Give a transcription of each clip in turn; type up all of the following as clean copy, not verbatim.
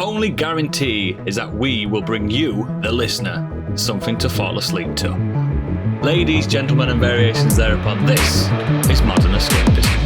only guarantee is that we will bring you, the listener, something to fall asleep to. Ladies, gentlemen, and variations thereupon, this is Modern Escapism.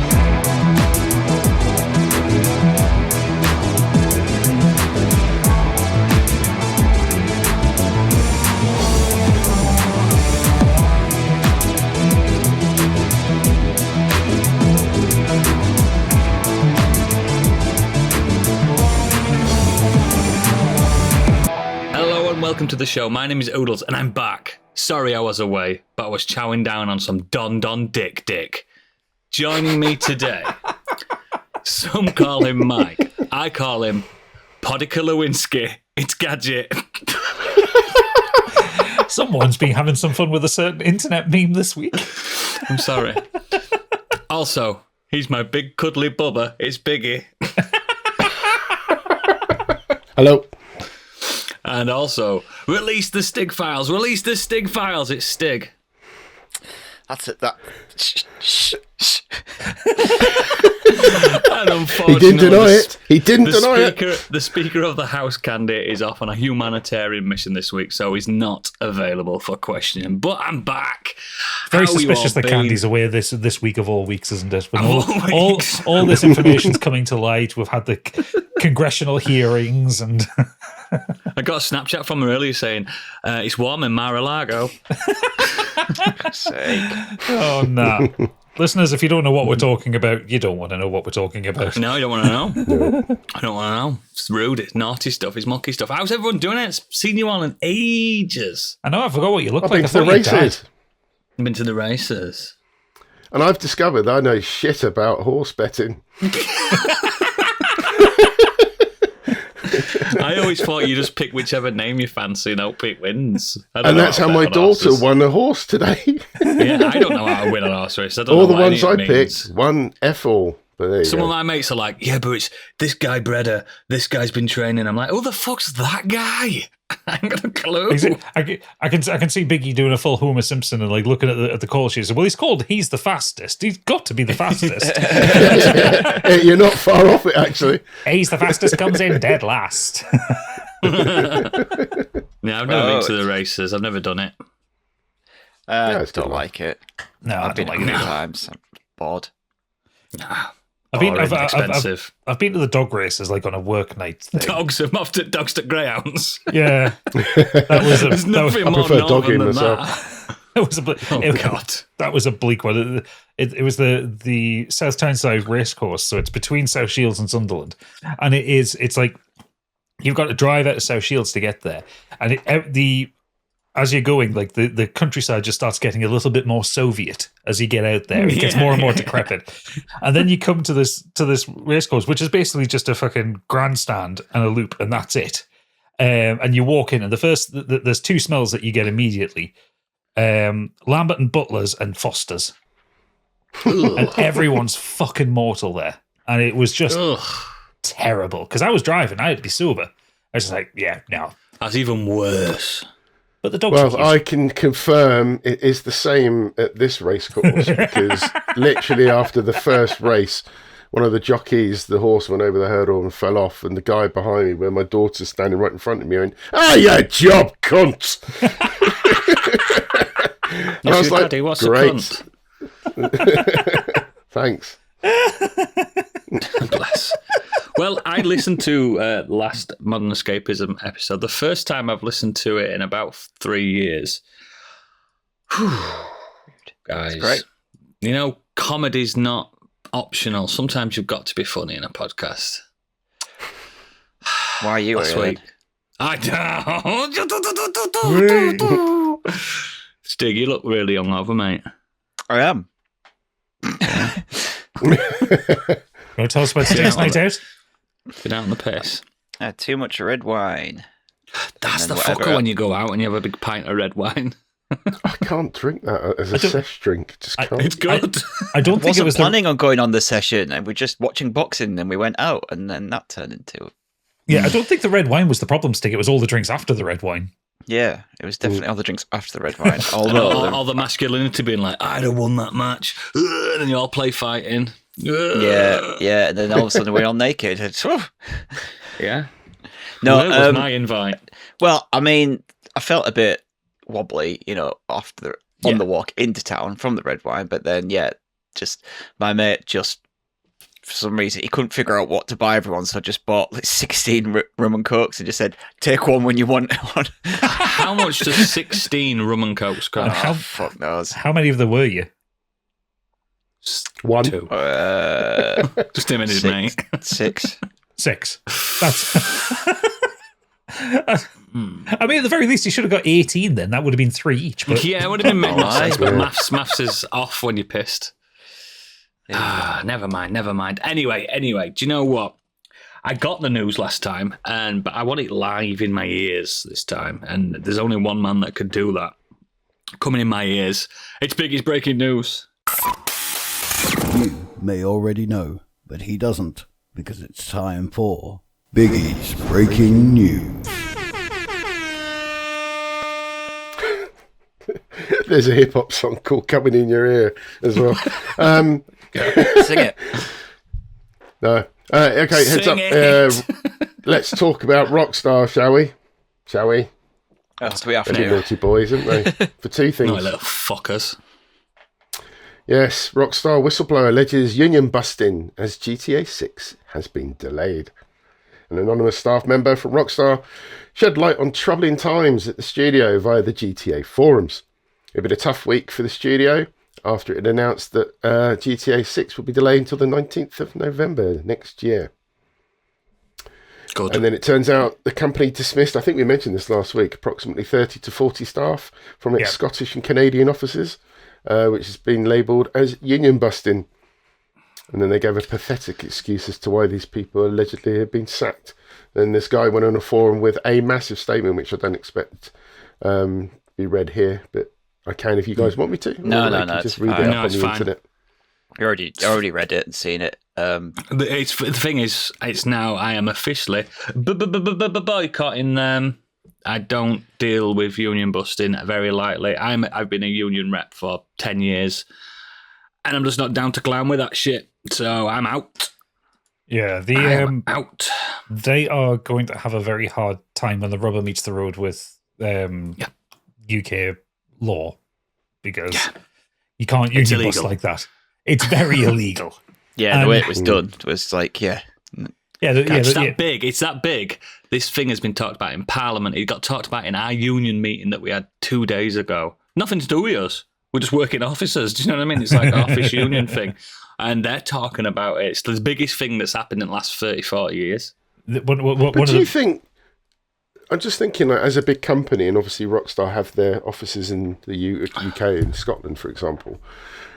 Welcome to the show. My name is Oodles and I'm back. Sorry I was away, but I was chowing down on some Don Dick. Joining me today, some call him Mike. I call him Podika Lewinsky. It's Gadget. Someone's been having some fun with a certain internet meme this week. I'm sorry. Also, he's my big cuddly bubba. It's Biggie. Hello. And also, release the Stig files. It's Stig. That's it. And unfortunately, he didn't deny it. The Speaker of the House, Candy, is off on a humanitarian mission this week, so he's not available for questioning. But I'm back. Very suspicious that Candy's away this week of all weeks, isn't it? When all this information's coming to light. We've had the congressional hearings and... I got a Snapchat from her earlier saying, it's warm in Mar-a-Lago. Sake. Oh, no. Listeners, if you don't know what we're talking about, you don't want to know what we're talking about. No, you don't want to know. I don't want to know. It's rude. It's naughty stuff. It's mucky stuff. How's everyone doing it? It's seen you all in ages. I know. I forgot what you look like. I've been to the races. You've been to the races. And I've discovered that I know shit about horse betting. I always thought you just pick whichever name you fancy and hope it wins. And that's how my daughter won a horse today. Yeah, I don't know how to win an horse race. All the ones I picked won F-all. Some of my mates are like, yeah, but it's this guy bred her. This guy's been training. I'm like, who the fuck's that guy? I ain't got a clue. I can see Biggie doing a full Homer Simpson and like looking at the call sheet. Well, he's the fastest. He's got to be the fastest. You're not far off it, actually. He's the fastest, comes in dead last. Yeah, I've never been to the races. I've never done it. I don't like it. No, I've been a few times. I'm bored. Nah. I've been to the dog races like on a work night thing. Dogs to greyhounds. Yeah, there's nothing more northern than that. That was a bleak one. It was the South Tyneside racecourse, so it's between South Shields and Sunderland, and it's like you've got to drive out of South Shields to get there, and as you're going, like the countryside just starts getting a little bit more Soviet as you get out there. It gets more and more decrepit. And then you come to this racecourse, which is basically just a fucking grandstand and a loop, and that's it. And you walk in, and there's two smells that you get immediately. Lambert and Butlers and Foster's. And everyone's fucking mortal there. And it was just terrible. Because I was driving, I had to be sober. I was just like, yeah, no. That's even worse. But the dogs well, I can confirm it is the same at this race course because literally after the first race, one of the jockeys, the horse went over the hurdle and fell off, and the guy behind me, where my daughter's standing right in front of me, went, "Yeah, job, cunt!" And I was like, Daddy, what's "Great, a cunt?" Thanks. Bless. Well, I listened to last Modern Escapism episode. The first time I've listened to it in about 3 years. Whew. Guys, that's great. You know, comedy's not optional. Sometimes you've got to be funny in a podcast. Why are you really? I don't. Stig, you look really hungover, mate. I am. You want to tell us about today's night out? Been out on the piss. Too much red wine. That's the fucker when you go out and you have a big pint of red wine. I can't drink that as a sesh drink. Just can't. It's good. I don't think it was planning on going on the session, and we're just watching boxing, and we went out, and then that turned into. Yeah, I don't think the red wine was the problem, Stig. It was all the drinks after the red wine. Yeah, it was definitely all the drinks after the red wine. Although all the masculinity being like, I'd have won that match, and then you all play fighting. Yeah, and then all of a sudden we're all naked. Yeah. No, Where was my invite? well, I mean, I felt a bit wobbly, on the walk into town from the red wine, but then just my mate for some reason he couldn't figure out what to buy everyone, so I just bought like 16 rum and cokes and just said, "Take one when you want one." How much does 16 rum and cokes cost? Oh, fuck knows. How many of them were you? One. 2. Just him and his mate. 6. 6. That's. I mean, at the very least, you should have got 18. Then that would have been 3 each. But Yeah, it would have been making sense, but Yeah. maths is off when you're pissed. Never mind. Anyway, do you know what? I got the news last time, but I want it live in my ears this time, and there's only one man that could do that. Coming in my ears, it's Biggie's breaking news. You may already know, but he doesn't, because it's time for Biggie's Breaking News. There's a hip hop song called "Coming in Your Ear" as well. Sing it. No. Okay, heads Sing up. it. Let's talk about Rockstar, shall we? That's what we have They're now. naughty boys, aren't they? For 2 things. No, little fuckers. Yes, Rockstar whistleblower alleges union busting as GTA 6 has been delayed. An anonymous staff member from Rockstar shed light on troubling times at the studio via the GTA forums. It had been a tough week for the studio after it had announced that GTA 6 would be delayed until the 19th of November next year. Good. And then it turns out the company dismissed, I think we mentioned this last week, approximately 30 to 40 staff from its Yeah. Scottish and Canadian offices, which has been labelled as union busting. And then they gave a pathetic excuse as to why these people allegedly had been sacked. Then this guy went on a forum with a massive statement, which I don't expect be read here, but I can if you guys want me to. No, Or no, they can no, just it's read fine. it No, up on it's the fine. internet. I already read it and seen it. The thing is, it's now I am officially boycotting them. I don't deal with union busting very lightly. I've been a union rep for 10 years, and I'm just not down to clown with that shit. So I'm out. yeah, I'm out. they are going to have a very hard time when the rubber meets the road with UK law, because you can't It's union bust illegal. like that. It's very illegal. Yeah, the way it was done was like, Yeah, It's that big. It's that big. This thing has been talked about in Parliament. It got talked about in our union meeting that we had 2 days ago. Nothing to do with us. We're just working officers. Do you know what I mean? It's like an office union thing. And they're talking about it. It's the biggest thing that's happened in the last 30, 40 years. But do you think, I'm just thinking, like, as a big company, and obviously Rockstar have their offices in the UK and Scotland, for example.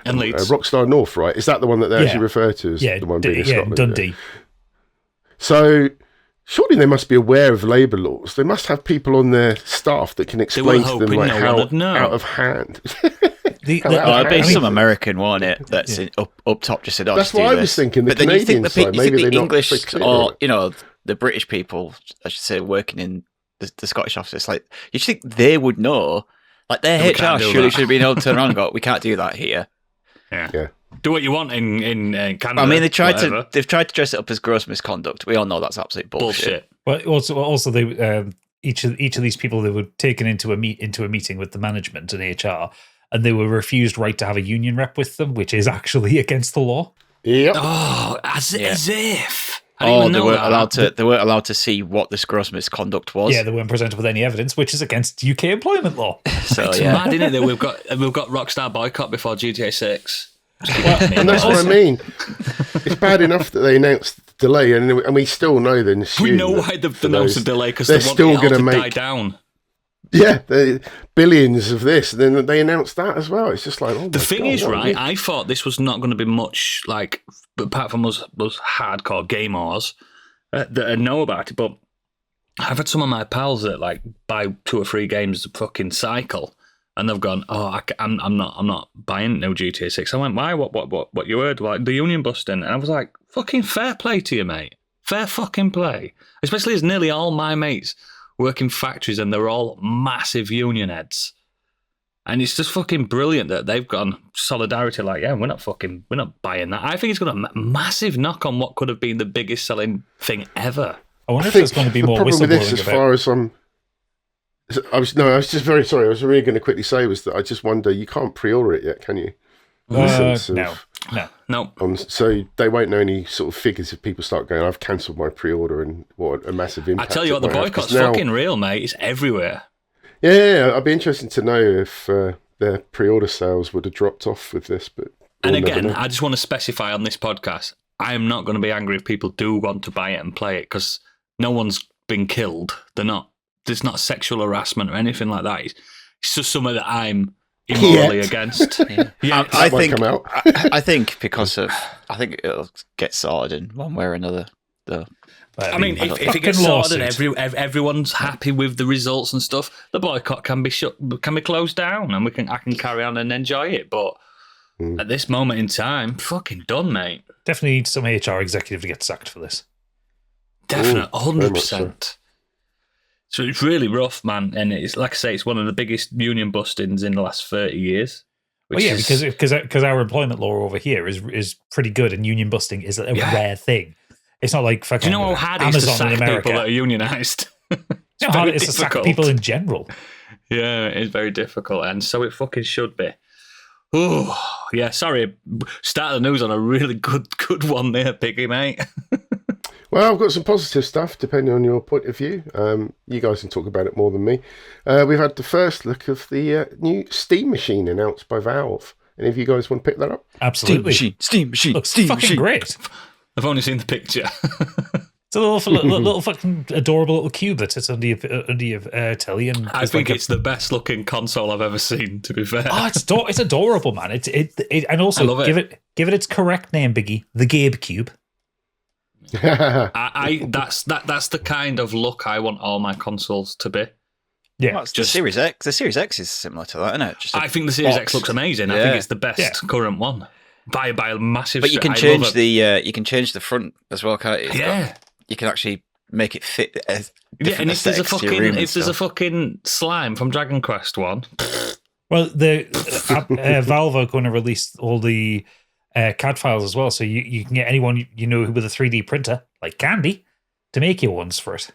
And Leeds. Rockstar North, right? Is that the one that they actually refer to as yeah, the one being in Scotland? Dundee. So surely they must be aware of labour laws. They must have people on their staff that can explain to them hoping like no one how would know. out of hand. it'd be I mean- some American, won't it? That's up top just said, "Oh, That's just do what I was this." thinking, the But then you think Canadian side, maybe the they're not English fixated on or it. the British people, I should say, working in the Scottish office, like you think they would know. Like their We can't HR do surely that. should have been able to turn around and go, "We can't do that here." Yeah. Do what you want in Canada. I mean, they've tried whatever. to dress it up as gross misconduct. We all know that's absolute bullshit. Bullshit. But also they each of these people, they were taken into a meeting with the management and HR, and they were refused right to have a union rep with them, which is actually against the law. Yep. Oh, as if. I didn't Oh, even they know weren't that. allowed to. They weren't allowed to see what this gross misconduct was. Yeah, they weren't presented with any evidence, which is against UK employment law. So It's yeah, mad, isn't it, that we've got Rockstar boycott before GTA 6. And that's what I mean. It's bad enough that they announced the delay, and we still know then. We know why they've announced a delay, because they they're want still it all gonna to make- die down. Yeah, billions of this, and then they announced that as well. It's just like, oh, The my thing God, is, what right, a- I thought this was not going to be much, like, apart from us hardcore gamers that know about it, but I've had some of my pals that, like, buy 2 or 3 games a fucking cycle, and they've gone, oh, I'm not buying no GTA 6. I went, why? What you heard? Like, the union busting. And I was like, fucking fair play to you, mate. Fair fucking play. Especially as nearly all my mates work in factories and they're all massive union heads. And it's just fucking brilliant that they've gone solidarity, like, yeah, we're not buying that. I think it's got a massive knock on what could have been the biggest selling thing ever. I wonder if there's going to be the more problem with this, whistleblowing as about. far as I was just very sorry. I was really going to quickly say was that I just wonder, you can't pre-order it yet, can you? No. So they won't know any sort of figures if people start going, I've cancelled my pre-order, and what a massive I impact. tell you what, the it might have, boycott's 'cause now- fucking real, mate. It's everywhere. Yeah, I'd be interested to know if their pre-order sales would have dropped off with this. But And we'll never again, know. I just want to specify on this podcast, I am not going to be angry if people do want to buy it and play it, because no one's been killed. There's not sexual harassment or anything like that. It's just something that I'm immorally against. Yeah, I might think come out. I think I think it'll get sorted in one way or another. Though. I mean, if it gets sorted and everyone's happy with the results and stuff, the boycott can be closed down, and I can carry on and enjoy it. But at this moment in time, fucking done, mate. Definitely need some HR executive to get sacked for this. Definitely, Ooh, very much 100%. So it's really rough, man, and it's like I say, it's one of the biggest union bustings in the last 30 years. Well, yeah, because our employment law over here is pretty good, and union busting is a rare thing. It's not like fucking Do you know how hard it is to sack people that are unionised? It's how hard it is to sack people in general. Yeah, it's very difficult, and so it fucking should be. Oh, yeah, sorry. Start the news on a really good one there, Biggie, mate. Well, I've got some positive stuff, depending on your point of view. You guys can talk about it more than me. We've had the first look of the new Steam machine announced by Valve. Any of you guys want to pick that up? Absolutely. Steam machine. Looks Steam fucking machine. great. I've only seen the picture. It's a little fucking adorable little cube that sits under your telly. And I think it's the best looking console I've ever seen, to be fair. Oh, it's adorable, man. And also I love it. give it its correct name, Biggie. The Gabe Cube. That's the kind of look I want all my consoles to be. Yeah, Well, it's the Series X. The Series X is similar to that, isn't it? I think the Series X looks amazing. I Yeah. think it's the best current one by a massive. But you can change the front as well, can't you? Yeah. You can actually make it fit. Yeah, and if there's a fucking slime from Dragon Quest one, well, the Valve are going to release all the CAD files as well, so you can get anyone you know with a 3D printer like Candy to make you ones for it.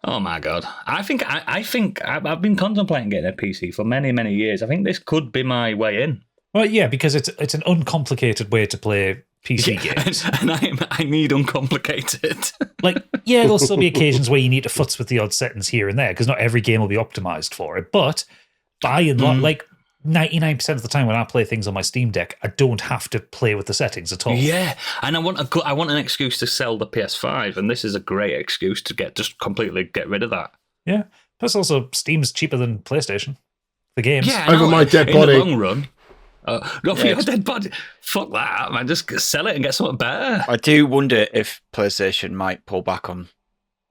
oh my god! I think I've been contemplating getting a PC for many years. I think this could be my way in. Well, yeah, because it's an uncomplicated way to play PC games, and I need uncomplicated. Like, yeah, there'll still be occasions where you need to futz with the odd settings here and there because not every game will be optimized for it. But by and large, like 99% of the time when I play things on my Steam Deck, I don't have to play with the settings at all. Yeah, and I want an excuse to sell the PS5, and this is a great excuse to just completely get rid of that. Yeah. Plus, also, Steam's cheaper than PlayStation for games. Yeah, I Over know, my dead in body. the long run. Not for your dead body. Fuck that, man. Just sell it and get something better. I do wonder if PlayStation might pull back on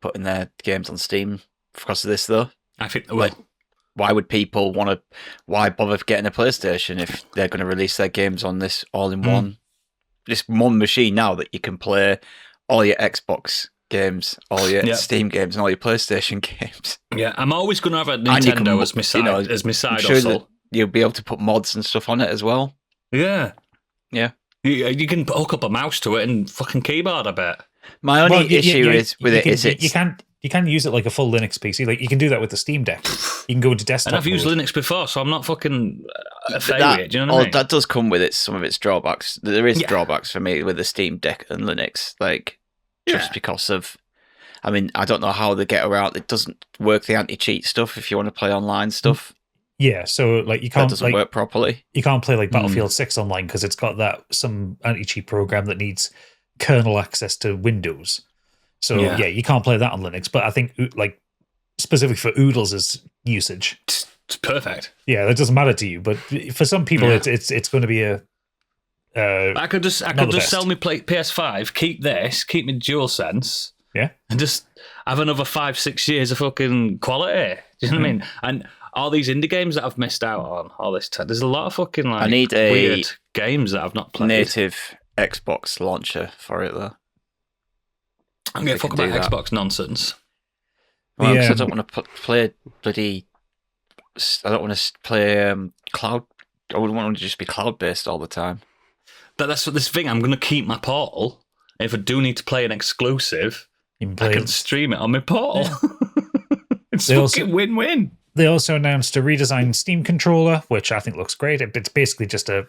putting their games on Steam because of this, though. I think. Like, why would people want to? Why bother getting a PlayStation if they're going to release their games on this all-in-one, this one machine now that you can play all your Xbox games, all your Steam games, and all your PlayStation games? Yeah, I'm always going to have a Nintendo as my side, as my side I'm sure hustle. that you'll be able to put mods and stuff on it as well. Yeah. Yeah. You can hook up a mouse to it and fucking keyboard, I bet. My only issue is with it is you can use it like a full Linux PC. Like you can do that with the Steam Deck. You can go into desktop. And I've used mode. Linux before, so I'm not fucking a failure. Do you know what I mean? That does come with some of its drawbacks. There is drawbacks for me with the Steam Deck and Linux, just because of. I mean, I don't know how they get around. It doesn't work the anti-cheat stuff if you want to play online stuff. Yeah, so like you can't That doesn't work properly. You can't play like Battlefield 6 online because it's got some anti-cheat program that needs kernel access to Windows. So yeah, you can't play that on Linux. But I think like specifically for Oodles' usage, it's perfect. Yeah, that doesn't matter to you, but for some people, it's going to be a. I could just sell me PS5, keep my DualSense, and just have another 5-6 years of fucking quality. Do you know what I mean? And all these indie games that I've missed out on, all this time. There's a lot of fucking I need weird games that I've not played. Native Xbox launcher for it though. I'm going to fuck about Xbox nonsense. Well, I don't want to play bloody. I don't want to play cloud. I wouldn't want to just be cloud based all the time. But that's what this thing. I'm going to keep my Portal. If I do need to play an exclusive, You can play I can stream it on my portal. It's They fucking win-win. They also announced a redesigned Steam controller, which I think looks great. It's basically just a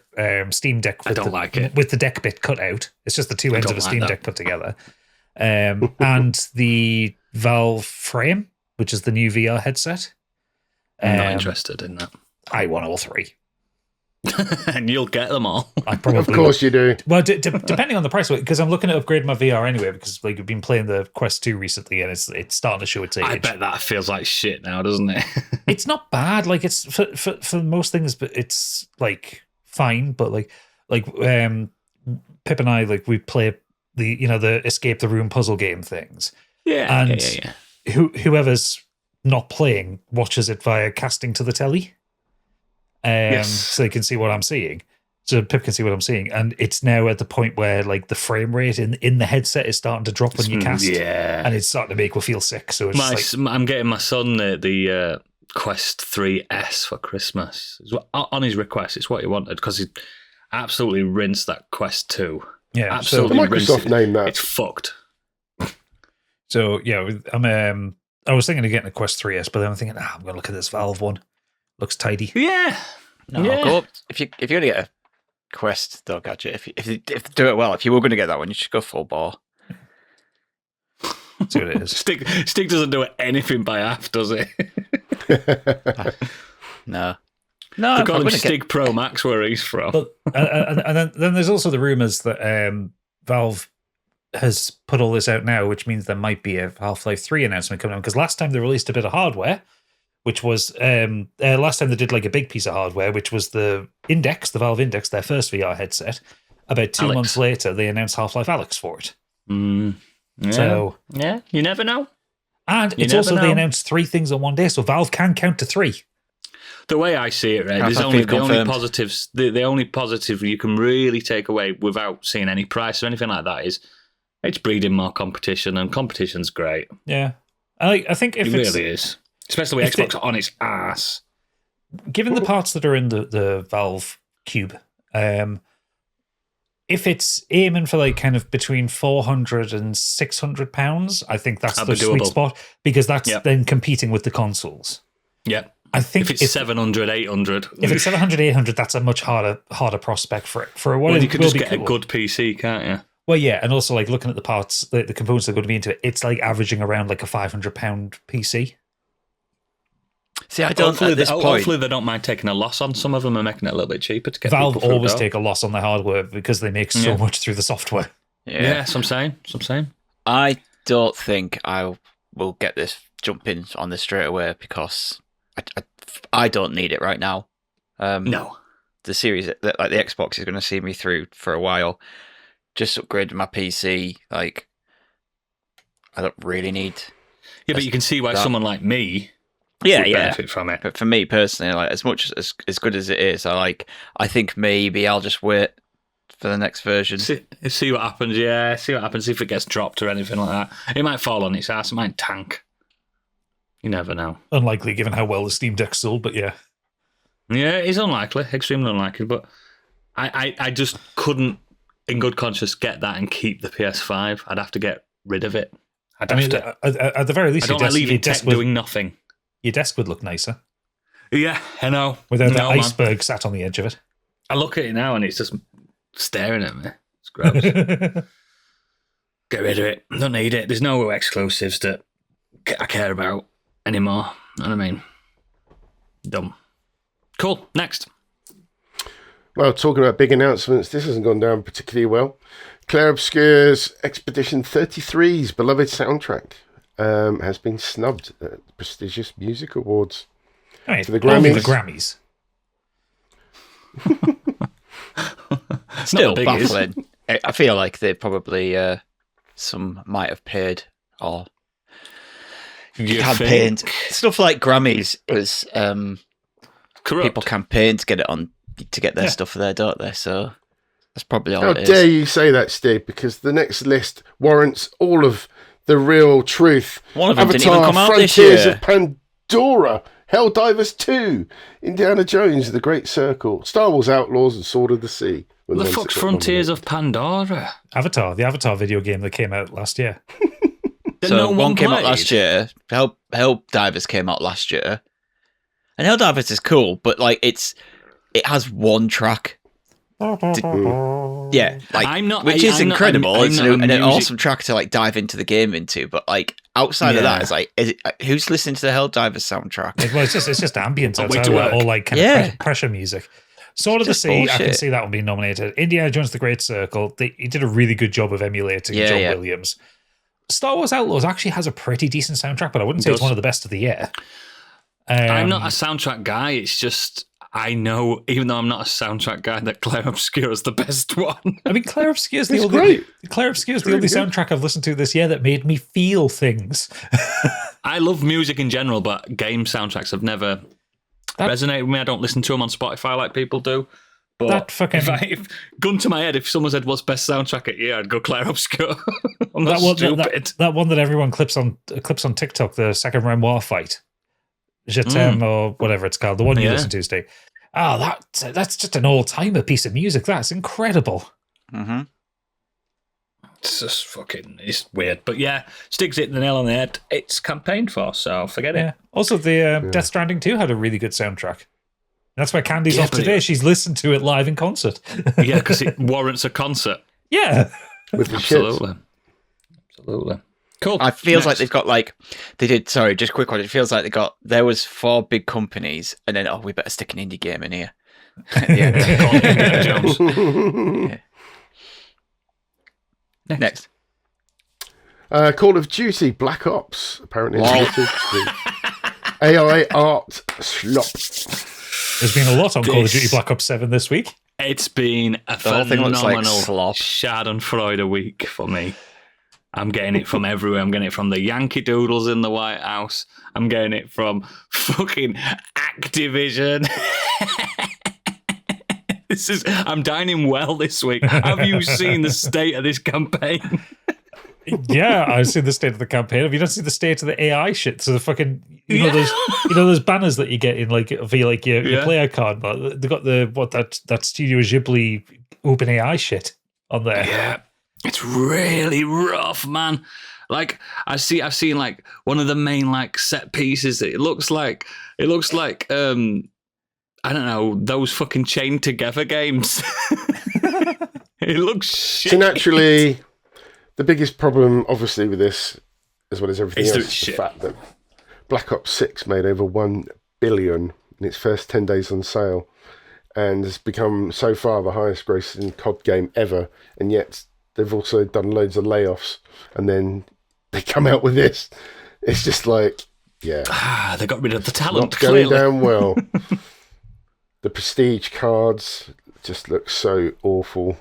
Steam Deck with, with the deck bit cut out. It's just the two ends of a Steam Deck put together. And the Valve Frame, which is the new VR headset. I'm not interested in that. I want all three. And you'll get them all. Of course you do. Well, depending on the price, because I'm looking to upgrade my VR anyway, because like we've been playing the Quest 2 recently, and it's starting to show its age. I bet that feels like shit now, doesn't it? It's not bad. Like it's for most things, but it's like fine. But like Pip and I, like we play the escape the room puzzle game things. Yeah, and whoever's not playing watches it via casting to the telly. So they can see what I'm seeing. So Pip can see what I'm seeing. And it's now at the point where like the frame rate in the headset is starting to drop when you cast. Yeah. And it's starting to make me feel sick. So it's I'm getting my son the Quest 3S for Christmas. On his request, it's what he wanted because he absolutely rinsed that Quest 2. Yeah. Absolutely. So Microsoft named that. It's fucked. So yeah, I was thinking of getting a Quest 3S, but then I'm thinking, I'm going to look at this Valve one. Looks tidy. Yeah. No, go up. If you're going to get a Quest, though, Gadget, if you do it well, if you were going to get that one, you should go full bore. See what it is. Stig doesn't do anything by half, does he? No. They call him Stig Pro Max where he's from. But, and then there's also the rumours that Valve has put all this out now, which means there might be a Half-Life 3 announcement coming out. Because last time they released a bit of hardware, which was last time they did like a big piece of hardware, which was the Valve Index, their first VR headset. About 2 months later, they announced Half-Life Alyx for it. Yeah. So yeah, you never know. And it's also they announced 3 things on one day, so Valve can count to 3. The way I see it, right, there's only positives. The only positive you can really take away without seeing any price or anything like that is it's breeding more competition, and competition's great. Yeah, I think if it really is, especially with Xbox on its ass. Given the parts that are in the Valve Cube, if it's aiming for like kind of between £400 and £600, I think that's the sweet spot, because that's then competing with the consoles. Yeah. I think if it's 700, 800. If it's 700, 800, that's a much harder prospect for it. Well, you could just get a good PC, can't you? Well, yeah, and also like looking at the parts, the components that are going to be into it, it's like averaging around like a £500 PC. See, I don't. Hopefully, they don't mind taking a loss on some of them and making it a little bit cheaper to get. Valve always take a loss on their hardware because they make so much through the software. Yeah, some saying. I don't think I will get this jumping on this straight away because I don't need it right now. No, the series, like the Xbox, is going to see me through for a while. Just upgraded my PC. Like, I don't really need. Yeah, but you can see why someone like me. Yeah, would benefit from it. But for me personally, like as much as good as it is, I think maybe I'll just wait for the next version. See what happens. Yeah, see what happens if it gets dropped or anything like that. It might fall on its ass. It might tank. You never know. Unlikely, given how well the Steam Deck sold, but yeah. Yeah, it's unlikely, extremely unlikely. But I just couldn't, in good conscience, get that and keep the PS5. I'd have to get rid of it. At the very least, I don't like leaving tech doing nothing. Your desk would look nicer. Yeah, I know. Without that iceberg sat on the edge of it. I look at it now and it's just staring at me. It's gross. Get rid of it. Don't need it. There's no exclusives that I care about anymore. You know what I mean? Dumb. Cool. Next. Well, talking about big announcements, this hasn't gone down particularly well. Claire Obscure's Expedition 33's beloved soundtrack has been snubbed at the prestigious music awards. For the Grammys. Still baffling. I feel like they probably some might have paid or campaigned. Stuff like Grammys was corrupt. People campaign to get it on to get their stuff there, don't they? So that's probably all it is. How dare you say that, Steve? Because the next list warrants all of the real truth. One of them Avatar, didn't even come out Frontiers this year. of Pandora, Helldivers 2, Indiana Jones, The Great Circle, Star Wars Outlaws, and Sword of the Sea. The fuck's Frontiers of Pandora? Avatar, the Avatar video game that came out last year. That So no one came out played? last year. Helldivers came out last year, and Helldivers is cool, but like it has one track. Yeah, like which is incredible. It's an awesome track to like dive into the game into. But like outside of that, it's like, who's listening to the Helldivers soundtrack? Well, it's just ambient Way to outside, work. or like kind of pressure music. Sword of the Just Sea, I bullshit. can see that one being nominated. Indiana Jones: The Great Circle, he did a really good job of emulating John Williams. Star Wars Outlaws actually has a pretty decent soundtrack, but I wouldn't say it's one of the best of the year. I'm not a soundtrack guy. It's just I know, even though I'm not a soundtrack guy, that Claire Obscure is the best one. I mean, Claire Obscure is the It's only great. Claire Obscure is the really only good. soundtrack I've listened to this year that made me feel things. I love music in general, but game soundtracks have never resonated with me. I don't listen to them on Spotify like people do. But That fucking- if gun to my head, if someone said what's best soundtrack at year, I'd go Claire Obscure. I'm not stupid. That one that everyone clips on TikTok, the second round war fight, Je t'aime or whatever it's called, the one you listen to, Steve. Oh, that's just an all timer piece of music. That's incredible. Mm-hmm. It's just fucking, it's weird. But yeah, Stig's hitting the nail on the head. It's campaigned for, so forget Yeah. it. Also, the Death Stranding 2 had a really good soundtrack. That's why Candy's off but today. She's listened to it live in concert. Yeah, because it warrants a concert. Yeah. With the shit. Absolutely. Cool. I feels like Next. they've got like they did. Sorry, just quick one. It feels like there was 4 big companies, and then we better stick an indie game in here. Yeah. Call it Indiana Jones. Next. Call of Duty Black Ops, apparently. Wow. The AI art slop. There's been a lot on Call of Duty Black Ops 7 this week. It's been a The whole thing looks like phenomenal slop. Schadenfreude week for me. I'm getting it from everywhere. I'm getting it from the Yankee Doodles in the White House. I'm getting it from fucking Activision. I'm dining well this week. Have you seen the state of this campaign? Yeah, I've seen the state of the campaign. Have you not seen the state of the AI shit? So the fucking those banners that you get in like via like your player card, but they got that Studio Ghibli open AI shit on there. Yeah, it's really rough, man. Like I've seen like one of the main like set pieces. It looks like I don't know, those fucking chained together games. It looks shit. So naturally, the biggest problem, obviously, with this, as well as everything It's else, is the fact that Black Ops 6 made over 1 billion in its first 10 days on sale and has become so far the highest grossing COD game ever. And yet they've also done loads of layoffs, and then they come out with this. It's just like, yeah, They got rid of the talent. not going Clearly. down well. The prestige cards just look so awful.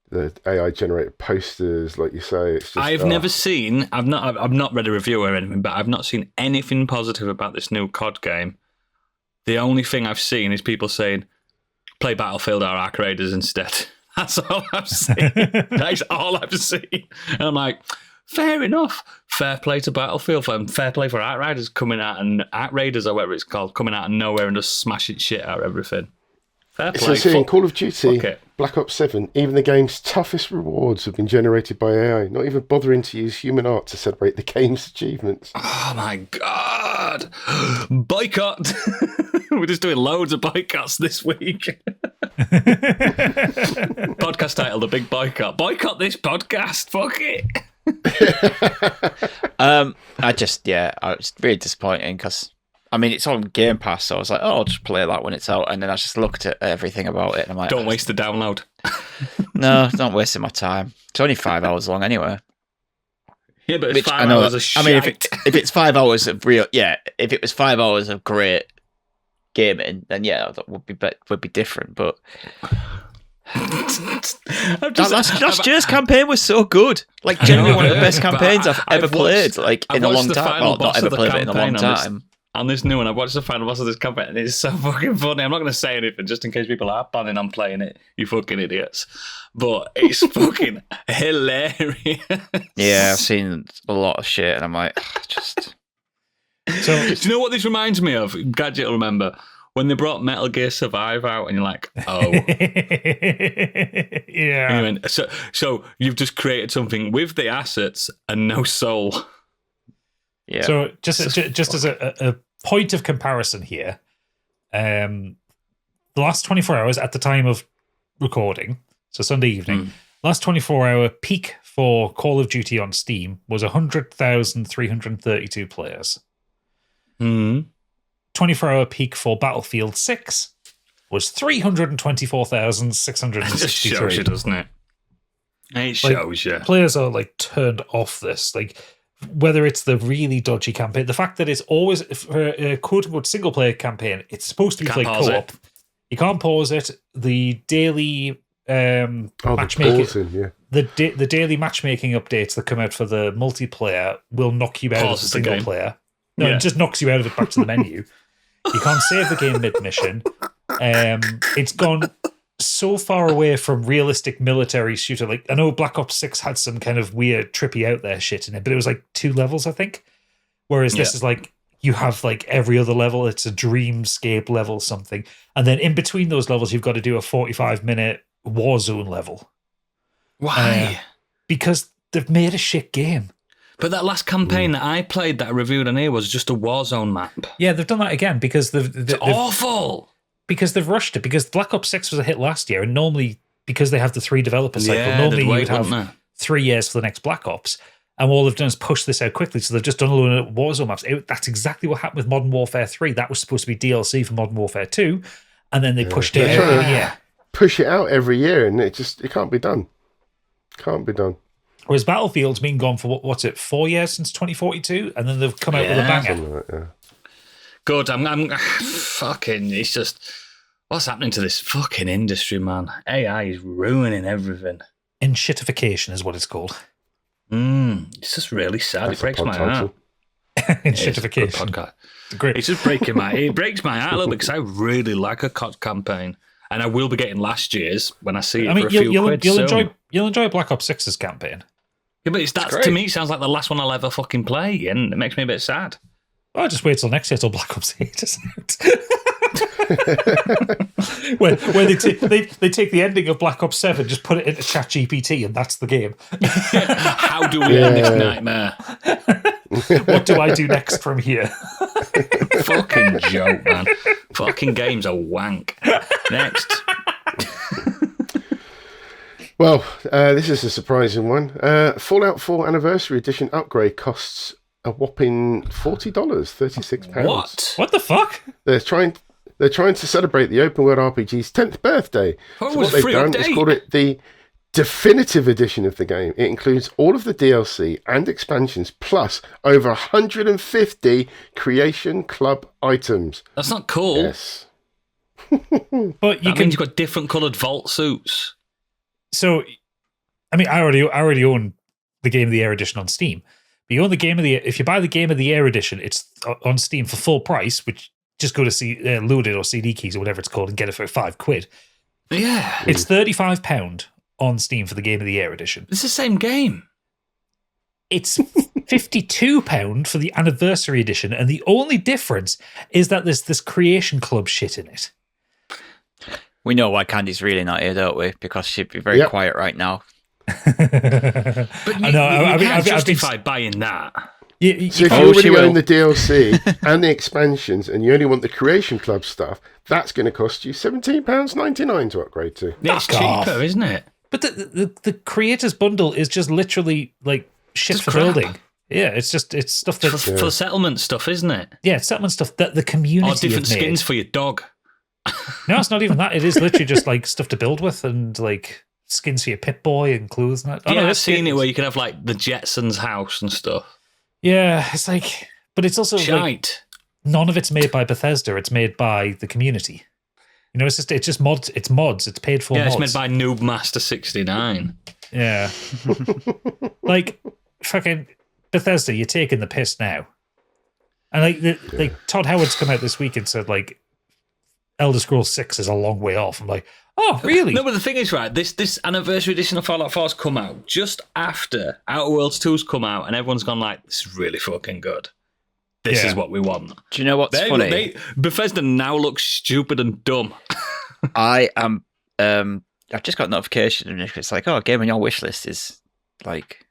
The AI generated posters, like you say, it's just. I've never seen. I've not read a review or anything, but I've not seen anything positive about this new COD game. The only thing I've seen is people saying, "Play Battlefield or Arc Raiders instead." That's all I've seen. That's all I've seen. And I'm like, fair enough. Fair play to Battlefield and fair play for Arc Raiders coming out and Arc Raiders or whatever it's called coming out of nowhere and just smashing shit out of everything. Fair So play. seeing Call of Duty, fuck it. Black Ops 7, even the game's toughest rewards have been generated by AI, not even bothering to use human art to celebrate the game's achievements. Oh my god! Boycott! We're just doing loads of boycotts this week. Podcast title: The Big Boycott. Boycott this podcast. Fuck it. I was really disappointing because I mean it's on Game Pass, so I was like, oh, I'll just play that when it's out, and then I just looked at everything about it, and I'm like, Don't waste the download. no, it's not wasting my time. It's only 5 hours long anyway. Yeah, but it's Which 5 I know. hours of shit. I mean, if it's 5 hours of real, if it was 5 hours of great gaming, then that would be different. But last year's campaign was so good. Like genuinely one of the best campaigns I've ever played. Like in a long time. Well, not ever played it in a long time. On this new one, I've watched the final boss of this campaign, and it's so fucking funny. I'm not going to say anything just in case people are planning on playing it. You fucking idiots! But it's fucking hilarious. Yeah, I've seen a lot of shit, and I'm like, just. So, do you know what this reminds me of? Gadget will remember when they brought Metal Gear Survive out, and you're like, oh. Yeah. Anyway, so you've just created something with the assets and no soul. Yeah. So just as a point of comparison here, the last 24 hours at the time of recording, so Sunday evening, last 24-hour peak for Call of Duty on Steam was 100,332 players. 24-hour peak for Battlefield 6 was 324,663. It just shows you, doesn't it? It shows you. Players are like turned off this. Like, whether it's the really dodgy campaign, the fact that it's always, for a quote-unquote single-player campaign, it's supposed to be played co-op. You can't pause it. The daily matchmaking, the daily matchmaking updates that come out for the multiplayer will knock you out of the single player. No, it just knocks you out of it back to the menu. You can't save the game mid-mission. It's gone so far away from realistic military shooter. Like, I know Black Ops 6 had some kind of weird, trippy out there shit in it, but it was like 2 levels, I think. Whereas this is like, you have like every other level. It's a dreamscape level something. And then in between those levels, you've got to do a 45-minute Warzone level. Why? Because they've made a shit game. But that last campaign that I played that I reviewed on here was just a Warzone map. Yeah, they've done that again because it's awful. Because they've rushed it. Because Black Ops 6 was a hit last year, and normally, because they have the 3 developer cycle, normally you would have 3 years for the next Black Ops. And all they've done is push this out quickly. So they've just done a load of Warzone maps. That's exactly what happened with Modern Warfare 3. That was supposed to be DLC for Modern Warfare 2, and then they pushed it out every year. Push it out every year, and it can't be done. Can't be done. Whereas Battlefield's been gone for, what's it, 4 years since 2042? And then they've come out with a banger. Good. I'm fucking, it's just, what's happening to this fucking industry, man? AI is ruining everything. Inshitification is what it's called. It's just really sad. It breaks my heart. Inshitification. It's just breaks my heart a little bit because I really like a COD campaign. And I will be getting last year's when I see it for a few quid. You'll enjoy Black Ops 6's campaign. Yeah, but to me, it sounds like the last one I'll ever fucking play, and it makes me a bit sad. I'll just wait till next year till Black Ops 8 is out. where they take the ending of Black Ops 7, just put it into ChatGPT, and that's the game. How do we end this nightmare? What do I do next from here? Fucking joke, man. Fucking games are wank. Next. Well, this is a surprising one. Fallout 4 Anniversary Edition upgrade costs a whopping $40, £36. What the fuck? They're trying to celebrate the open world RPG's 10th birthday. Oh, so what they've done is called it the definitive edition of the game. It includes all of the DLC and expansions, plus over 150 Creation Club items. That's not cool. Yes. But that means you've got different coloured vault suits. So, I mean, I already own the Game of the Year edition on Steam. But you own the Game of the Year. If you buy the Game of the Year edition, it's on Steam for full price, which just go to Loaded or CD Keys or whatever it's called and get it for £5. Yeah. It's £35 on Steam for the Game of the Year edition. It's the same game. It's £52 for the Anniversary edition, and the only difference is that there's this Creation Club shit in it. We know why Candy's really not here, don't we? Because she'd be very quiet right now. But you can't justify buying that. So if you already own the DLC and the expansions and you only want the Creation Club stuff, that's going to cost you £17.99 to upgrade to. Yeah, it's cheaper, isn't it? But the Creators Bundle is just literally like shit just for crap. building. Yeah, it's stuff that... For settlement stuff, isn't it? Yeah, settlement stuff that the community Or different have made. skins for your dog. No, it's not even that. It is literally just like stuff to build with and like skins for your Pip-Boy and clothes and that. Yeah, I've seen it where you can have like the Jetsons house and stuff. Yeah, it's like... But it's also shite. Like, none of it's made by Bethesda. It's made by the community. You know, it's just mods. It's mods. It's paid for mods. Yeah, it's made by Noobmaster69. Yeah. Like, fucking Bethesda, you're taking the piss now. And like Todd Howard's come out this week and said, like, Elder Scrolls 6 is a long way off. I'm like, oh, really? No, but the thing is, right, this anniversary edition of Fallout 4's come out just after Outer Worlds 2's come out, and everyone's gone like, this is really fucking good. This is what we want. Do you know what's funny? Bethesda now looks stupid and dumb. I am. I've just got a notification, and it's like, "Oh, a game on your wish list is like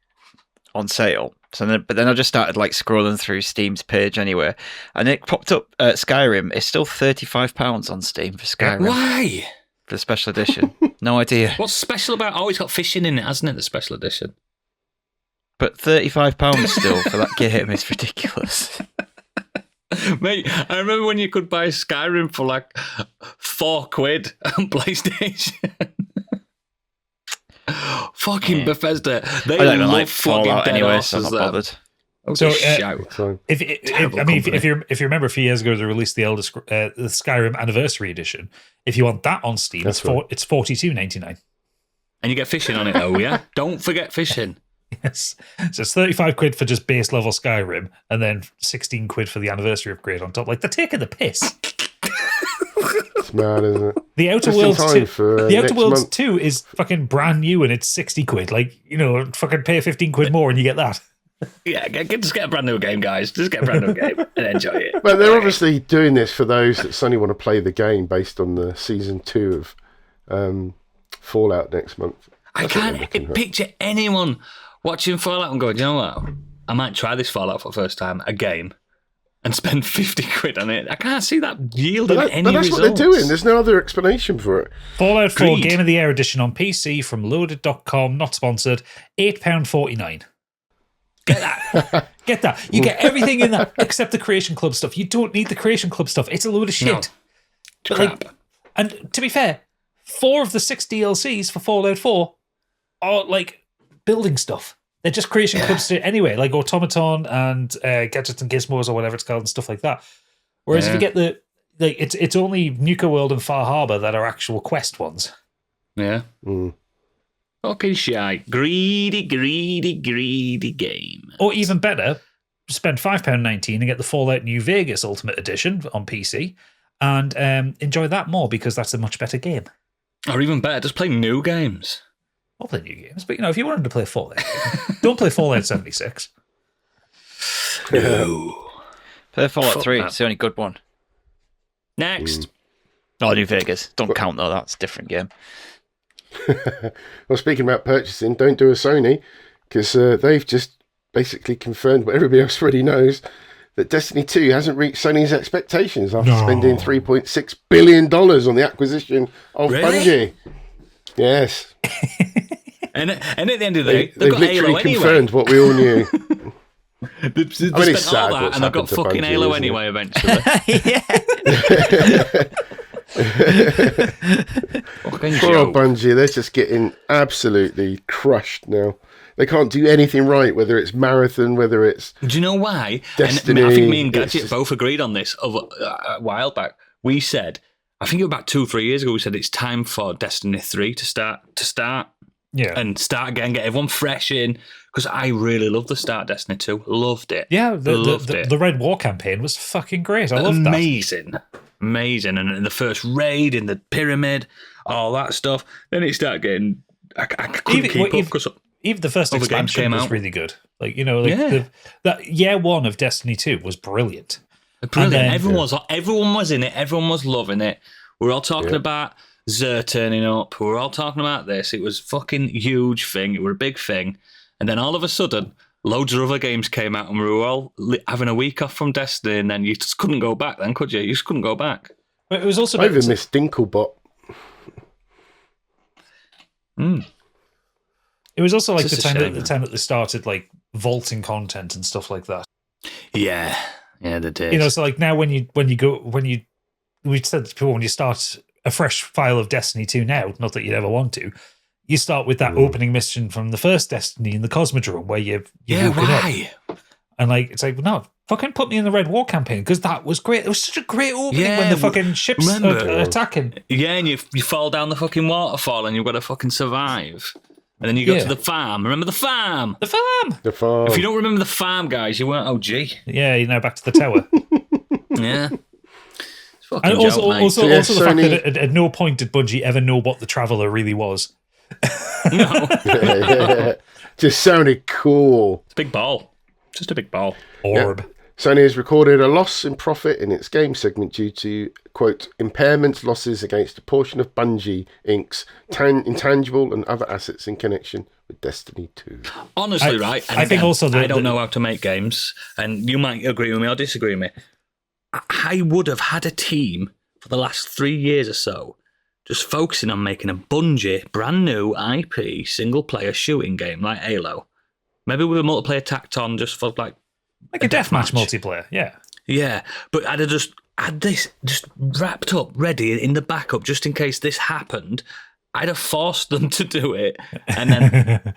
on sale." But then I just started like scrolling through Steam's page anyway, and it popped up. Skyrim is still £35 on Steam for Skyrim. Why? For the special edition? No idea. What's special about? Oh, it's got fishing in it, hasn't it? The special edition. But £35 still for that game is ridiculous. Mate, I remember when you could buy Skyrim for like £4 on PlayStation. Fucking Bethesda. They I don't even love like Fallout anyway, so I'm not bothered. So, if you remember a few years ago, they released the Skyrim Anniversary Edition. If you want that on Steam, it's $42.99. And you get fishing on it, though, yeah? Don't forget fishing. Yes. So it's £35 for just base level Skyrim, and then £16 for the anniversary upgrade on top. Like, they're taking the piss. It's mad, isn't it? The Outer Worlds 2 is fucking brand new, and it's £60. Like, fucking pay £15 more and you get that. Yeah, just get a brand new game, guys. Just get a brand new game and enjoy it. But they're obviously doing this for those that suddenly want to play the game based on the season 2 of Fallout next month. I can't picture anyone watching Fallout and going, you know what? I might try this Fallout for the first time, a game, and spend £50 on it. I can't see that yielding any results. But that's what they're doing. There's no other explanation for it. Fallout 4 Game of the Year Edition on PC from loaded.com, not sponsored, £8.49. Get that. Get that. You get everything in that except the Creation Club stuff. You don't need the Creation Club stuff. It's a load of shit. No. Crap. And to be fair, 4 of the 6 DLCs for Fallout 4 are like building stuff. They're just Creation Club stuff anyway, like Automaton and Gadgets and Gizmos or whatever it's called and stuff like that. Whereas if you get it's only Nuka World and Far Harbor that are actual quest ones. Yeah. Fucking shite. Greedy game. Or even better, spend £5.19 and get the Fallout New Vegas Ultimate Edition on PC and enjoy that more because that's a much better game. Or even better, just play new games. I'll play new games, but if you wanted to play Fallout, don't play Fallout 76. No. Play Fallout 3, it's the only good one. Next. Oh, New Vegas. Don't count though, that's a different game. Well, speaking about purchasing, don't do a Sony, because they've just basically confirmed what everybody else already knows, that Destiny 2 hasn't reached Sony's expectations after spending $3.6 billion on the acquisition of Bungie. Yes. and at the end of the day, they've got literally Halo confirmed what we all knew. They spent all that and they've got fucking Bungie, Halo anyway, eventually. Poor old Bungie, they're just getting absolutely crushed now. They can't do anything right, whether it's Marathon, whether it's Do you know why? Destiny. I think me and Gadget both agreed on this a while back. We said, I think it was about 2-3 years ago, we said it's time for Destiny 3 to start. Yeah. And start again, get everyone fresh in. Because I really loved the start of Destiny 2. Loved it. Yeah, the Red War campaign was fucking great. I loved that. Amazing. And the first raid in the pyramid, all that stuff. Then it started getting... I couldn't keep up because... Even the first expansion was really good. That year one of Destiny 2 was brilliant. Brilliant. Everyone was in it. Everyone was loving it. We were all talking about Xur turning up. We were all talking about this. It was a fucking huge thing. It was a big thing. And then all of a sudden, loads of other games came out and we were all having a week off from Destiny and then you just couldn't go back then, could you? You just couldn't go back. But it was also... I even missed Dinklebot. It was also like the time that they started like vaulting content and stuff like that. Yeah, they did. So like now we said to people when you start a fresh file of Destiny 2 now, not that you'd ever want to, you start with that opening mission from the first Destiny in the Cosmodrome where you've why? Up. And like it's like, no, fucking put me in the Red War campaign because that was great. It was such a great opening when the fucking ships are attacking. Yeah, and you fall down the fucking waterfall and you've got to fucking survive. And then you go to the farm. Remember the farm? The farm! The farm. If you don't remember the farm, guys, you weren't OG. Yeah, you're now back to the tower. Yeah. And also the fact that at no point did Bungie ever know what the Traveller really was. No. Just sounded cool. It's a big ball. Just a big ball. Orb. Yeah. Sony has recorded a loss in profit in its game segment due to, quote, impairment losses against a portion of Bungie Inc.'s intangible and other assets in connection with Destiny 2. Honestly, right? And I think also I don't know how to make games, and you might agree with me or disagree with me. I would have had a team for the last 3 years or so just focusing on making a Bungie brand new IP single-player shooting game like Halo. Maybe with a multiplayer tacked on just for like a deathmatch multiplayer, yeah. Yeah, but I'd have just had this just wrapped up, ready in the backup, just in case this happened. I'd have forced them to do it. And then,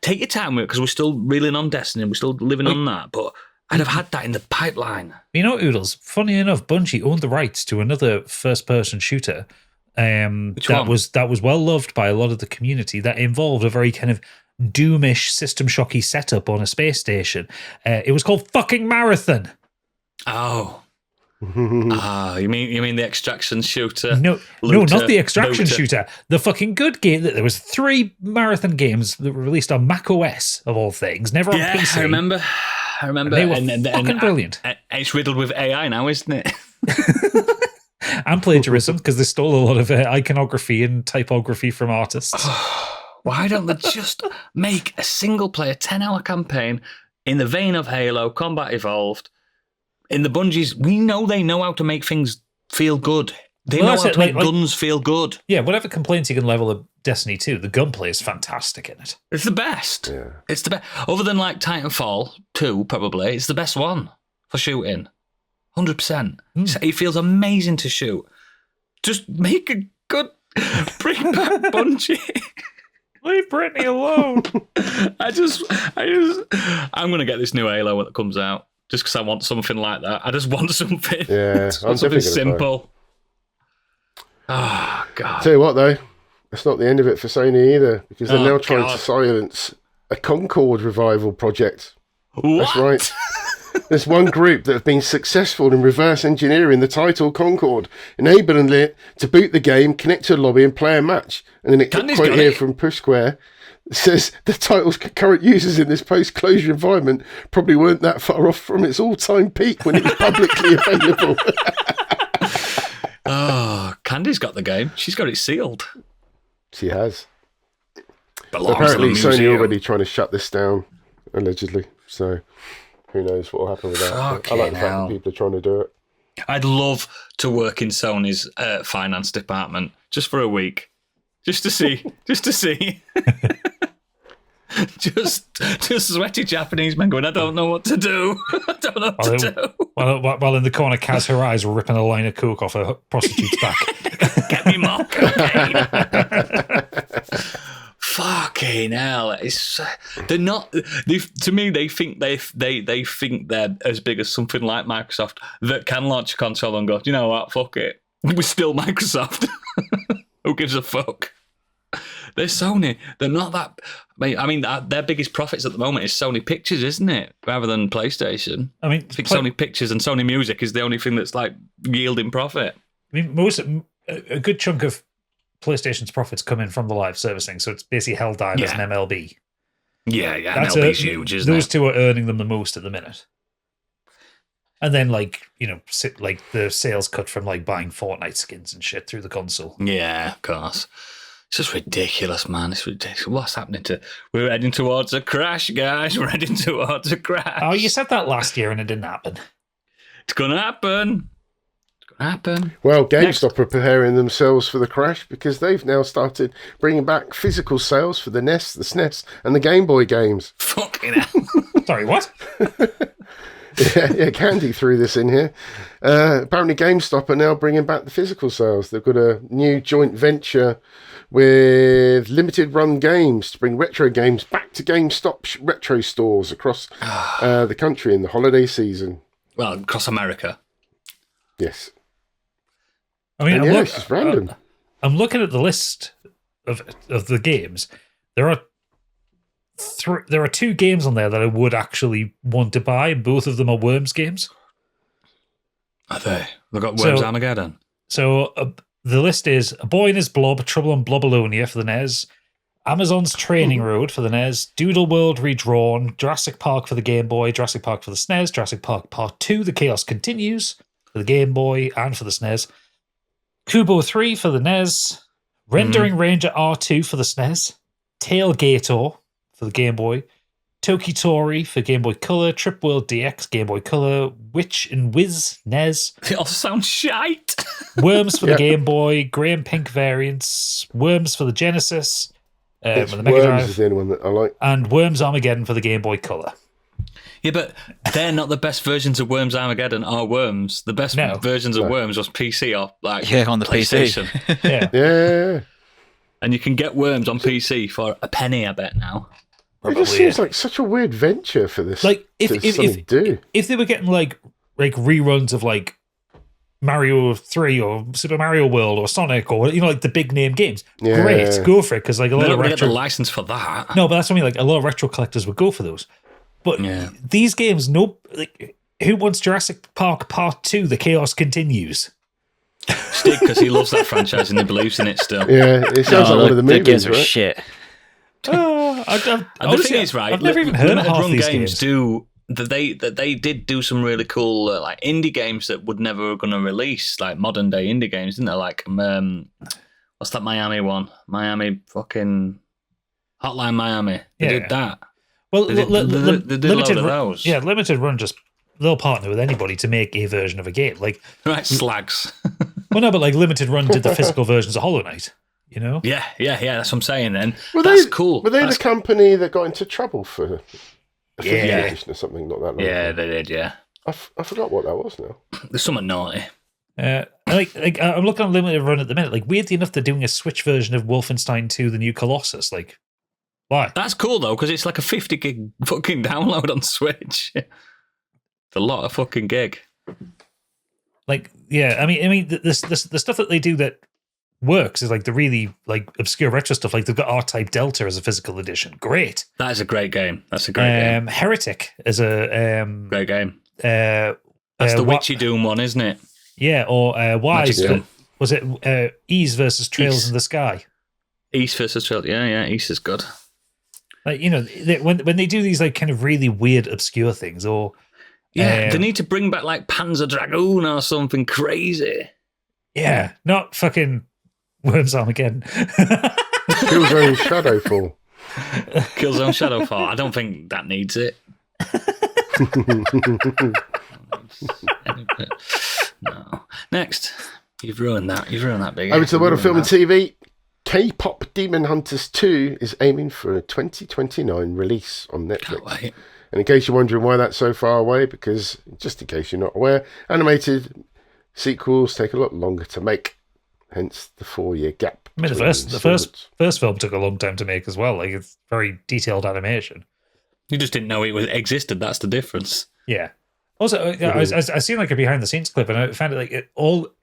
take your time with it, because we're still reeling on Destiny, we're still living on that, but I'd have had that in the pipeline. Oodles, funny enough, Bungie owned the rights to another first-person shooter that was well loved by a lot of the community, that involved a very kind of Doomish System Shocky setup on a space station. It was called fucking Marathon. Oh. You mean the extraction shooter? No, not the extraction shooter. The fucking good game. There was 3 Marathon games that were released on Mac OS of all things, never on PC. I remember. And they were fucking brilliant. It's riddled with AI now, isn't it? And plagiarism, because they stole a lot of iconography and typography from artists. Why don't they just make a single-player 10-hour campaign in the vein of Halo, Combat Evolved? In the Bungies, we know they know how to make things feel good. They know how to make guns feel good. Yeah, whatever complaints you can level at Destiny 2, the gunplay is fantastic in it. It's the best. Yeah. It's the best. Other than like Titanfall 2, probably, it's the best one for shooting. 100%. It feels amazing to shoot. Just make a good... Bring back Bungie. Leave Brittany alone. I'm going to get this new Halo when it comes out, just because I want something like that. I just want something. Yeah, something simple. Oh, God. Tell you what, though, that's not the end of it for Sony either, because they're now trying to silence a Concord revival project. What? That's right. There's one group that have been successful in reverse engineering the title Concord, enabling it to boot the game, connect to a lobby, and play a match. And then it quote here from Push Square says the title's current users in this post-closure environment probably weren't that far off from its all-time peak when it was publicly available. Oh, Candy's got the game. She's got it sealed. She has. Apparently, Sony already trying to shut this down, allegedly. So who knows what will happen with that. I like the fact that people are trying to do it. I'd love to work in Sony's finance department just for a week. Just to see. Just sweaty Japanese men going, I don't know what to do. I don't know what to do. While in the corner, Kaz her eyes were ripping a line of coke off a prostitute's back. Get me more cocaine. Fucking hell! They're not. To me, they think they think they're as big as something like Microsoft that can launch a console and go, you know what? Fuck it. We're still Microsoft. Who gives a fuck? They're Sony. They're not that. I mean, their biggest profits at the moment is Sony Pictures, isn't it? Rather than PlayStation. I think Sony Pictures and Sony Music is the only thing that's like yielding profit. I mean, a good chunk of PlayStation's profits come in from the live servicing, so it's basically held down as an MLB. Yeah, MLB's huge, isn't it? Those two are earning them the most at the minute. And then, the sales cut from buying Fortnite skins and shit through the console. Yeah, of course. It's just ridiculous, man. It's ridiculous. What's happening we're heading towards a crash, guys. We're heading towards a crash. Oh, you said that last year and it didn't happen. It's going to happen. Well, GameStop are preparing themselves for the crash because they've now started bringing back physical sales for the NES, the SNES, and the Game Boy games. Fucking hell. Sorry, what? Yeah, Candy threw this in here. Apparently GameStop are now bringing back the physical sales. They've got a new joint venture with Limited Run Games to bring retro games back to GameStop retro stores across the country in the holiday season. Well, across America. Yes. I mean, it's just random. I'm looking at the list of the games. There are 2 games on there that I would actually want to buy. Both of them are Worms games. Are they? They've got Worms Armageddon. So the list is A Boy and His Blob, Trouble on Blobolonia for the NES, Amazon's Training Road for the NES, Doodle World Redrawn, Jurassic Park for the Game Boy, Jurassic Park for the SNES, Jurassic Park Part 2, The Chaos Continues for the Game Boy and for the SNES, Kubo 3 for the NES, Rendering Ranger R2 for the SNES, Tailgator for the Game Boy, Tokitori for Game Boy Color, Trip World DX Game Boy Color, Witch and Whiz NES. They all sound shite. Worms for the Game Boy, Grey and Pink variants, Worms for the Genesis, It's for the Mega Worms Drive, is the only one that I like. and Worms Armageddon for the Game Boy Color. Yeah, but they're not the best versions of Worms Armageddon are Worms. The best versions of Worms was PC or on the PlayStation. PC. Yeah. Yeah. And you can get Worms on PC for a penny, I bet now. It just seems like such a weird venture for this. Like if they were getting like reruns of like Mario 3 or Super Mario World or Sonic or like the big name games, great, go for it, because like a lot of They don't retro get the license for that. No, but that's what I mean. Like a lot of retro collectors would go for those. But these games, who wants Jurassic Park Part 2? The Chaos Continues. Stig, because he loves that franchise and he believes in it still. Yeah, it sounds like one of the movies, games are right? shit. And the thing is, right, I've never even heard of limited half run these games do that. They did do some really cool like indie games that would never going to release, like modern day indie games, didn't they? Like what's that Miami one? Miami fucking Hotline Miami. They did that. Well, they did a load of those. Yeah, Limited Run just they'll partner with anybody to make a version of a game. Like right, slags. Well, no, but like Limited Run did the physical versions of Hollow Knight. You know? Yeah. That's what I'm saying. Then that's cool. Were they the company that got into trouble for a edition or something like that? Yeah, they did. Yeah, I forgot what that was now. There's something naughty. Like I'm looking at Limited Run at the minute. Like weirdly enough, they're doing a Switch version of Wolfenstein 2: The New Colossus. Like, why? That's cool though, because it's like a 50 gig fucking download on Switch. It's a lot of fucking gig. Like, yeah, I mean, the stuff that they do that works is like the really like obscure retro stuff. Like they've got R-Type Delta as a physical edition. Great. That is a great game. That's a great game. Heretic is a great game. That's the Witchy Doom one, isn't it? Yeah, or Wise. Was it Ease versus Trails East. in the Sky? East versus Trails. Yeah, East is good. Like, you know, when they do these like kind of really weird, obscure things, or they need to bring back like Panzer Dragoon or something crazy. Yeah, not fucking Worms Armageddon. Killzone Shadowfall. Killzone Shadowfall. I don't think that needs it. No. Next. You've ruined that. Big. Over to the world of film and TV. K-pop Demon Hunters 2 is aiming for a 2029 release on Netflix. Can't wait. And in case you're wondering why that's so far away, because just in case you're not aware, animated sequels take a lot longer to make. Hence the 4-year gap. I mean, the first film took a long time to make as well. Like, it's very detailed animation. You just didn't know it existed. That's the difference. Yeah. Also, I seen like a behind the scenes clip, and I found it like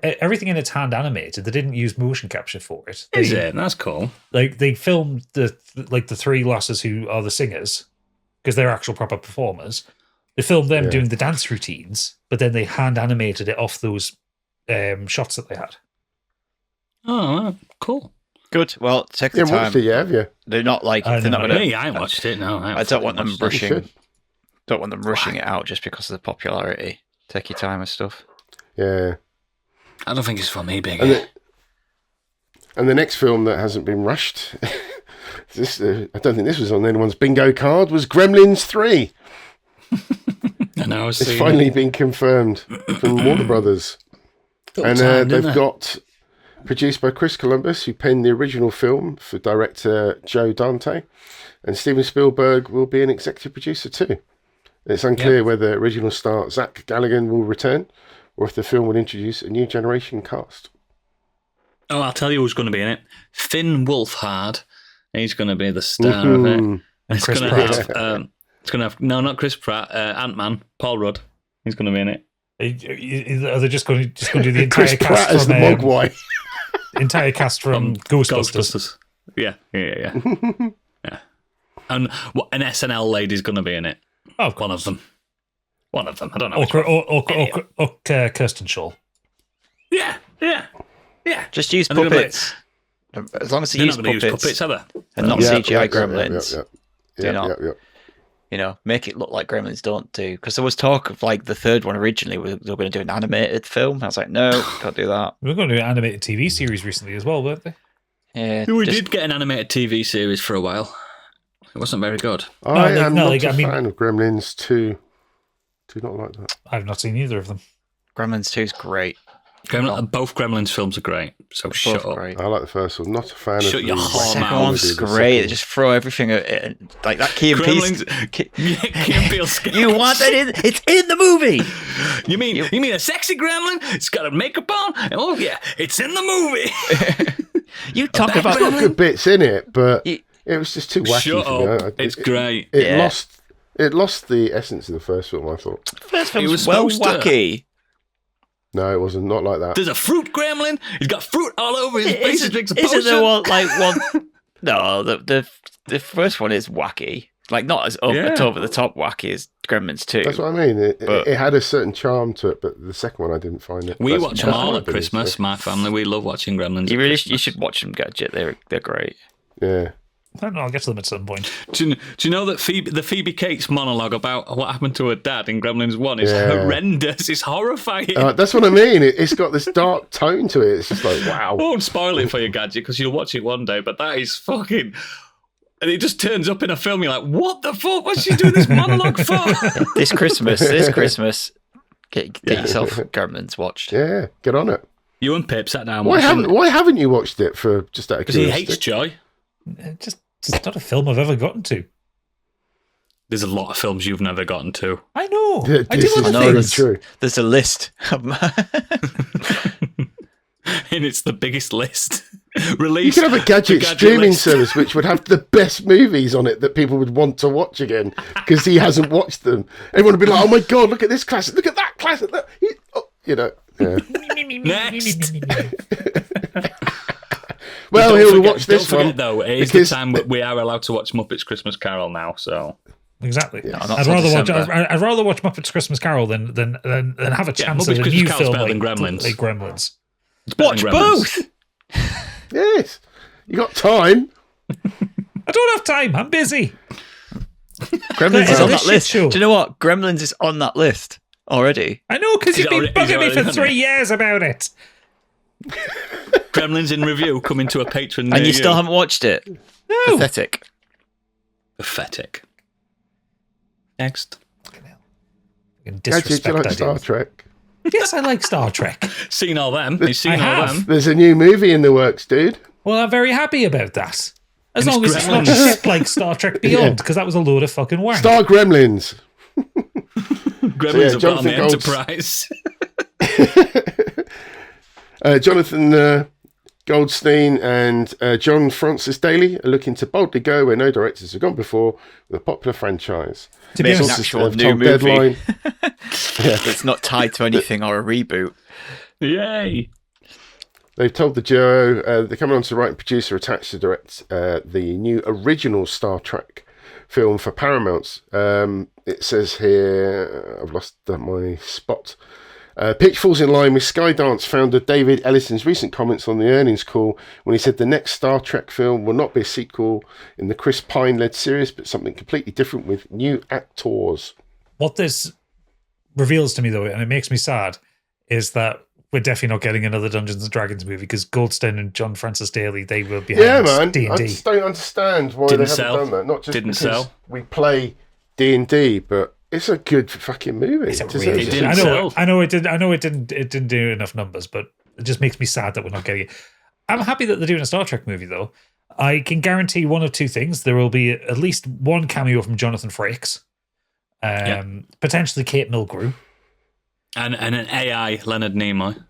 everything in it's hand animated. They didn't use motion capture for it. Is it? That's cool. Like they filmed the three lasses who are the singers because they're actual proper performers. They filmed them doing the dance routines, but then they hand animated it off those shots that they had. Oh, cool. Good. Well, take the time. Watched it, have you? They're not like they're not going to. I ain't watched it. No, I don't want them rushing. Don't want them rushing it out just because of the popularity. Take your time and stuff. Yeah. I don't think it's for me, Biggie. And the next film that hasn't been rushed, I don't think this was on anyone's bingo card, was Gremlins 3. I know. It's finally been confirmed from Warner Brothers. They've got produced by Chris Columbus, who penned the original film for director Joe Dante, and Steven Spielberg will be an executive producer too. It's unclear whether original star Zach Galligan will return or if the film will introduce a new generation cast. Oh, I'll tell you who's going to be in it. Finn Wolfhard. He's going to be the star of it. It's going to have no, not Chris Pratt. Ant-Man, Paul Rudd. He's going to be in it. Are they just going to do the entire Chris cast Pratt as the Mogwai? Entire cast from Ghostbusters. Yeah. And an SNL lady's going to be in it. Oh, one of them. I don't know. Or Kirsten Shaw. Yeah. Just use puppets. As long as they They're use not going to use puppets, puppets, are they? and not Yeah, CGI yeah, gremlins, Yeah, not. yeah. you know, make it look like Gremlins don't do. Because there was talk of like the third one originally, they were going to do an animated film. I was like, no, can't do that. We were going to do an animated TV series recently as well, weren't they? Yeah, We did get an animated TV series for a while. It wasn't very good. I am not a I mean- fan of Gremlins 2. Do not like that. I've not seen either of them. Gremlins 2 is great. Both Gremlins films are great. So shut up. Great. I like the first one. Not a fan Shut of your the whore Second mouth. one's The great. second They just throw everything at it. Like that Key and Peele. Key and Peele sketch. You want that in? It's in the movie. You mean a sexy gremlin? It's got a makeup on? Oh yeah, it's in the movie. You talk bad about. It's got good bits in it, but You- it was just too wacky Shut for me. up. It's great. It Yeah. lost the essence of the first film, I thought. First It film was was well supposed to. wacky. No, it wasn't. Not like that. There's a fruit gremlin. He's got fruit all over his face. He drinks a Isn't potion. there one? No, the first one is wacky. Like not as over the top wacky as Gremlins 2. That's what I mean. But- It had a certain charm to it, but the second one I didn't find it. We That's- watch them that's all my at opinion, Christmas. so, My family, we love watching Gremlins. You at really Christmas. you should watch them, Gadget. They're great. Yeah. I don't know, I'll get to them at some point. Do you know that the Phoebe Cates monologue about what happened to her dad in Gremlins 1 is Yeah. horrendous. It's horrifying. That's what I mean. It's got this dark tone to it. It's just like, wow. I won't spoil it for you, Gadget, because you'll watch it one day, but that is fucking... And it just turns up in a film, you're like, what the fuck? What's she doing this monologue for? This Christmas, get yourself Gremlins watched. Yeah, get on it. You and Pip sat down Why watching... haven't you watched it for just out of Because he curiosity? hates Joy. It's not a film I've ever gotten to. There's a lot of films you've never gotten to. I know. Yeah, I do this is other very things. true. There's a list. And it's the biggest list. You Released. could have a gadget Gadget streaming list. service which would have the best movies on it that people would want to watch again because he hasn't watched them. Everyone would be like, "Oh my god, look at this classic! Look at that classic!" You know. Yeah. Next. Well, Don't here we forget- watch this don't forget, one. though, it is because- the time we are allowed to watch Muppets Christmas Carol now, so... Exactly. Yeah. not I'd till rather watch. December. I'd rather watch Muppets Christmas Carol than have a chance Muppets at a Christmas new Carol's film better like than Gremlins. like Gremlins. It's better Watch than Gremlins. both. Yes, you got time. I don't have time. I'm busy. Gremlins is Well, on this that list. shit show. Do you know what? Gremlins is on that list already. I know because you've been He's bugging me already for done 3 it. years about it. Gremlins in review coming to a patron And you still haven't watched it. No. Pathetic. Pathetic. Next. Fucking Gadget, do you disrespect like Star ideas. Trek? Yes, I like Star Trek. Seen all them. He's seen I all have. them. There's a new movie in the works, dude. Well, I'm very happy about that. As And long it's as it's not Gremlins. shit like Star Trek Beyond, because that was a load of fucking wank. Star Gremlins. Gremlins have got on the Jonathan Enterprise. Jonathan Goldstein and John Francis Daly are looking to boldly go where no directors have gone before with a popular franchise. To be Make an honest, actual have new told movie Deadline. that's not tied to anything or a reboot. Yay. They've told the duo they're coming on to write and produce or attached to direct the new original Star Trek film for Paramount. It says here, I've lost my spot. Pitch falls in line with Skydance founder David Ellison's recent comments on the earnings call when he said the next Star Trek film will not be a sequel in the Chris Pine-led series, but something completely different with new actors. what this reveals to me, though, and it makes me sad, is that we're definitely not getting another Dungeons and Dragons movie because Goldstein and John Francis Daly, they will be Yeah, man. D&D. I just don't understand why Didn't they sell. haven't done that. Not just Didn't because sell. we play D&D, but it's a good fucking movie. It's a It really deserves It it. didn't I know, sell. I know it didn't do enough numbers, but it just makes me sad that we're not getting it. I'm happy that they're doing a Star Trek movie, though. I can guarantee one of two things: there will be at least one cameo from Jonathan Frakes, potentially Kate Mulgrew. And an AI Leonard Nimoy.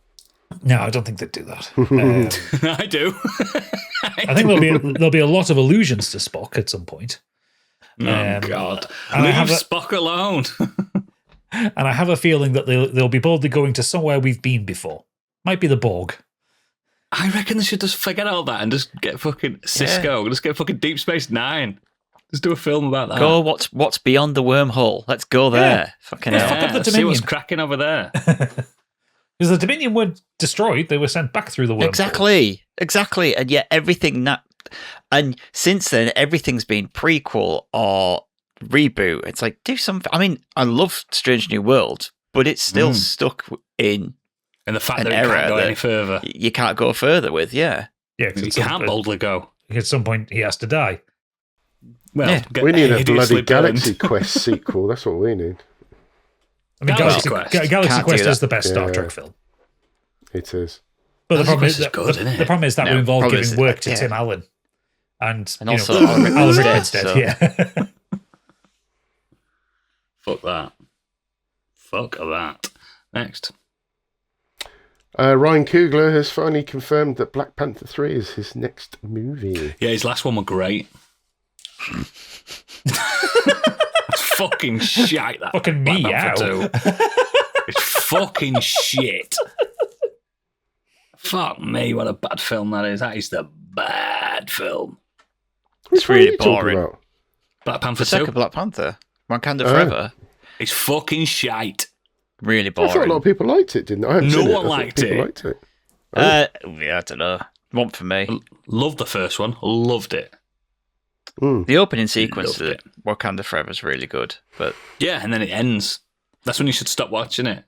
No, I don't think they'd do that. I do. I think there'll be a lot of allusions to Spock at some point. Oh, God. and I Leave have a- Spock alone. And I have a feeling that they'll be boldly going to somewhere we've been before. Might be the Borg. I reckon they should just forget all that and just get fucking Cisco. Just get fucking Deep Space Nine. Just do a film about that. Go what's beyond the wormhole. Let's go there. Fucking Yeah. hell. Fuck up the see what's Dominion. cracking over there. Because the Dominion were destroyed, they were sent back through the wormhole. Exactly. And yet everything and since then, everything's been prequel or reboot. It's like, do something. I mean, I love Strange New World, but it's still stuck in And the fact an that it era can't go that any further. you can't go further with, yeah. Yeah, 'cause You at some can't point- boldly go. At some point, he has to die. Well, Yeah. get We need a hideously bloody Galaxy burned. Quest sequel. That's what we need. I mean, Galaxy Galaxy Quest. Galaxy Can't Quest do is that. the best Star Yeah. Trek film. It is. But the Galaxy problem Quest is is that good, isn't it? the problem is that No, would involve problem giving is- work to yeah. Tim Allen. And also Alan Alan Rickman's Rickman's dead. dead, Yeah. Fuck that. Fuck that. Next. Ryan Coogler has finally confirmed that Black Panther 3 is his next movie. Yeah, his last one was great. It's fucking shite, that. Fucking Black me Panther out. 2. It's fucking shit. Fuck me, what a bad film that is. That is the bad film. Which one really are you talking boring. about? Black Panther The 2. second Black Panther, Wakanda Oh. Forever, It's fucking shite. really I thought a lot boring. of people liked it, didn't they? I haven't No seen it. one I thought liked people it. liked it. Yeah, I don't know. One for me. Loved the first one. Loved it. The opening sequence Loved of it. Wakanda Forever is really good, but Yeah, and then it ends. That's when you should stop watching it.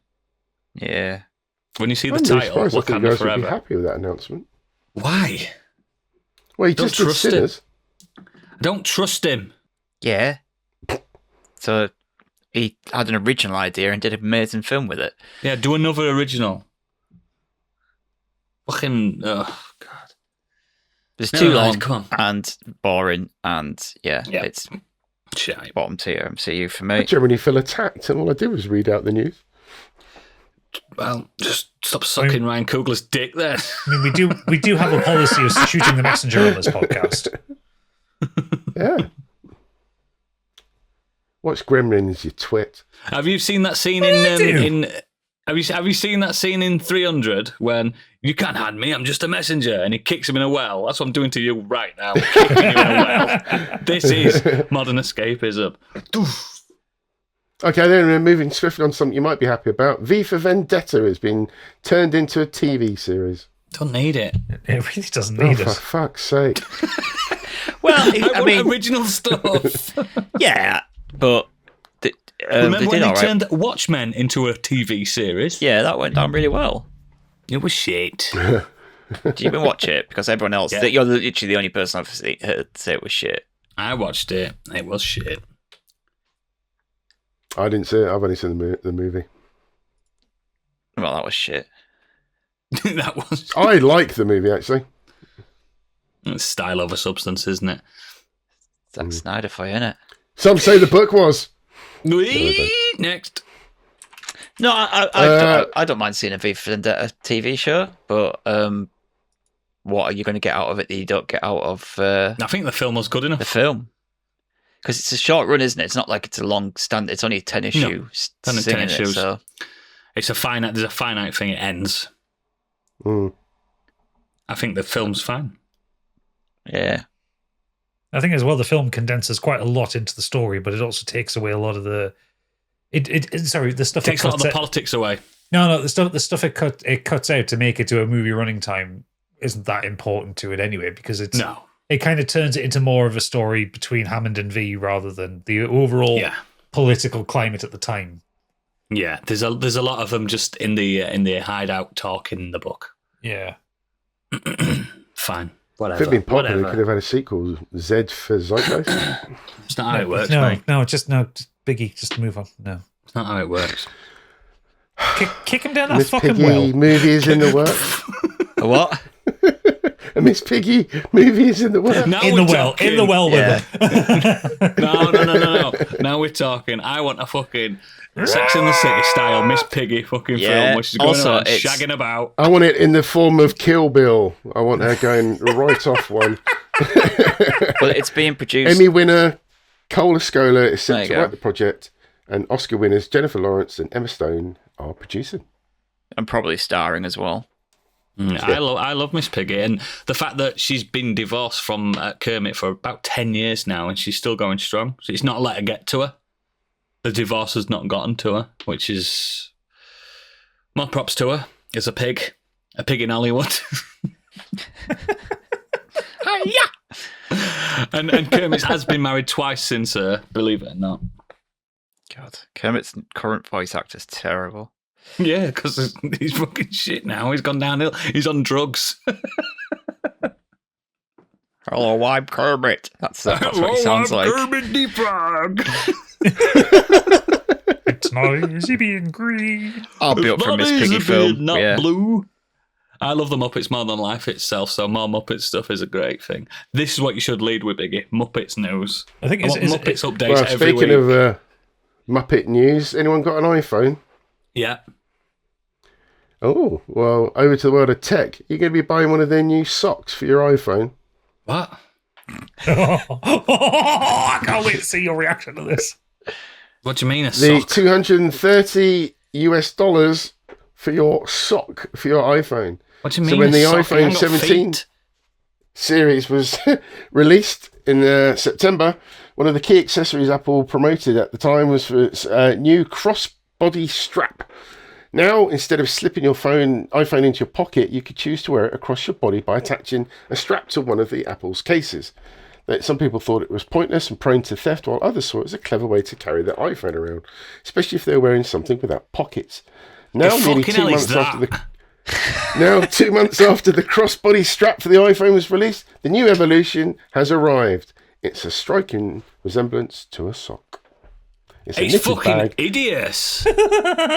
yeah, When you see the I'm really title, surprised. I thought you Wakanda guys would be Forever. happy with that announcement. Why? Well, he Don't just did trust him. Sinners. I don't trust him. yeah. So he had an original idea and did an amazing film with it. Yeah, do another original. Fucking, oh, God. It's Never too mind, long come and boring, and yeah, Yeah. it's Shite. bottom tier MCU for I me. generally feel attacked, and all I did was read out the news. Well, just stop sucking Ryan Coogler's dick there. I mean, we do have a policy of shooting the messenger on this podcast. Yeah. Watch Gremlins, you twit. Have you seen that scene have you seen that scene in 300 when you can't hand me, I'm just a messenger, and he kicks him in a well? That's what I'm doing to you right now. Kicking you in a well. This is modern escapism. Okay, then we're moving swiftly on something you might be happy about. V for Vendetta has been turned into a TV series. Don't need it. It really doesn't Oh, need for us. fuck's sake. Well, I I want mean, original stuff. yeah, but they Remember did when they all right. turned Watchmen into a TV series? Yeah, that went down really well. It was shit. Did you even watch it? Because everyone else, Yeah. you're literally the only person I've heard say it was shit. I watched it. It was shit. I didn't see it. I've only seen the movie. Well, that was shit. That was I like the movie, actually. it's style over substance, isn't it? Zack Snyder for you, innit? Some say the book was. Next. No, I don't mind seeing a V for Vendetta TV show, but what are you going to get out of it that you don't get out of I think the film was good the enough. film? Because it's a short run, isn't it? It's not like it's a long stand. It's only a 10 issue. No, 10 issues. So It's a finite. There's a finite thing. It ends. Mm. I think the film's fine. yeah, I think as well the film condenses quite a lot into the story, but it also takes away a lot of the the stuff Takes it a lot of cuts the out. politics away. No, the stuff it cuts out to make it to a movie running time isn't that important to it anyway, because it kind of turns it into more of a story between Hammond and V rather than the overall political climate at the time. Yeah, there's a lot of them just in the hideout talking in the book. Yeah. Fine. If Whatever. it'd been popular, we Whatever. could have had a sequel. Z for Zeitgeist. It's not how it works, no, mate. just Biggie, just move on. No. It's not how it works. Kick him down that Miss fucking Piggy well. movie is in the works. a what? A Miss Piggy movie is in the works. Now In we're the well, talking. in the well Yeah. with him. No. Now we're talking. I want a fucking Sex and the City style Miss Piggy fucking Yeah. film, which is going Also, around it's- shagging about. I want it in the form of Kill Bill. I want her going right off one. Well, it's being produced. Emmy winner Cole Escola is There set you to go. write the project, and Oscar winners Jennifer Lawrence and Emma Stone are producing. and probably starring as well. I love Miss Piggy, and the fact that she's been divorced from Kermit for about 10 years now, and she's still going strong. So it's not let her get to her. The divorce has not gotten to her, which is more props to her. is a pig in Hollywood. and Kermit has been married twice since, believe it or not. God, Kermit's current voice actor's terrible. Yeah, because he's fucking shit now. He's gone downhill. He's on drugs. Hello, I'm Kermit. That's what he sounds like. Kermit the Frog. It's not easy being green. I'll be up for Not Miss easy Piggy being film. not Yeah. blue. I love the Muppets more than life itself, so more Muppet stuff is a great thing. This is what you should lead with, Biggie. Muppets news. I think want it's Muppets updates Well, every speaking week. of Muppet news, anyone got an iPhone? Yeah. Oh, well, over to the world of tech. You're going to be buying one of their new socks for your iPhone. What? I can't wait to see your reaction to this. What do you mean a The sock? $230 for your sock for your iPhone. What do you mean So when a the sock? I iPhone ain't got 17 feet. series was released in September, one of the key accessories Apple promoted at the time was for its new crossbody strap. Now, instead of slipping your iPhone into your pocket, you could choose to wear it across your body by attaching a strap to one of the Apple's cases. Some people thought it was pointless and prone to theft, while others saw it as a clever way to carry their iPhone around, especially if they're wearing something without pockets. Now, nearly 2 months after Now, 2 months after the crossbody strap for the iPhone was released, the new evolution has arrived. It's a striking resemblance to a sock. It's a It's knitted fucking bag idiots.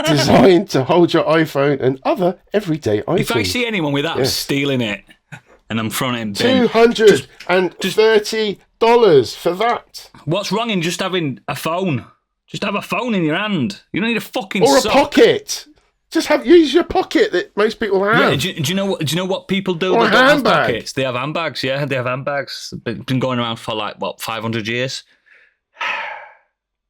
designed to hold your iPhone and other everyday items. If I see anyone with that, I'm stealing it. And I'm throwing it in bin. $230 for that. What's wrong in just having a phone? Just have a phone in your hand. You don't need a fucking Or a sock. pocket. Just use your pocket that most people have. Yeah, do you know what people do? Or They a don't have handbag. pockets. They have handbags. Yeah, they have handbags. Been going around for 500 years.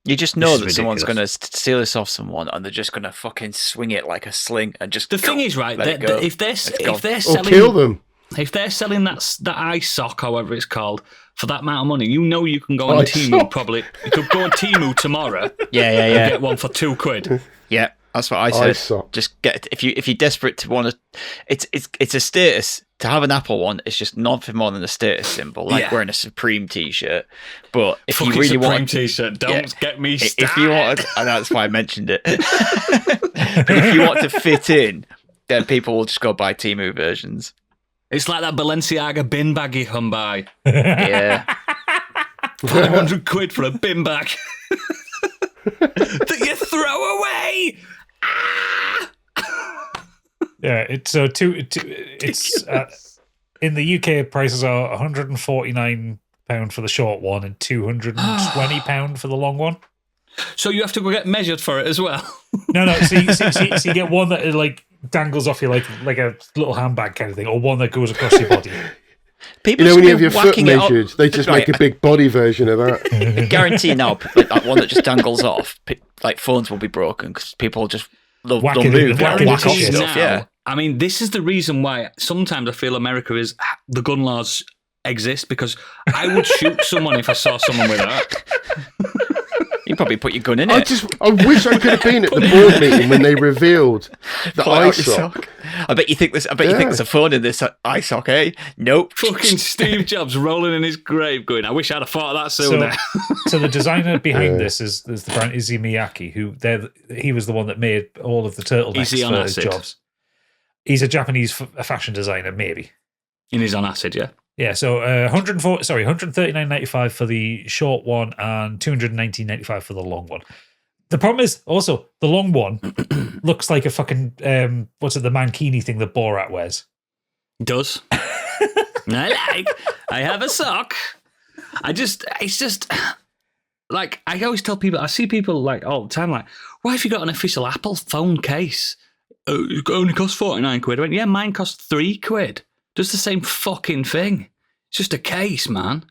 You just know This that is someone's going to ridiculous. steal this off someone, and they're just going to fucking swing it like a sling and just. The thing is, right? let it go. If they're Or selling, kill them. if they're selling that eye sock, however it's called, for that amount of money, you know you can go on Eye Temu sock. probably. You could go on Temu tomorrow Yeah, and yeah. get one for £2. Yeah, that's what I Eye said. sock. Just get if you're desperate to want to. It's a status to have an Apple one. It's just nothing more than a status symbol, like Yeah. wearing a Supreme T-shirt. But if Fucking you really Supreme want, T-shirt, don't get me started. if you want, and that's why I mentioned it. But if you want to fit in, then people will just go buy Temu versions. It's like that Balenciaga bin bag you can buy. Yeah. £500 for a bin bag that you throw away. Yeah, it's in the UK prices are £149 for the short one and £220 for the long one. So you have to go get measured for it as well. No. So you get one that like dangles off you like a little handbag kind of thing, or one that goes across your body. People You know, when you have still your foot whacking it up- measured, they just make a big body version of that. I guarantee now, like that one that just dangles off, like phones will be broken because people just they'll Whack move it in- and whack it whack in off shit. stuff. Now, Yeah, I mean, this is the reason why sometimes I feel America is the gun laws exist, because I would shoot someone if I saw someone with that. you probably put your gun in I it. wish I could have been at the board meeting when they revealed the Pull it eye out your sock. sock. I bet you think there's a phone in this eye sock, eh? Nope. Fucking Steve Jobs rolling in his grave going, I wish I'd have thought of that sooner. So the designer behind this is the brand Izzy Miyake, he was the one that made all of the turtlenecks Is he on for acid? Jobs. He's a Japanese fashion designer, maybe. And he's on acid, yeah? Yeah, so $139.95 for the short one and $219.95 for the long one. The problem is also the long one looks like a fucking the mankini thing that Borat wears. Does. I have a sock. It's just like, I always tell people, I see people like all the time, like, why have you got an official Apple phone case? It only costs £49. I went, yeah, mine costs £3. Does the same fucking thing. It's just a case, man.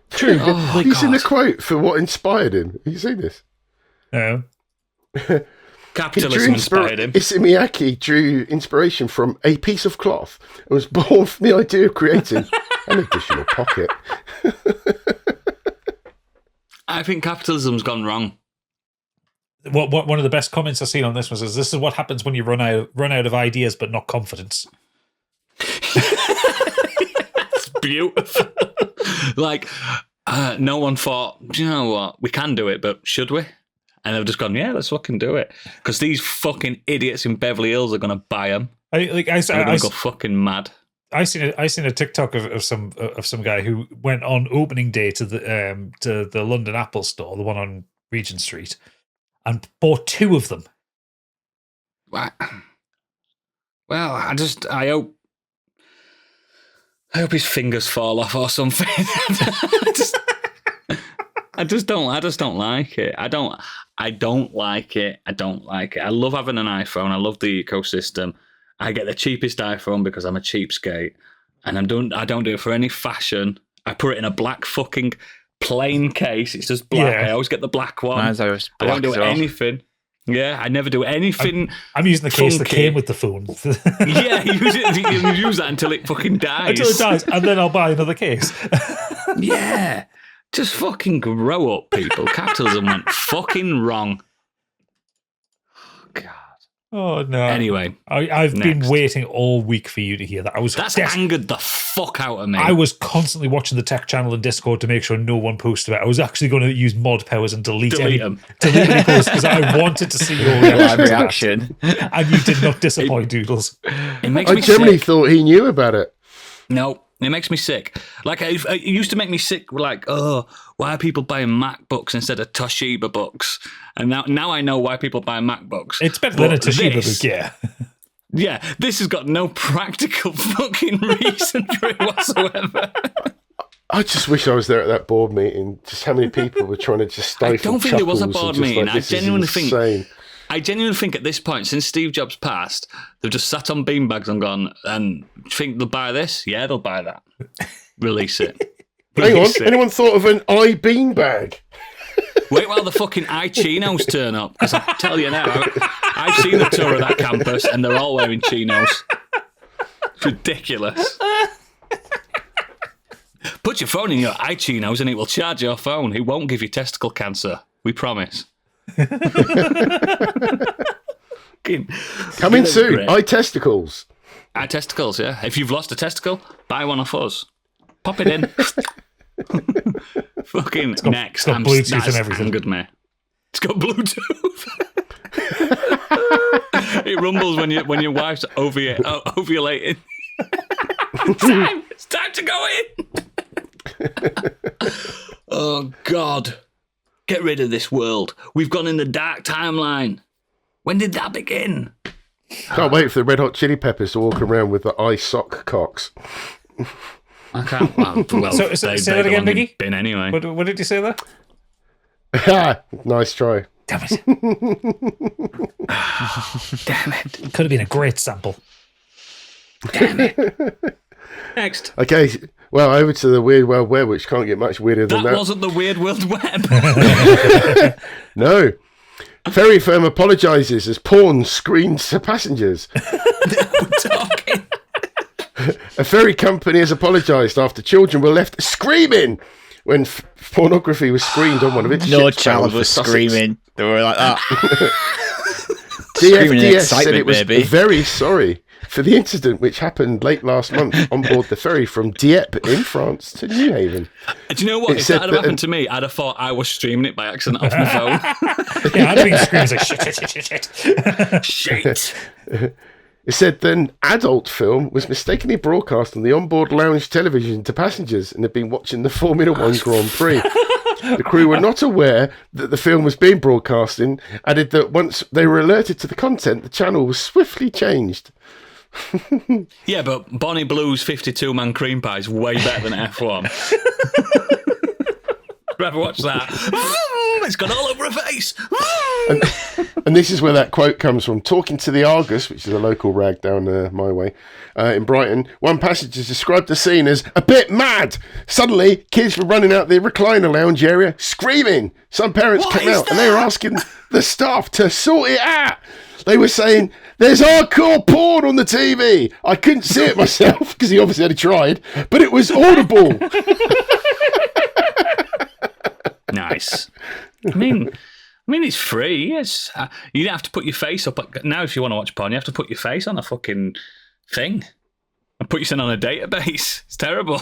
True. Oh, Have you seen the God. quote for what inspired him? Have you seen this? No. Capitalism inspired him. Miyake drew inspiration from a piece of cloth and was born from the idea of creating an additional pocket. I think capitalism's gone wrong. one of the best comments I've seen on this was, "This is what happens when you run out of ideas, but not confidence." That's beautiful. Like, no one thought, do you know what? We can do it, but should we? And they've just gone, yeah, let's fucking do it. Because these fucking idiots in Beverly Hills are going to buy them. They're going to go fucking mad. I seen a TikTok of some guy who went on opening day to the London Apple store, the one on Regent Street, and bought 2 of them. Well, I hope his fingers fall off or something. I just don't like it. I don't like it. I love having an iPhone. I love the ecosystem. I get the cheapest iPhone because I'm a cheapskate, and I don't do it for any fashion. I put it in a black fucking plain case. It's just black. Yeah. I always get the black one. Mine's always I don't black do as well. anything. Yeah, I never do anything. I'm using the case that funky. came with the phone. Yeah, you use that until it fucking dies. Until it dies, and then I'll buy another case. Yeah. Just fucking grow up, people. Capitalism went fucking wrong. Oh, God. Oh no! Anyway, I've been next. waiting all week for you to hear that. That's angered the fuck out of me. I was constantly watching the tech channel and Discord to make sure no one posted about it. I was actually going to use mod powers and delete any posts because I wanted to see your Live reaction. reaction. And you did not disappoint, Doodles. It makes I me generally sick. thought he knew about it. No, it makes me sick. Like, it used to make me sick. Like, oh, why are people buying MacBooks instead of Toshiba books? And now I know why people buy MacBooks. It's better than a But Toshiba this- book, yeah. Yeah, this has got no practical fucking reason for it whatsoever. I just wish I was there at that board meeting. Just how many people were trying to just stifle I don't think there was a chuckles and board just meeting. like, I this is genuinely insane. think at this point, since Steve Jobs passed, they've just sat on beanbags and gone, and think they'll buy this? Yeah, they'll buy that. Release it. Hang on, Release it. anyone thought of an beanbag? Wait while the fucking chinos turn up. Because I tell you now, I've seen the tour of that campus and they're all wearing chinos. It's ridiculous. Put your phone in your chinos and it will charge your phone. It won't give you testicle cancer. We promise. Coming soon. Great. Testicles. Testicles, yeah. If you've lost a testicle, buy one off us. Pop it in. Fucking next. It's got Bluetooth and everything. Good, man. It's got Bluetooth. It rumbles when your wife's ovulating. It's time to go in. Oh God. Get rid of this world. We've gone in the dark timeline. When did that begin? Can't wait for the Red Hot Chili Peppers to walk around with the eye sock cocks. I can't. Well, So, say that again, Biggie? Been anyway. What did you say there? Nice try. Damn it. Damn it. Could have been a great sample. Damn it. Next. Okay, well, over to the Weird World Web, which can't get much weirder than That that. wasn't the Weird World Web. No. Ferry firm apologises as porn screens to passengers. We're talking. A ferry company has apologised after children were left screaming when pornography was screened on one of its No ships child bound for was Sussex. screaming. They were like that. Screaming in DFDS said it excitement, was maybe. very sorry for the incident which happened late last month on board the ferry from Dieppe in France to New Haven. Do you know what? It If said that had that- happened to me, I'd have thought I was streaming it by accident off my phone. Yeah, I'd have been screaming like, shit. Shit. It said that an adult film was mistakenly broadcast on the onboard lounge television to passengers and had been watching the Formula One Grand Prix. The crew were not aware that the film was being broadcast and added that once they were alerted to the content, the channel was swiftly changed. Yeah, but Bonnie Blue's 52-man cream pie is way better than F1. Ever watch that? It's gone all over her face. And this is where that quote comes from. Talking to the Argus, which is a local rag down my way, in Brighton, one passenger described the scene as a bit mad. Suddenly, kids were running out the recliner lounge area, screaming. Some parents What came is out and they were that? asking the staff to sort it out. They were saying, there's hardcore porn on the TV. I couldn't see it myself because he obviously had tried, but it was audible. Nice. I mean, I mean, it's free. Yes, you don't have to put your face up. Now, if you want to watch porn, you have to put your face on a fucking thing and put yourself on a database. It's terrible.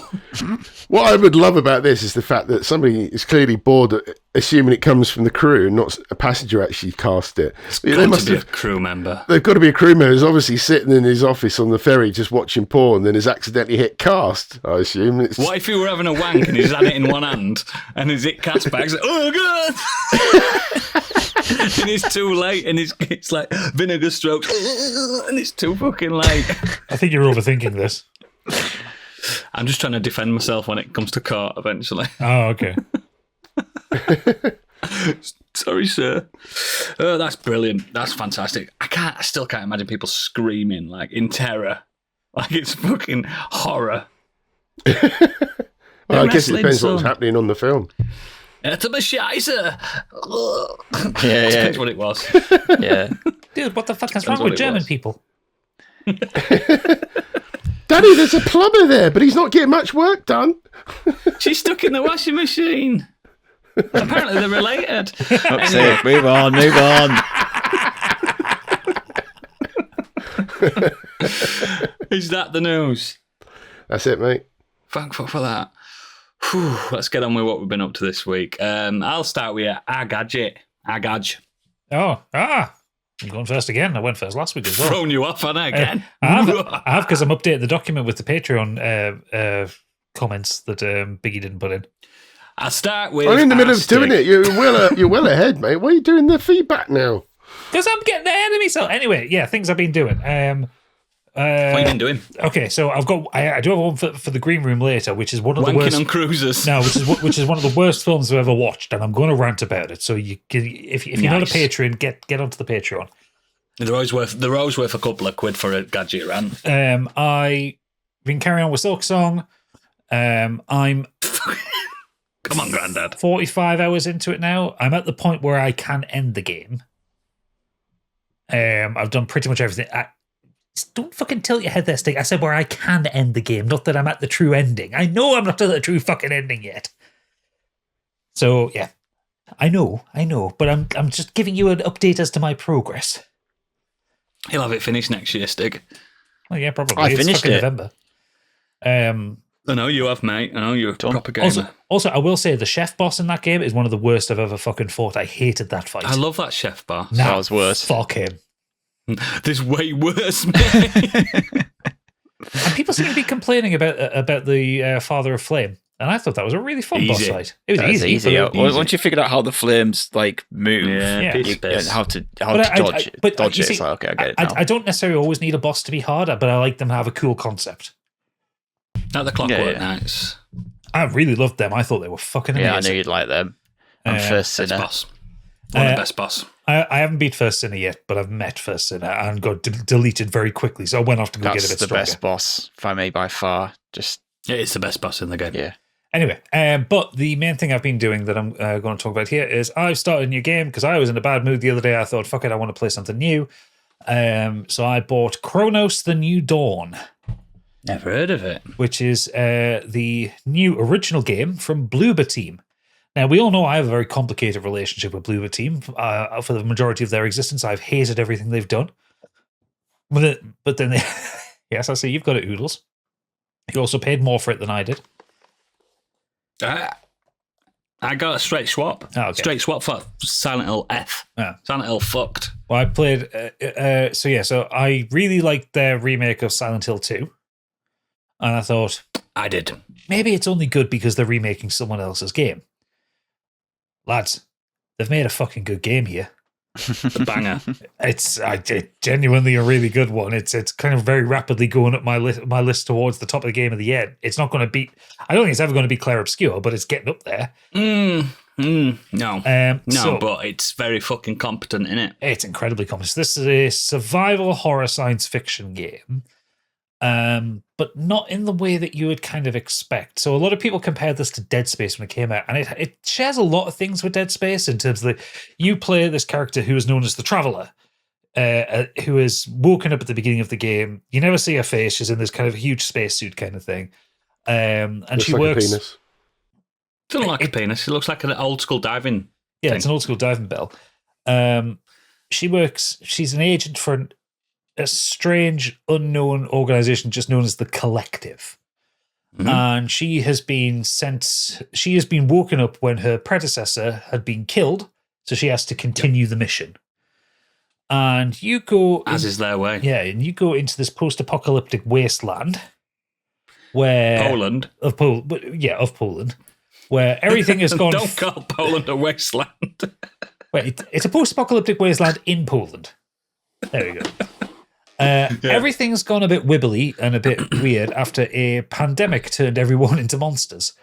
What I would love about this is the fact that somebody is clearly bored, assuming it comes from the crew, and not a passenger actually cast it. They must be a crew member. They've got to be a crew member who's obviously sitting in his office on the ferry just watching porn, then has accidentally hit cast, I assume. What if he were having a wank and he's had it in one hand and he's hit cast back? He's like, oh, God! And it's too late, and it's like vinegar strokes, and it's too fucking late. I think you're overthinking this. I'm just trying to defend myself when it comes to court eventually. Oh, okay. Sorry, sir. Oh, that's brilliant. That's fantastic. I still can't imagine people screaming like in terror, like it's fucking horror. Well, I guess it depends what was happening on the film. It's a Scheiße. Yeah. Depends what it was. Yeah. Dude, what the fuck is Depends wrong what with it German was. people? Daddy, there's a plumber there, but he's not getting much work done. She's stuck in the washing machine. Apparently they're related. Fuck's sake, move on. Is that the news? That's it, mate. Thank fuck for that. Whew, let's get on with what we've been up to this week. I'll start with our gadget. Oh, I'm going first again. I went first last week as well. Thrown you off, haven't I, again? I have because I'm updating the document with the Patreon comments that Biggie didn't put in. I'll start with. I'm in the middle of Stig. doing it. You're well ahead, mate. Why are you doing the feedback now? Because I'm getting ahead of myself. Anyway, yeah, things I've been doing. What have you been doing? Okay, so I do have one for the green room later, which is one of the Wanking worst. on cruisers. No, which is one of the worst films I've ever watched, and I'm going to rant about it. So if you're not a Nice. patron, get onto the Patreon. They're always worth a couple of quid for a gadget rant. I've been carrying on with Silk Song. I'm Come on, Grandad. 45 hours into it now. I'm at the point where I can end the game. I've done pretty much everything. Don't fucking tilt your head there, Stig. I said where I can end the game, not that I'm at the true ending. I know I'm not at the true fucking ending yet. So, yeah. I know, but I'm just giving you an update as to my progress. He'll have it finished next year, Stig. Well, yeah, probably. I It's finished fucking it. November. I know you have, mate. I know you're a proper gamer. Also, I will say the chef boss in that game is one of the worst I've ever fucking fought. I hated that fight. I love that chef bar. Nah, That was worse. Fuck him. There's way worse, mate. And people seem to be complaining about the Father of Flame, and I thought that was a really fun boss Easy. fight. It was That's easy. easy. Once you figured out how the flames like move, Yeah. piss. and how to But dodge it, you it's see, like, okay, I get it now. I don't necessarily always need a boss to be harder, but I like them to have a cool concept. At the Clockwork Yeah. Nights. I really loved them. I thought they were fucking amazing. Yeah, I knew you'd like them. And First Best Sinner. boss. One of the best boss. I haven't beat First Sinner yet, but I've met First Sinner and got deleted very quickly, so I went off to go get a That's bit the stronger. best boss for me by far. Just It is the best boss in the game. yeah. Anyway, but the main thing I've been doing that I'm going to talk about here is I've started a new game because I was in a bad mood the other day. I thought, fuck it, I want to play something new. So I bought Cronos: The New Dawn, Never heard of it. which is the new original game from Bloober Team. Now, we all know I have a very complicated relationship with Bloober Team. For the majority of their existence, I've hated everything they've done. But then they... Yes, I see you've got it, Oodles. You also paid more for it than I did. I got a straight swap. Oh, okay. Straight swap for Silent Hill F. Yeah. Silent Hill fucked. Well, I played... So I really liked their remake of Silent Hill 2. And I thought, I did. maybe it's only good because they're remaking someone else's game. Lads, they've made a fucking good game here. The banger. It's genuinely a really good one. It's kind of very rapidly going up my list towards the top of the game of the year. It's not going to beat... I don't think it's ever going to be Claire Obscure, but it's getting up there. No. So But it's very fucking competent, innit? it's incredibly complex. This is a survival horror science fiction game, but not in the way that you would kind of expect. So a lot of people compared this to Dead Space when it came out, and it shares a lot of things with Dead Space in terms of you play this character who is known as the Traveler, who is woken up at the beginning of the game. You never see her face. She's in this kind of huge spacesuit kind of thing. And Looks she like works... a penis. Doesn't look like a penis. It looks like an old school diving. Yeah, thing. it's an old school diving bell. She's an agent for a strange, unknown organization just known as the Collective. Mhm. And she has been woken up when her predecessor had been killed, so she has to continue the mission. And you go... As is their way. Yeah, and you go into this post-apocalyptic wasteland where... Poland. Of Poland. Where everything has gone... Don't call Poland a wasteland. Wait, it's a post-apocalyptic wasteland in Poland. There we go. Everything's gone a bit wibbly and a bit weird after a pandemic turned everyone into monsters.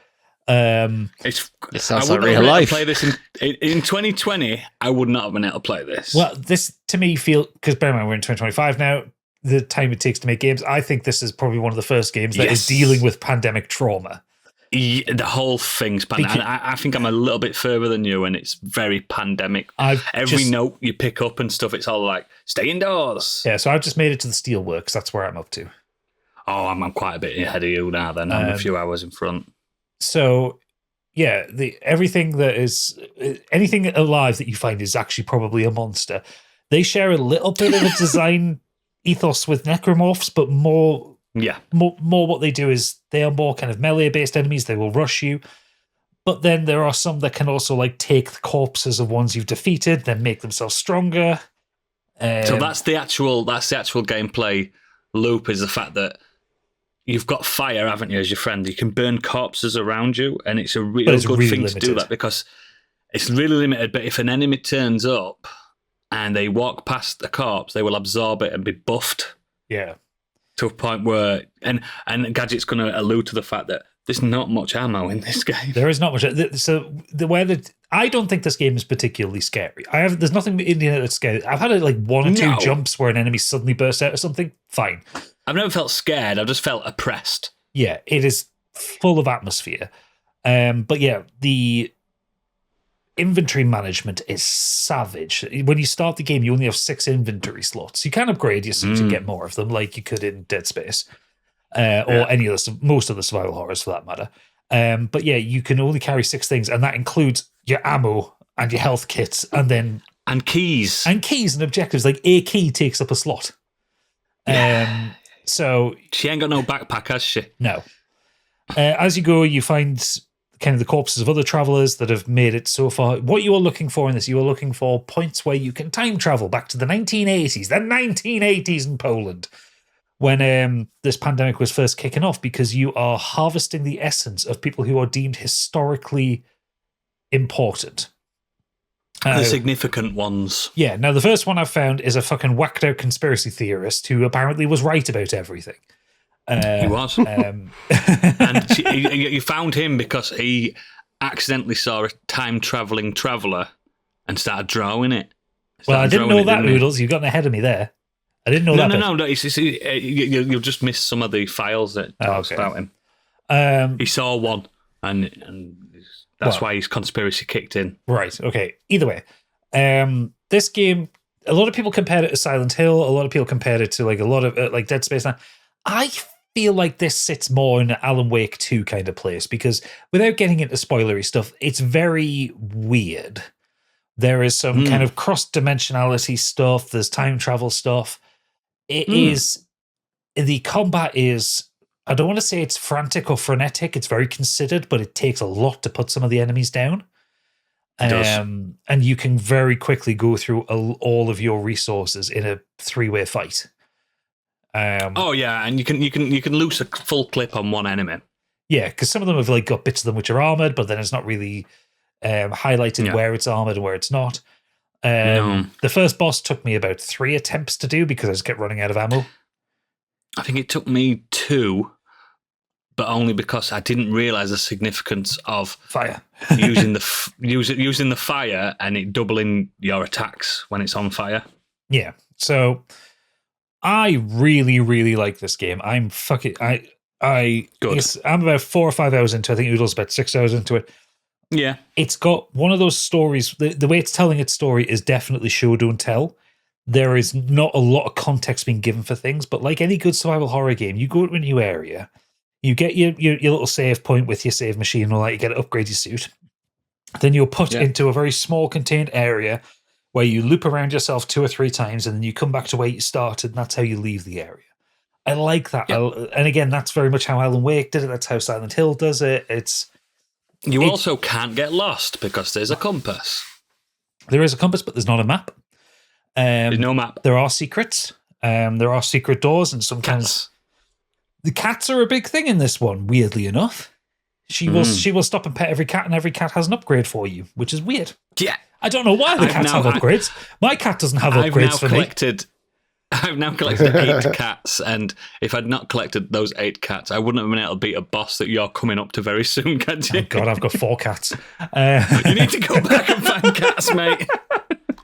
It sounds like I real wouldn't life. play this in 2020. I would not have been able to play this. Well, this to me because bear in mind we're in 2025 now. The time it takes to make games, I think this is probably one of the first games that is dealing with pandemic trauma. Yeah, the whole thing's pandemic. I think I'm a little bit further than you, and it's very pandemic. Every note you pick up and stuff, it's all like, stay indoors. Yeah, so I've just made it to the Steelworks. That's where I'm up to. Oh, I'm quite a bit ahead of you now then. I'm a few hours in front. So, yeah, anything alive that you find is actually probably a monster. They share a little bit of a design ethos with necromorphs, but more what they do is they are more kind of melee-based enemies. They will rush you. But then there are some that can also like take the corpses of ones you've defeated, then make themselves stronger. So that's the actual gameplay loop, is the fact that you've got fire, haven't you, as your friend? You can burn corpses around you, and it's a good thing to do that because it's really limited. But if an enemy turns up and they walk past the corpse, they will absorb it and be buffed. Yeah. To a point where, and Gadget's going to allude to the fact that there's not much ammo in this game. There is not much. So I don't think this game is particularly scary. There's nothing in here that's scary. I've had like one or two jumps where an enemy suddenly bursts out of something. Fine. I've never felt scared. I've just felt oppressed. Yeah, it is full of atmosphere. But yeah, the inventory management is savage. When you start the game, you only have 6 inventory slots. You can upgrade your suit and get more of them, like you could in Dead Space, or most of the survival horrors for that matter. But yeah, you can only carry 6 things, and that includes your ammo and your health kits, and keys and objectives. Like a key takes up a slot. So she ain't got no backpack, has she? No. As you go, you find kind of the corpses of other travelers that have made it so far. What you are looking for in this, you are looking for points where you can time travel back to the 1980s. The 1980s in Poland, when this pandemic was first kicking off, because you are harvesting the essence of people who are deemed historically important. The significant ones. Yeah. Now, the first one I've found is a fucking whacked out conspiracy theorist who apparently was right about everything. He was. And you found him because he accidentally saw a time-travelling traveller and started drawing it. Well, I didn't know that, Oodles. You've gotten ahead of me there. I didn't know that. No. You'll just miss some of the files that talks about him. He saw one, and that's why his conspiracy kicked in. Right, okay. Either way, this game, a lot of people compared it to Silent Hill. A lot of people compared it to like a lot of like Dead Space. Now, I feel like this sits more in an Alan Wake 2 kind of place, because without getting into spoilery stuff, it's very weird. There is some kind of cross-dimensionality stuff. There's time travel stuff. The combat is, I don't want to say it's frantic or frenetic. It's very considered, but it takes a lot to put some of the enemies down. And you can very quickly go through all of your resources in a 3-way fight. And you can loose a full clip on one enemy. Yeah, because some of them have like got bits of them which are armored, but then it's not really highlighted where it's armored and where it's not. The first boss took me about 3 attempts to do because I just kept running out of ammo. I think it took me 2, but only because I didn't realise the significance of fire using the fire and it doubling your attacks when it's on fire. Yeah, so I really, really like this game. I'm about 4 or 5 hours into it. I think Oodles about 6 hours into it. Yeah. It's got one of those stories. The way it's telling its story is definitely show, don't tell. There is not a lot of context being given for things, but like any good survival horror game, you go to a new area, you get your little save point with your save machine and all that, you get to upgrade your suit. Then you're put into a very small contained area where you loop around yourself 2 or 3 times and then you come back to where you started, and that's how you leave the area. I like that. Yep. And again, that's very much how Alan Wake did it. That's how Silent Hill does it. You also can't get lost because there's a compass. There is a compass, but there's not a map. There's no map. There are secrets. There are secret doors, and sometimes the cats are a big thing in this one. Weirdly enough, she will stop and pet every cat, and every cat has an upgrade for you, which is weird. Yeah, I don't know why the cats have upgrades. My cat doesn't have upgrades for me. I've now collected 8 cats, and if I'd not collected those 8 cats, I wouldn't have been able to beat a boss that you're coming up to very soon, Gadget. Oh God, I've got 4 cats. You need to go back and find cats, mate.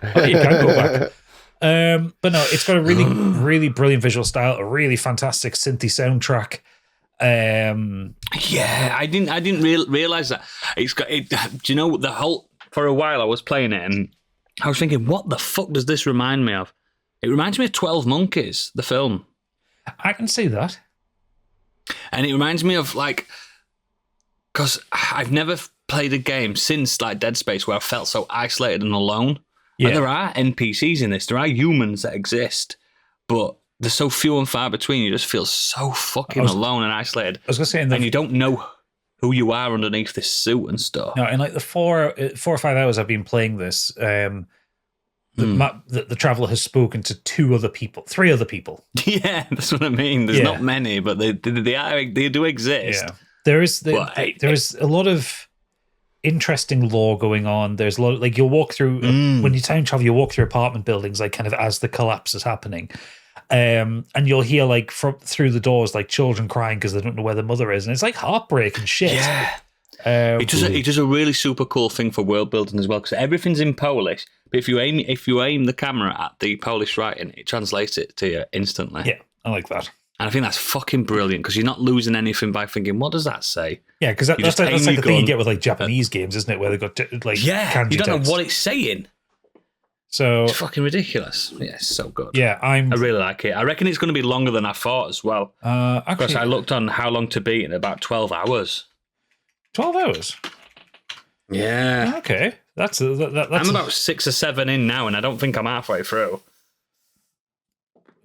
Oh, you can go back. But no, it's got a really, really brilliant visual style, a really fantastic synthy soundtrack. Yeah, I didn't realize that. It's got it. Do you know the whole? For a while, I was playing it, and I was thinking, what the fuck does this remind me of? It reminds me of 12 Monkeys, the film. I can see that. And it reminds me of, like, because I've never played a game since, like, Dead Space where I felt so isolated and alone. Yeah. And there are NPCs in this. There are humans that exist, but they're so few and far between. You just feel so fucking alone and isolated. I was going to say, and you don't know who you are underneath this suit and stuff. No, in like the 4 or 5 hours I've been playing this, the traveler has spoken to 3 other people. Yeah, that's what I mean. There's not many, but they do exist. Yeah, there is a lot of interesting lore going on. There's a lot of, like, you'll walk through when you time travel, you walk through apartment buildings, like kind of as the collapse is happening. And you'll hear like through the doors like children crying because they don't know where their mother is, and it's like heartbreak and shit. Yeah, he does a really super cool thing for world building as well, because everything's in Polish. But if you aim the camera at the Polish writing, it translates it to you instantly. Yeah, I like that. And I think that's fucking brilliant, because you're not losing anything by thinking, what does that say? Yeah, because that's like the thing you get with like Japanese games, isn't it? Where they've got like kanji you don't text. know what it's saying. So it's fucking ridiculous. Yeah, it's so good. Yeah, I really like it. I reckon it's going to be longer than I thought as well. Because I looked on how long to beat in about 12 hours. 12 hours? Yeah. Okay. That's I'm about 6 or 7 in now, and I don't think I'm halfway through.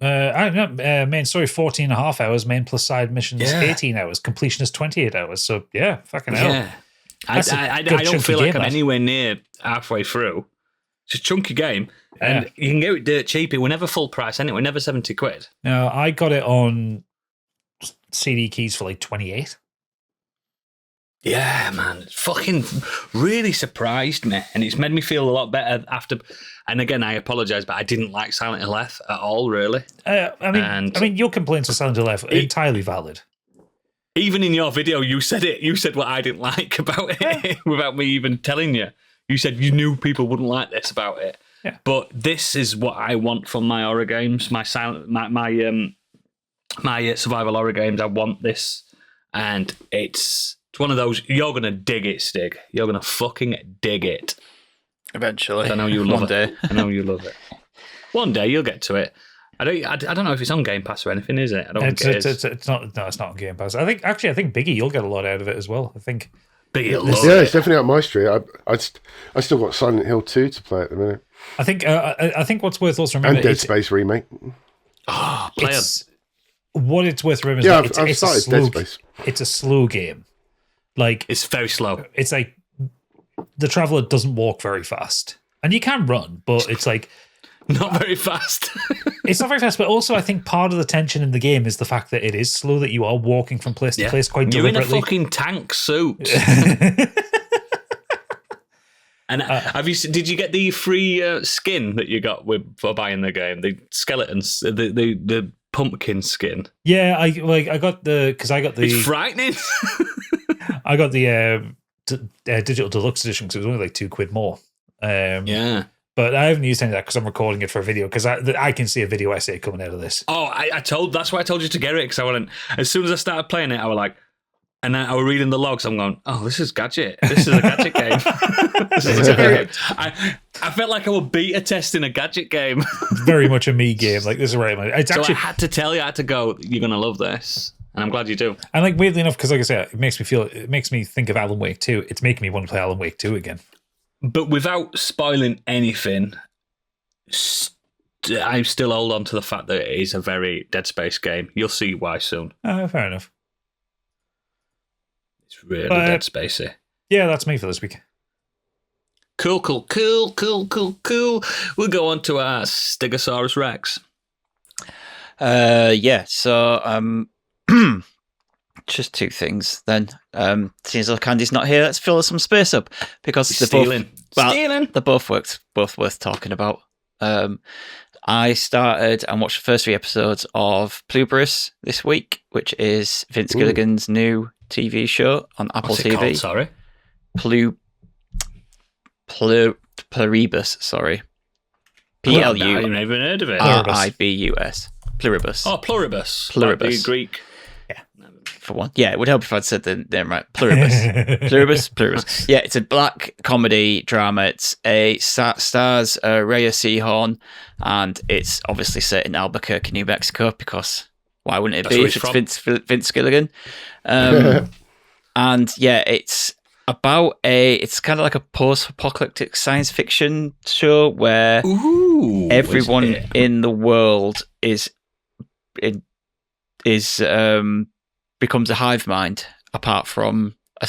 Main story 14 and a half hours, main plus side missions 18 hours, completion is 28 hours. So yeah, fucking hell. Yeah. I don't feel like I'm anywhere near halfway through. It's a chunky game, and you can get it dirt cheap. It was never full price anyway, never 70 quid. No, I got it on CD keys for like 28. Yeah, man, it fucking really surprised me, and it's made me feel a lot better after. And again, I apologise, but I didn't like Silent Hill F at all, really. I mean, your complaints of Silent Hill F are entirely valid. Even in your video, you said it. You said what I didn't like about it without me even telling you. You said you knew people wouldn't like this about it. Yeah. But this is what I want from my horror games, my survival horror games. I want this, and it's one of those. You're gonna dig it, Stig. You're gonna fucking dig it. Eventually, I know you love it. I know you love it. One day you'll get to it. I don't know if it's on Game Pass or anything, is it? I don't think it is. It's not. No, it's not on Game Pass. I think Biggie, you'll get a lot out of it as well. I think. Biggie, it's definitely up my street. I still got Silent Hill 2 to play at the minute. I think what's worth also remembering, and Dead Space remake. Oh, what it's worth remembering. Yeah, is I've started Dead Space. It's a slow game. Like, it's very slow. It's like the traveler doesn't walk very fast, and you can run, but it's like not very fast. It's not very fast, but also I think part of the tension in the game is the fact that it is slow, that you are walking from place to place quite deliberately. You're in a fucking tank suit. And did you get the free skin that you got for buying the game? The skeletons, the pumpkin skin. Yeah, I got the. It's frightening. I got the digital deluxe edition because it was only like £2 more. Yeah. But I haven't used any of that because I'm recording it for a video, because I can see a video essay coming out of this. Oh, that's why I told you to get it, because I went, as soon as I started playing it, I was like, and then I was reading the logs, I'm going, oh, this is Gadget. This is a Gadget game. I felt like I was beta testing a Gadget game. It's very much a me game. Like, this is right. I had to tell you, I had to go, you're going to love this. And I'm glad you do. And like, weirdly enough, because like I said, it makes me think of Alan Wake 2. It's making me want to play Alan Wake 2 again. But without spoiling anything, I still hold on to the fact that it is a very Dead Space game. You'll see why soon. Oh, fair enough. It's really Dead Spacey. Yeah, that's me for this week. Cool. We'll go on to our Stegosaurus Rex. So just two things then. Since Candy's not here, let's fill some space up because they're both worth talking about. I started and watched the first 3 episodes of Pluribus this week, which is Vince Gilligan's new TV show on Apple What's TV. It called, sorry? Pluribus, sorry. Pluribus. I've never heard of it. Ribus. Pluribus. Oh, Pluribus. Pluribus. Like the Greek. Yeah. For one. Yeah, it would help if I'd said the name right. Pluribus. Pluribus. Yeah, it's a black comedy drama. It's stars Rhea Seehorn, and it's obviously set in Albuquerque, New Mexico, because why wouldn't it be if it's Vince Gilligan? And yeah, it's kind of like a post-apocalyptic science fiction show where everyone in the world becomes a hive mind, apart from a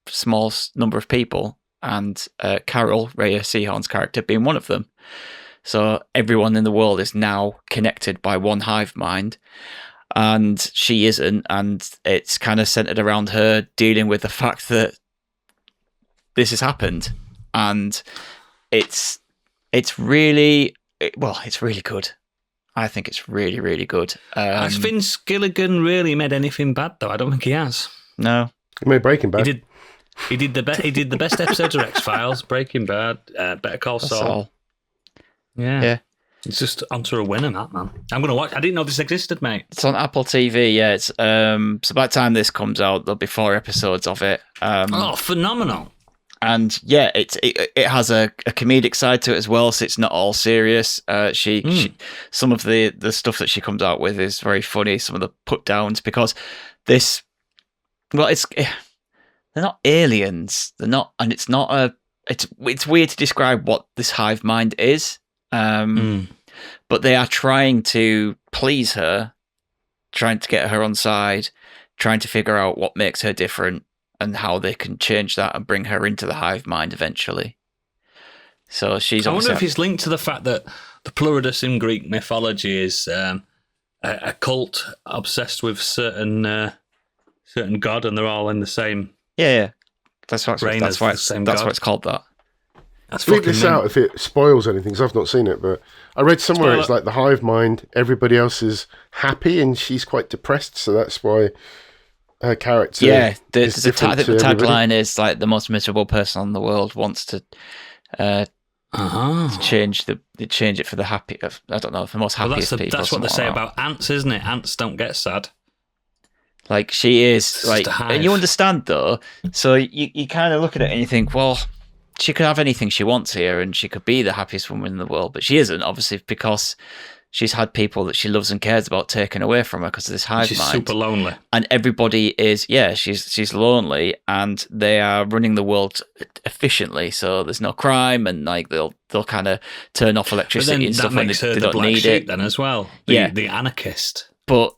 small number of people, and Carol, Rhea Seehorn's character, being one of them. So everyone in the world is now connected by one hive mind, and she isn't, and it's kind of centered around her dealing with the fact that this has happened, and it's really good. I think it's really, really good. Has Vince Gilligan really made anything bad though? I don't think he has. No, He made Breaking Bad. He did the best episodes of X-Files, Breaking Bad, Better Call Saul. Yeah. It's just onto a winner, that man. I'm gonna watch. I didn't know this existed, mate. it's on Apple TV. Yeah, it's so by the time this comes out, there'll be 4 episodes of it. Phenomenal. And yeah, it has a comedic side to it as well, so it's not all serious. She some of the stuff that she comes out with is very funny. Some of the put downs, because they're not aliens. They're not, and it's not it's weird to describe what this hive mind is. But they are trying to please her, trying to get her on side, trying to figure out what makes her different, and how they can change that and bring her into the hive mind eventually. So she's. I wonder if it's linked to the fact that the Pluribus in Greek mythology is a cult obsessed with certain god, and they're all in the same. Yeah. That's why it's called that. That's Bleep this out if it spoils anything, because I've not seen it, but I read somewhere it's like the hive mind, everybody else is happy and she's quite depressed, so that's why her character I think the everybody. tagline is like the most miserable person in the world wants to change it for the happy. I don't know, for the most happiest people. That's what they say about ants, isn't it? Ants don't get sad. Like she is like, and you understand though. So you kind of look at it and you think, well, she could have anything she wants here, and she could be the happiest woman in the world, but she isn't, obviously, because she's had people that she loves and cares about taken away from her because of this hive mind. She's super lonely. And everybody is, she's lonely, and they are running the world efficiently, so there's no crime, and like they'll kind of turn off electricity and stuff when they don't need it. Then as well, the anarchist. But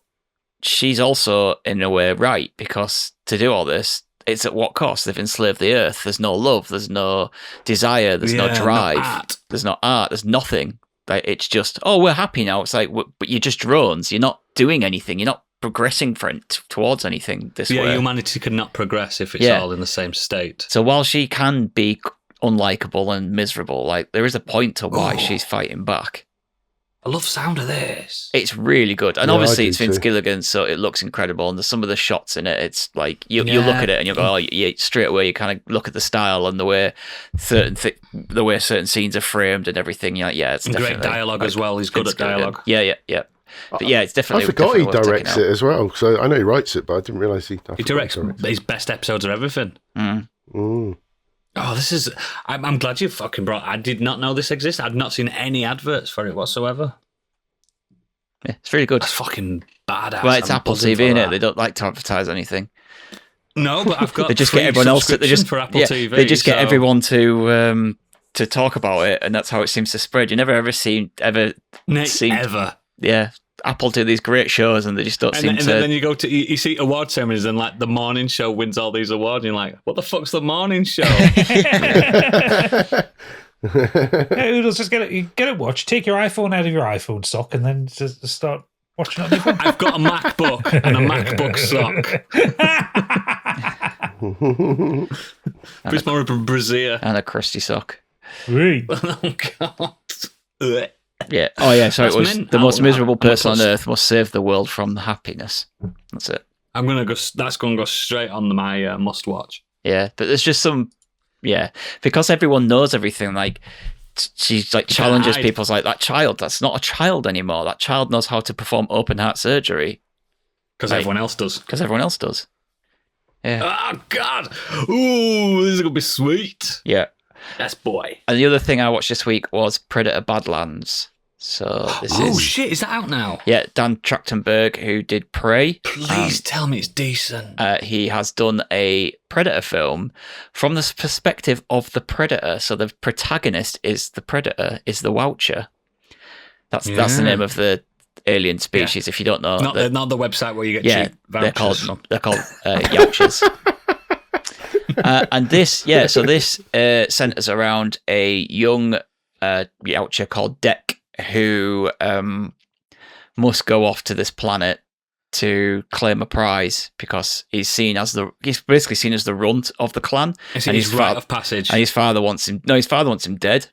she's also, in a way, right, because to do all this, it's at what cost? They've enslaved the earth. There's no love. There's no desire. There's no drive. There's no art. There's nothing. Like, it's just, we're happy now. It's like, but you're just drones. You're not doing anything. You're not progressing towards anything this way. Yeah, humanity cannot progress if it's all in the same state. So while she can be unlikable and miserable, like there is a point to why she's fighting back. I love the sound of this. It's really good. And obviously it's Vince Gilligan, so it looks incredible. And there's some of the shots in it, it's like, you look at it and you go, straight away you kind of look at the style and the way certain scenes are framed and everything. You're like, it's definitely... Great dialogue as well. He's good at dialogue. Yeah. But it's definitely... I forgot he directs it as well. So I know he writes it, but I didn't realise he directs his best episodes of everything. Oh, this is... I'm glad you fucking brought... I did not know this exists. I'd not seen any adverts for it whatsoever. Yeah, it's really good. That's fucking badass. Well, it's Apple TV, innit? They don't like to advertise anything. No, but I've got they just get everyone else for Apple TV. They just get everyone to to talk about it, and that's how it seems to spread. You never ever seen ever. Yeah, Apple do these great shows, and they just don't seem to. And then you go to you see award ceremonies, and like the morning show wins all these awards, and you're like, what the fuck's the morning show? Hey, Oodles, just get a watch. Take your iPhone out of your iPhone sock, and then just start watching it on your phone. I've got a MacBook and a MacBook sock. It's more of a brassiere and a crusty sock. Really? Oh God. Ugh. Yeah. Oh yeah. So That's it was meant- the most oh, miserable I'm person on plus- earth must save the world from happiness. That's it. I'm gonna go. That's gonna go straight on my must watch. Yeah, but there's just some. Yeah, because everyone knows everything. Like she's like challenges hide. people's like that child. That's not a child anymore. That child knows how to perform open heart surgery Because Like- everyone else does. because everyone else does. Yeah. Oh God! Ooh, this is gonna be sweet. Yeah. Yes, boy. And the other thing I watched this week was Predator Badlands. So this Oh is shit! Is that out now? yeah, Dan Trachtenberg, who did Prey. Please tell me it's decent. He has done a Predator film from the perspective of the Predator. So the protagonist is the Predator, is the Woucher. That's the Yeah. name of the alien species. If you don't know, Not the website where you get yeah, cheap they're vouchers. called Youchers. And this, yeah, so this centers around a young Youcher called Deck, who must go off to this planet to claim a prize because he's basically seen as the runt of the clan. It's and his rite of passage. And his father wants him. No, his father wants him dead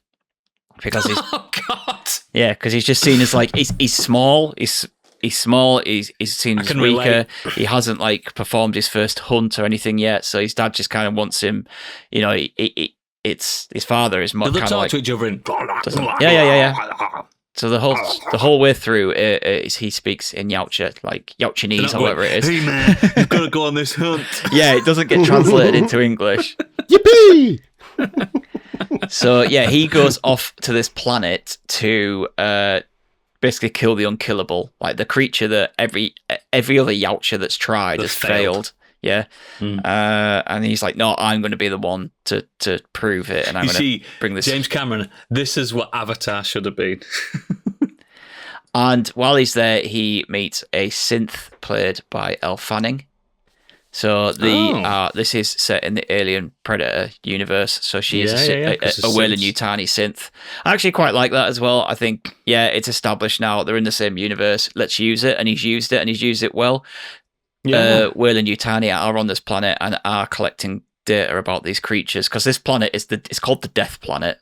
because he's Oh God! because he's just seen as like he's small. He's small. He's seen I as can weaker. relate. He hasn't like performed his first hunt or anything yet. So his dad just kind of wants him. You know, it's his father is more Do they kind of talk like to each other in? Yeah. So the whole way through is he speaks in Youcher, like Youchinese or whatever it is. Hey man, you've got to go on this hunt. Yeah, it doesn't get translated into English. Yippee! So yeah, he goes off to this planet to basically kill the unkillable, like the creature that every other Youcher that's tried has failed. Yeah, and he's like, no, I'm going to be the one to prove it, and I'm You going see, to bring this. James Cameron, this is what Avatar should have been. And while he's there, he meets a synth played by Elle Fanning. So this is set in the Alien Predator universe. So she is a 'cause the Weyland synths. Yutani synth. I actually quite like that as well. I think, yeah, it's established now. They're in the same universe. Let's use it. And he's used it well. Weyland Yutani are on this planet and are collecting data about these creatures because this planet it's called the Death Planet.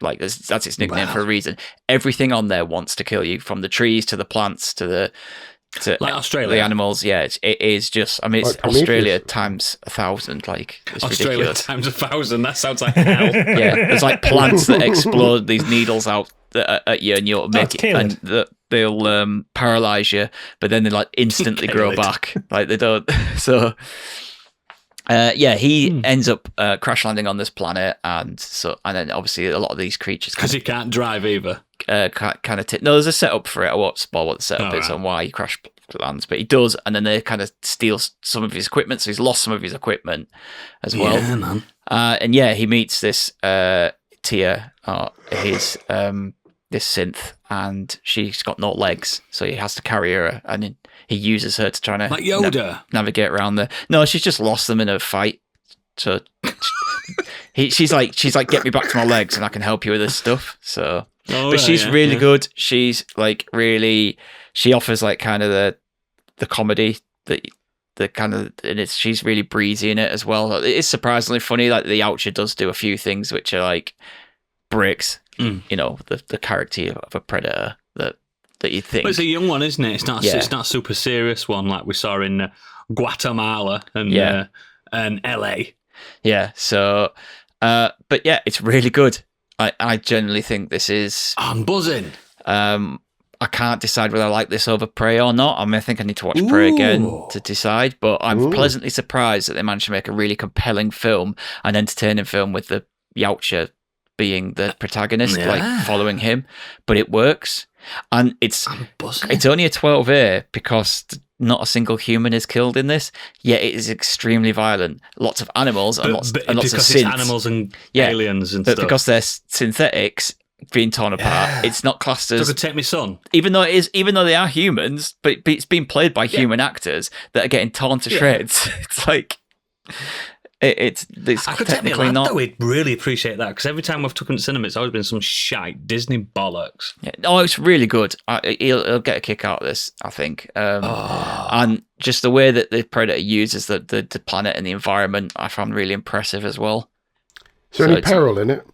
Like that's its nickname for a reason. Everything on there wants to kill you, from the trees to the plants to Like Australia. the animals. Yeah, it is just. I mean, it's Like Prometheus. Australia times 1,000. Like it's Australia ridiculous. times 1,000. That sounds like hell. Yeah, there's like plants that explode these needles out at you, and you'll make it, kill and they'll paralyze you, but then they like instantly Kill grow it. back. Like they don't. So, yeah, he ends up crash landing on this planet, and then obviously a lot of these creatures Because he can't drive either. kind of no, there's a setup for it. I won't spoil what the setup is right. and why he crash lands, but he does, and then they kind of steal some of his equipment, so he's lost some of his equipment as well. Yeah, man. And yeah, he meets this Tia, this synth, and she's got no legs, so he has to carry her, and he uses her to try to Like Yoda. navigate around the. No, she's just lost them in a fight. So she's like, get me back to my legs, and I can help you with this stuff. So, but she's really good. She's like really. She offers like kind of the comedy that. The kind of, and she's really breezy in it as well. It is surprisingly funny. Like the Oucher does do a few things which are like breaks, you know, the character of a predator that you think. But it's a young one, isn't it? It's not. Yeah. It's not a super serious one like we saw in Guatemala and LA. Yeah. So, but yeah, it's really good. I genuinely think this is. I'm buzzing. I can't decide whether I like this over Prey or not. I mean, I think I need to watch Prey again to decide, but I'm pleasantly surprised that they managed to make a really compelling film, an entertaining film with the Youcher being the protagonist, like following him, but it works. And it's only a 12A because not a single human is killed in this, yet it is extremely violent. Lots of animals and lots of because synths. it's animals and aliens and but stuff. because they're synthetics being torn apart, it's not classed as. So I could take my son. Even though they are humans, but it's being played by human actors that are getting torn to shreds. It's like it's I could take my technically lad, not. though. We'd really appreciate that because every time we've taken cinema, it's always been some shite Disney bollocks. Yeah. Oh, it's really good. He'll get a kick out of this, I think. And just the way that the Predator uses the planet and the environment, I found really impressive as well. Is there any peril in it?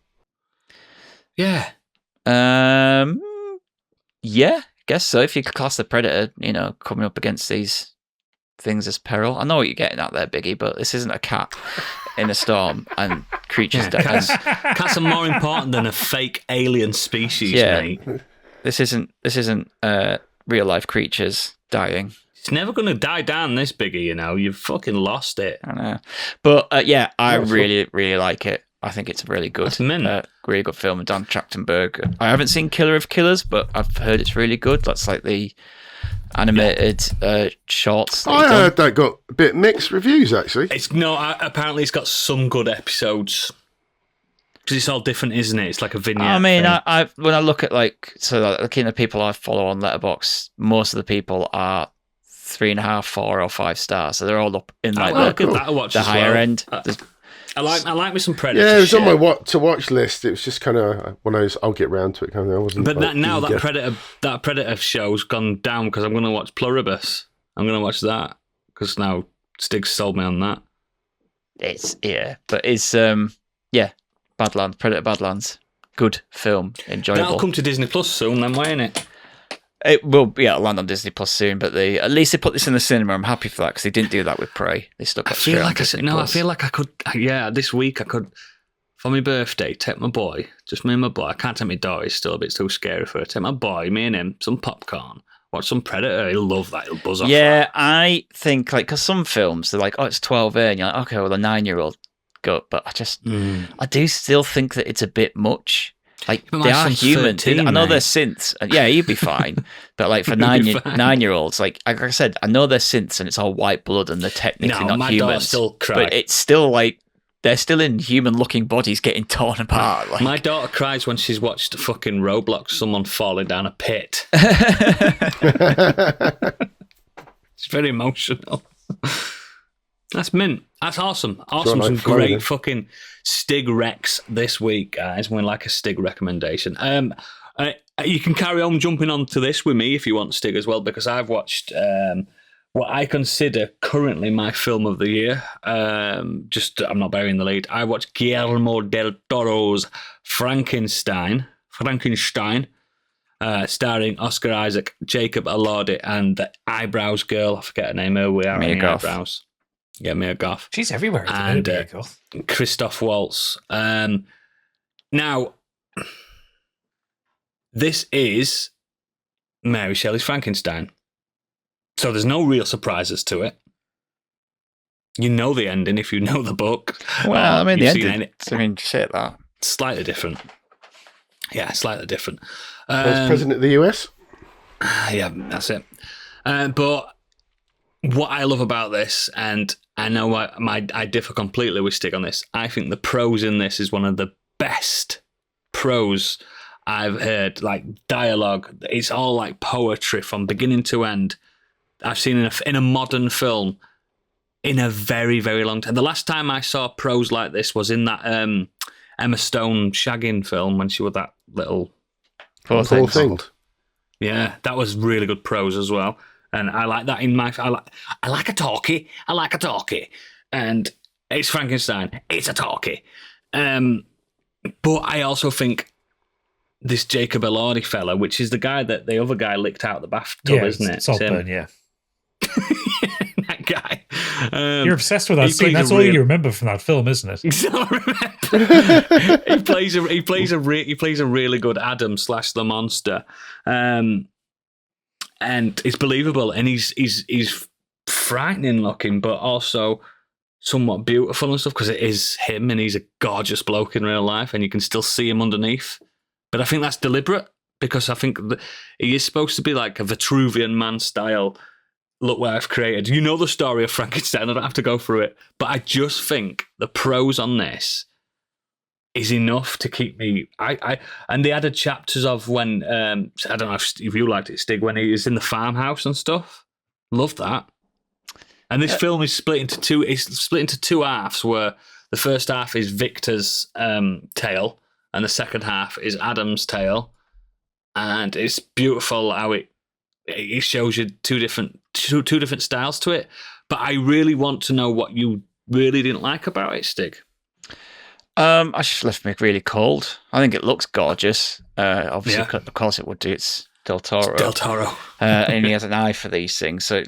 Yeah. Yeah, I guess so. If you could class the Predator, coming up against these things as peril. I know what you're getting at there, Biggie, but this isn't a cat in a storm and creatures dying. Cats are more important than a fake alien species, mate. This isn't real life creatures dying. It's never going to die down, this Biggie, You've fucking lost it. I know. But I really, really like it. I think it's a really good, really good film. Dan Trachtenberg. I haven't seen Killer of Killers, but I've heard it's really good. That's like the animated shorts. I heard that got a bit mixed reviews, actually. Apparently it's got some good episodes. Because it's all different, isn't it? It's like a vignette. I mean, thing. When I look at the people I follow on Letterboxd, most of the people are 3.5, 4, or 5 stars. So they're all up in the higher end. I like me some Predator. Yeah, it was on my to watch list. It was just kind of one of those I'll get round to it kind of thing. I wasn't. But that Predator show's gone down because I'm going to watch Pluribus. I'm going to watch that because now Stig's sold me on that. It's Badlands, Predator Badlands, good film, enjoyable. That'll come to Disney Plus soon, then, won't it? It will, it'll land on Disney Plus soon. But at least they put this in the cinema. I'm happy for that because they didn't do that with Prey. They stuck it straight on Disney Plus. I feel like I could. Yeah, this week I could, for my birthday, take my boy, just me and my boy. I can't take my daughter; he's still a bit too scary for her. Take my boy, me and him, some popcorn, watch some Predator. He'll love that. He'll buzz off. Yeah, that. I think because some films they're like, oh, it's 12A, and you're like, okay, well, a 9-year-old go, but I do still think that it's a bit much. Like they are human. 13, I know mate. they're synths. And yeah, you'd be fine. But like for 9-year-olds, like I said, I know they're synths and it's all white blood and they're technically not my humans. daughter still cries. But it's still like they're still in human-looking bodies getting torn apart. Like. My daughter cries when she's watched fucking Roblox, someone falling down a pit. It's very emotional. That's mint. That's awesome. Awesome. Some great fucking Stig Rex this week, guys. We like a Stig recommendation. You can carry on jumping onto this with me if you want, Stig, as well, because I've watched what I consider currently my film of the year. I'm not burying the lead. I watched Guillermo del Toro's Frankenstein, starring Oscar Isaac, Jacob Elordi, and the eyebrows girl. I forget her name. We are in eyebrows. Yeah, Mia Goth. She's everywhere. And Christoph Waltz. Now, this is Mary Shelley's Frankenstein. So there's no real surprises to it. You know the ending if you know the book. Well, the ending. Shit, that. Slightly different. Yeah, slightly different. Was President of the US? Yeah, that's it. But what I love about this, and I know I differ completely with Stig on this, I think the prose in this is one of the best prose I've heard. Like dialogue, it's all like poetry from beginning to end. I've seen in a modern film in a very, very long time. The last time I saw prose like this was in that Emma Stone shagging film when she was that little Poor thing. Yeah, that was really good prose as well. And I like that in my... I like a talkie. And it's Frankenstein. It's a talkie. But I also think this Jacob Elordi fella, which is the guy that the other guy licked out the bathtub, isn't it? Saltburn, yeah. That guy. You're obsessed with that scene. That's all you remember from that film, isn't it? He plays a really good Adam / the monster. And it's believable, and he's frightening looking, but also somewhat beautiful and stuff because it is him, and he's a gorgeous bloke in real life, and you can still see him underneath. But I think that's deliberate because I think he is supposed to be like a Vitruvian Man style look what I've created. You know the story of Frankenstein. I don't have to go through it. But I just think the prose on this is enough to keep me. And they added chapters of when I don't know if you liked it, Stig, when he was in the farmhouse and stuff. Love that. And this film is split into two. It's split into two halves, where the first half is Victor's tale, and the second half is Adam's tale. And it's beautiful how it shows you two different styles to it. But I really want to know what you really didn't like about it, Stig. I just left me really cold. I think it looks gorgeous. Obviously, of course it would do. It's Del Toro. Del Toro. And he has an eye for these things. So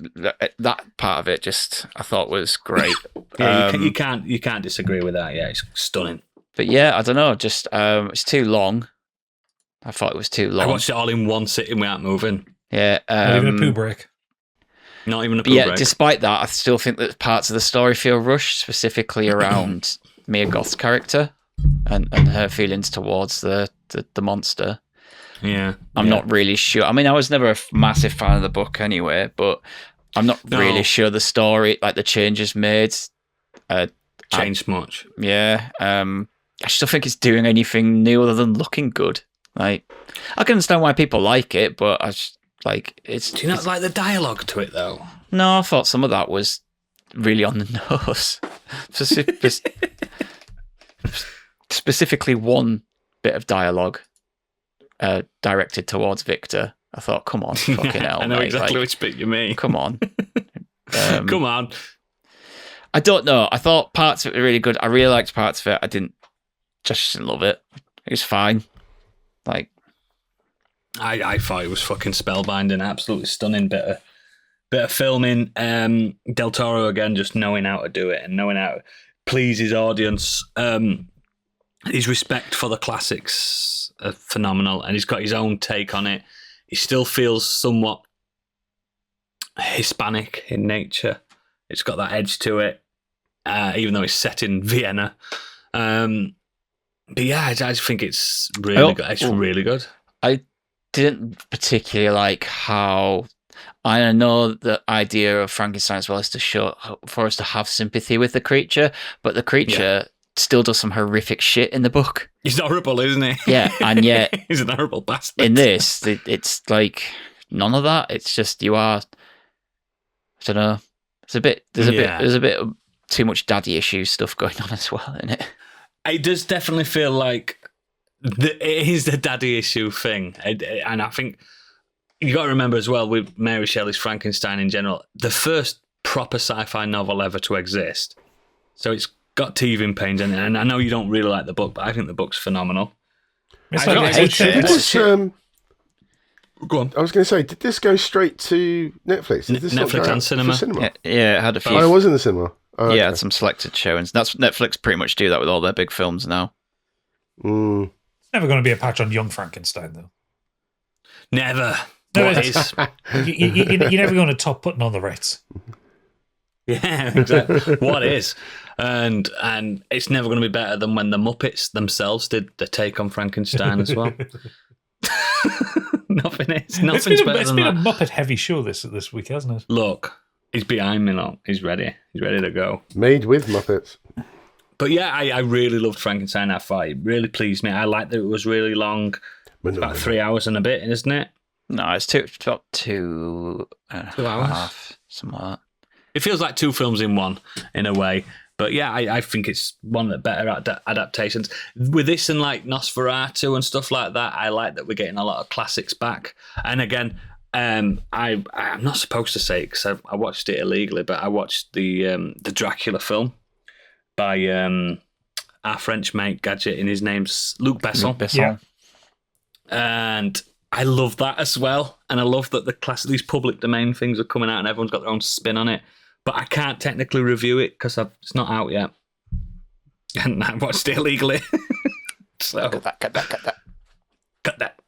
that part of it just I thought was great. Yeah, you can't disagree with that. Yeah, it's stunning. But yeah, I don't know. Just it's too long. I thought it was too long. I watched it all in one sitting without moving. Yeah. Not even a poo break. Not even a poo break. Despite that, I still think that parts of the story feel rushed, specifically around Mia Goth's character and her feelings towards the monster. Yeah. I'm not really sure. I mean, I was never a massive fan of the book anyway, but I'm not really sure the story, like the changes made, changed much. Yeah. I still think it's doing anything new other than looking good. Like, I can understand why people like it, but I just, like, it's... Do you not like the dialogue to it, though? No, I thought some of that was really on the nose. Specifically one bit of dialogue directed towards Victor. I thought, come on, fucking hell, I know mate. exactly which bit you mean. Come on. Come on. I don't know. I thought parts of it were really good. I really liked parts of it. Just didn't love it. It was fine. Like, I thought it was fucking spellbinding, absolutely stunning bit of filming. Del Toro again, just knowing how to do it and knowing how to please his audience. His respect for the classics are phenomenal, and he's got his own take on it. He still feels somewhat Hispanic in nature. It's got that edge to it, even though it's set in Vienna. But yeah, I just think it's really good. It's really good. I didn't particularly like how... I know the idea of Frankenstein as well is to show for us to have sympathy with the creature, but the creature still does some horrific shit in the book. He's horrible, isn't he? Yeah, and yet he's an horrible bastard. In this, it's like none of that. It's just you are. I don't know. There's a bit of too much daddy issues stuff going on as well, isn't it? It does definitely feel like it is the daddy issue thing, and I think you got to remember as well with Mary Shelley's Frankenstein in general, the first proper sci-fi novel ever to exist. So it's got teething pains in it, and I know you don't really like the book, but I think the book's phenomenal. Go on. I was going to say, did this go straight to Netflix? Did this Netflix and cinema? Yeah, it had a few. Oh, it was in the cinema. Oh, yeah, okay. it had some selected showings. That's Netflix pretty much do that with all their big films now. Mm. It's never going to be a patch on Young Frankenstein, though. Never. No, What is? You're never going to top putting on the rates. Yeah, exactly. What is? And it's never going to be better than when the Muppets themselves did the take on Frankenstein as well. Nothing's better It's than been that. a Muppet-heavy show this week, hasn't it? Look, he's behind me now. He's ready. He's ready to go. Made with Muppets. But yeah, I really loved Frankenstein that fight. It really pleased me. I liked that it was really long. It's about 3 hours and a bit, isn't it? No, it's about 2 and 2 hours? half, something like that. It feels like two films in one, in a way. But yeah, I think it's one of the better adaptations. With this and like Nosferatu and stuff like that, I like that we're getting a lot of classics back. And again, I'm not supposed to say it because I watched it illegally, but I watched the Dracula film by our French mate Gadget, and his name's Luc Besson. Yeah. And I love that as well. And I love that these public domain things are coming out and everyone's got their own spin on it. But I can't technically review it because it's not out yet. And I watched it illegally. So Cut that. cut that.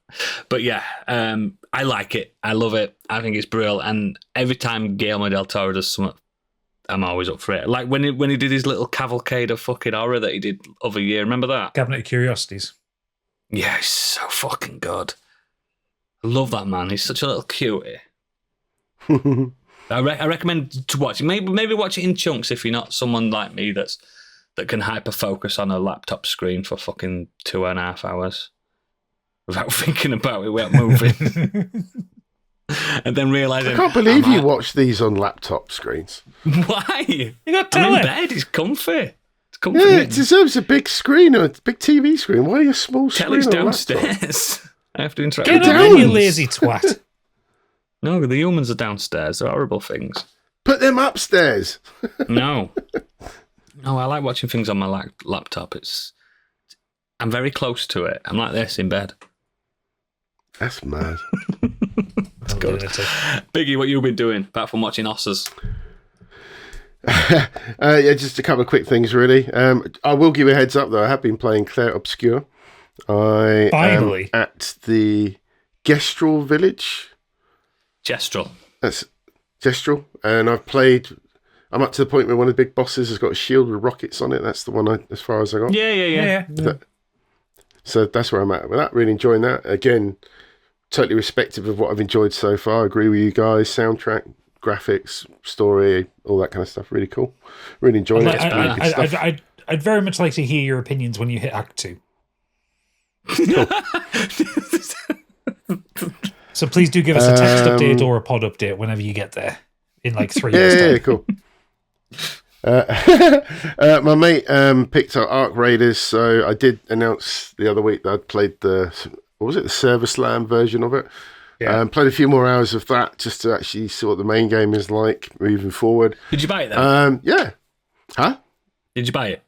But yeah, I like it. I love it. I think it's brilliant. And every time Guillermo del Toro does something, I'm always up for it. Like when he did his little cavalcade of fucking horror that he did other year. Remember that? Cabinet of Curiosities. Yeah, he's so fucking good. I love that man. He's such a little cutie. I recommend to watch it. Maybe watch it in chunks if you're not someone like me that can hyper focus on a laptop screen for fucking 2.5 hours without thinking about it without moving. And then realising I can't believe you watch these on laptop screens. Why? You got I'm in tele. bed. It's comfy. It's comfy. Yeah, it deserves a big screen or a big TV screen. Why are you a small screen Telly's on a laptop? downstairs. I have to interact Get with on the in, you humans. lazy twat. No, the humans are downstairs. They're horrible things. Put them upstairs. No. No, I like watching things on my laptop. I'm very close to it. I'm like this in bed. That's mad. That's good. Biggie, what you been doing apart from watching Osses? Yeah, just a couple of quick things, really. I will give a heads up, though. I have been playing Claire Obscure. I Finally. am at the Gestrel village. Gestrel. That's Gestrel. And I'm up to the point where one of the big bosses has got a shield with rockets on it. That's the one as far as I got. Yeah. So that's where I'm at with that. Really enjoying that. Again, totally respective of what I've enjoyed so far. I agree with you guys. Soundtrack, graphics, story, all that kind of stuff. Really cool. Really enjoying it. It's really good stuff. I'd very much like to hear your opinions when you hit Act 2. So please do give us a text update or a pod update whenever you get there in like 3 years' time. Yeah, cool. My mate picked up Ark Raiders, so I did announce the other week that I'd played the Service Land version of it. Yeah. Played a few more hours of that just to actually see what the main game is like moving forward. Did you buy it then? Yeah. Huh? Did you buy it?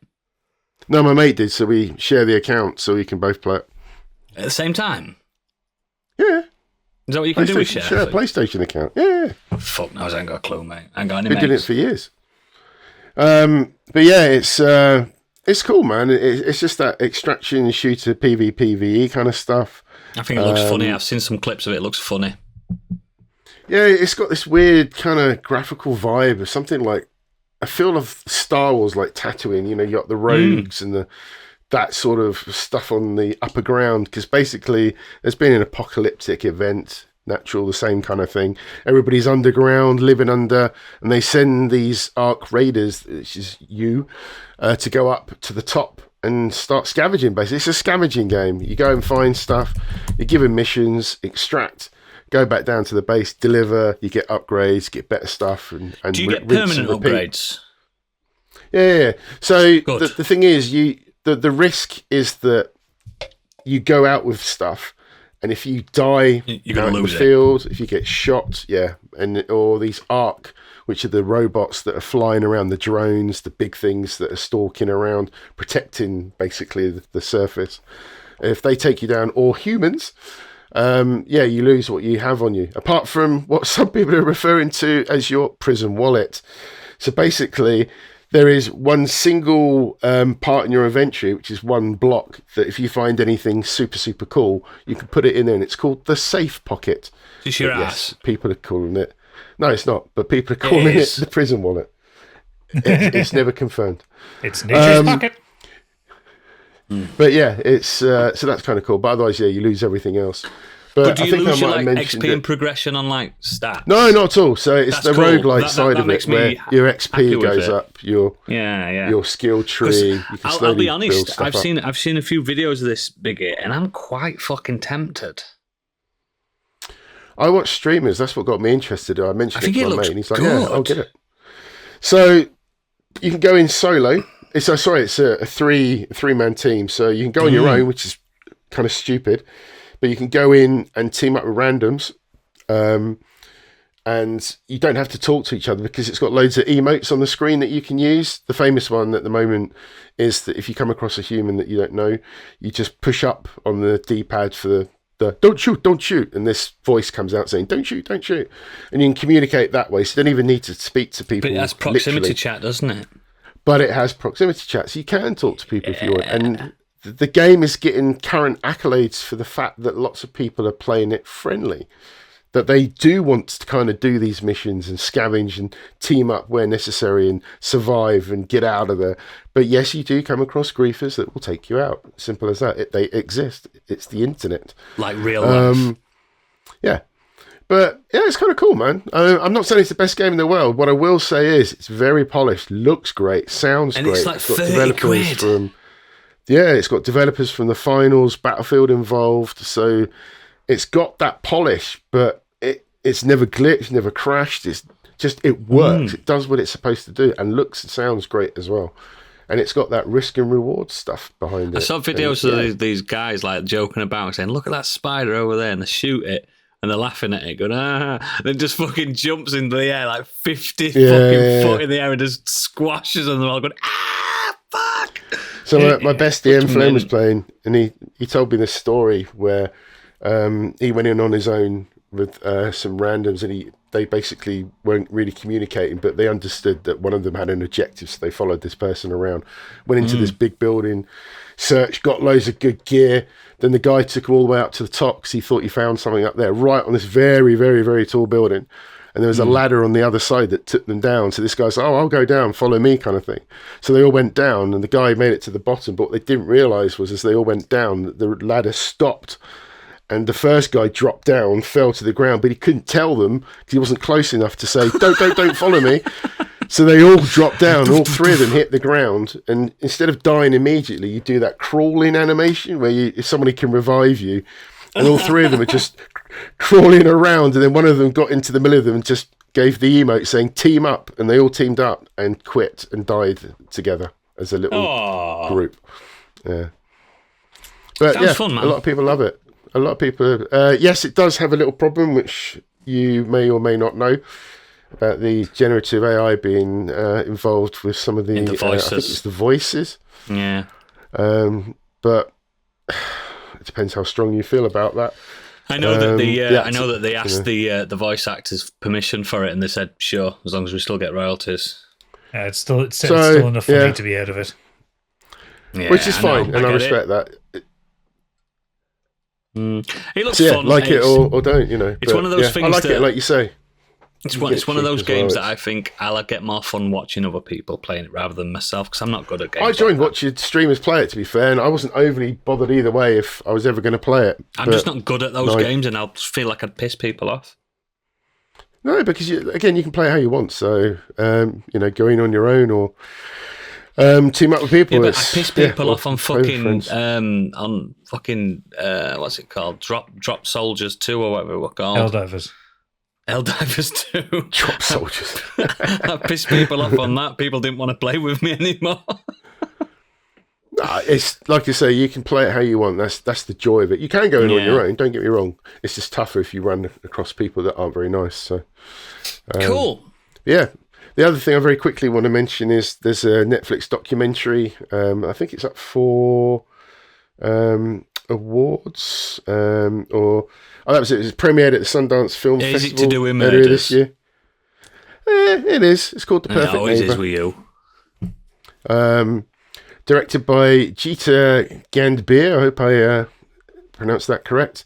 No, my mate did, so we share the account so we can both play it. At the same time? Yeah. Is that what you can do with Share a share? PlayStation account. Yeah. Fuck knows, I ain't got a clue, mate. I ain't got any Been doing it mates. for years. But yeah, it's cool, man. It's just that extraction shooter PvPvE kind of stuff. I think it looks funny. I've seen some clips of it. It looks funny. Yeah, it's got this weird kind of graphical vibe of something like a feel of Star Wars, like Tatooine. You know, you got the rogues and that sort of stuff on the upper ground. Because basically, there's been an apocalyptic event, natural, the same kind of thing. Everybody's underground, living under, and they send these Ark Raiders, which is you, to go up to the top and start scavenging. Basically, it's a scavenging game. You go and find stuff, you're given missions, extract, go back down to the base, deliver, you get upgrades, get better stuff. And Do you get rinse permanent and repeat. upgrades? Yeah. So Good. the thing is, the risk is that you go out with stuff, and if you die You're gonna out in lose the it. field, if you get shot, or these Ark, which are the robots that are flying around, the drones, the big things that are stalking around, protecting basically the surface. If they take you down, or humans, you lose what you have on you. Apart from what some people are referring to as your prison wallet. So basically, there is one single part in your inventory, which is one block, that if you find anything super, super cool, you can put it in there, and it's called the safe pocket. Just your But ass. yes, people are calling it. No, it's not, but people are calling it is. the prison wallet. It's never confirmed. It's nature's pocket. But yeah, it's so that's kind of cool. But otherwise, yeah, you lose everything else. But do I you think lose I your might have like mentioned XP and it. progression on like stats? No, not at all. So it's That's the cool. roguelike side That of makes it, me where your happy XP with goes it. up, your Yeah. skill tree. You can I'll slowly be build honest. stuff I've up. seen a few videos of this Biggie, and I'm quite fucking tempted. I watch streamers. That's what got me interested. I mentioned I think it it to my looks mate, and he's like, "Yeah, I'll good. get it." So you can go in solo. It's a three-man team. So you can go on your own, which is kind of stupid, but you can go in and team up with randoms, and you don't have to talk to each other because it's got loads of emotes on the screen that you can use. The famous one at the moment is that if you come across a human that you don't know, you just push up on the D-pad for the don't shoot, and this voice comes out saying don't shoot, and you can communicate that way, so you don't even need to speak to people. But it has proximity literally. chat, doesn't it? But it has proximity chat, so you can talk to people if you want. And the game is getting current accolades for the fact that lots of people are playing it friendly, that they do want to kind of do these missions and scavenge and team up where necessary and survive and get out of there. But yes, you do come across griefers that will take you out. Simple as that. They exist. It's the internet. Like real life. Yeah. But yeah, it's kind of cool, man. I'm not saying it's the best game in the world. What I will say is it's very polished, looks great, sounds And great. it's like got 30 developers quid. from it's got developers from the finals, Battlefield involved. So it's got that polish, but it's never glitched, never crashed. It's just it works. It does what it's supposed to do, and looks and sounds great as well. And it's got that risk and reward stuff behind it. I saw videos of these guys like joking about, saying, "Look at that spider over there," and they shoot it. And they're laughing at it, going, and then just fucking jumps into the air like 50 fucking foot in the air and just squashes them. They're all going, fuck. So my bestie M Flame was playing, and he told me this story where he went in on his own with some randoms, and they basically weren't really communicating, but they understood that one of them had an objective, so they followed this person around, went into this big building, searched, got loads of good gear. Then the guy took them all the way up to the top because he thought he found something up there, right on this very, very, very tall building. And there was a ladder on the other side that took them down. So this guy's, I'll go down, follow me, kind of thing. So they all went down, and the guy made it to the bottom. But what they didn't realise was as they all went down, the ladder stopped. And the first guy dropped down, fell to the ground, but he couldn't tell them because he wasn't close enough to say, don't follow me. So they all dropped down, all three of them hit the ground, and instead of dying immediately, you do that crawling animation where if somebody can revive you, and all three of them are just crawling around, and then one of them got into the middle of them and just gave the emote saying, team up, and they all teamed up and quit and died together as a little group. Yeah. But Sounds fun, man. A lot of people love it. A lot of people, yes, it does have a little problem, which you may or may not know, about the generative AI being involved with some of the voices. I think it's the voices. Yeah. But it depends how strong you feel about that. I know that I know that they asked the voice actors permission for it, and they said sure, as long as we still get royalties. Yeah, it's still enough for me to be out of it. Yeah, which is fine, and I respect that. It looks So fun. like it or don't, It's one of those things I like that, it, like you say. It's one of those games that I think I'll get more fun watching other people playing it rather than myself, because I'm not good at games. I joined watching streamers play it, to be fair, and I wasn't overly bothered either way if I was ever going to play it. I'm just not good at those games, and I'll feel like I'd piss people off. No, because you can play how you want. So going on your own or team up with people. Yeah, but I piss people off on fucking what's it called? Drop Soldiers 2 or whatever we're called. Helldivers 2. Drop Soldiers. I pissed people off on that. People didn't want to play with me anymore. It's like you say, you can play it how you want. That's the joy of it. You can go in on your own. Don't get me wrong. It's just tougher if you run across people that aren't very nice. So cool. Yeah. The other thing I very quickly want to mention is there's a Netflix documentary. I think it's up for awards that was it. It was premiered at the Sundance Film Festival. Is it to do with earlier murders? this year. It is. It's called The Perfect Neighbour. It always is with you. Directed by Jita Gandbir. I hope I pronounced that correct.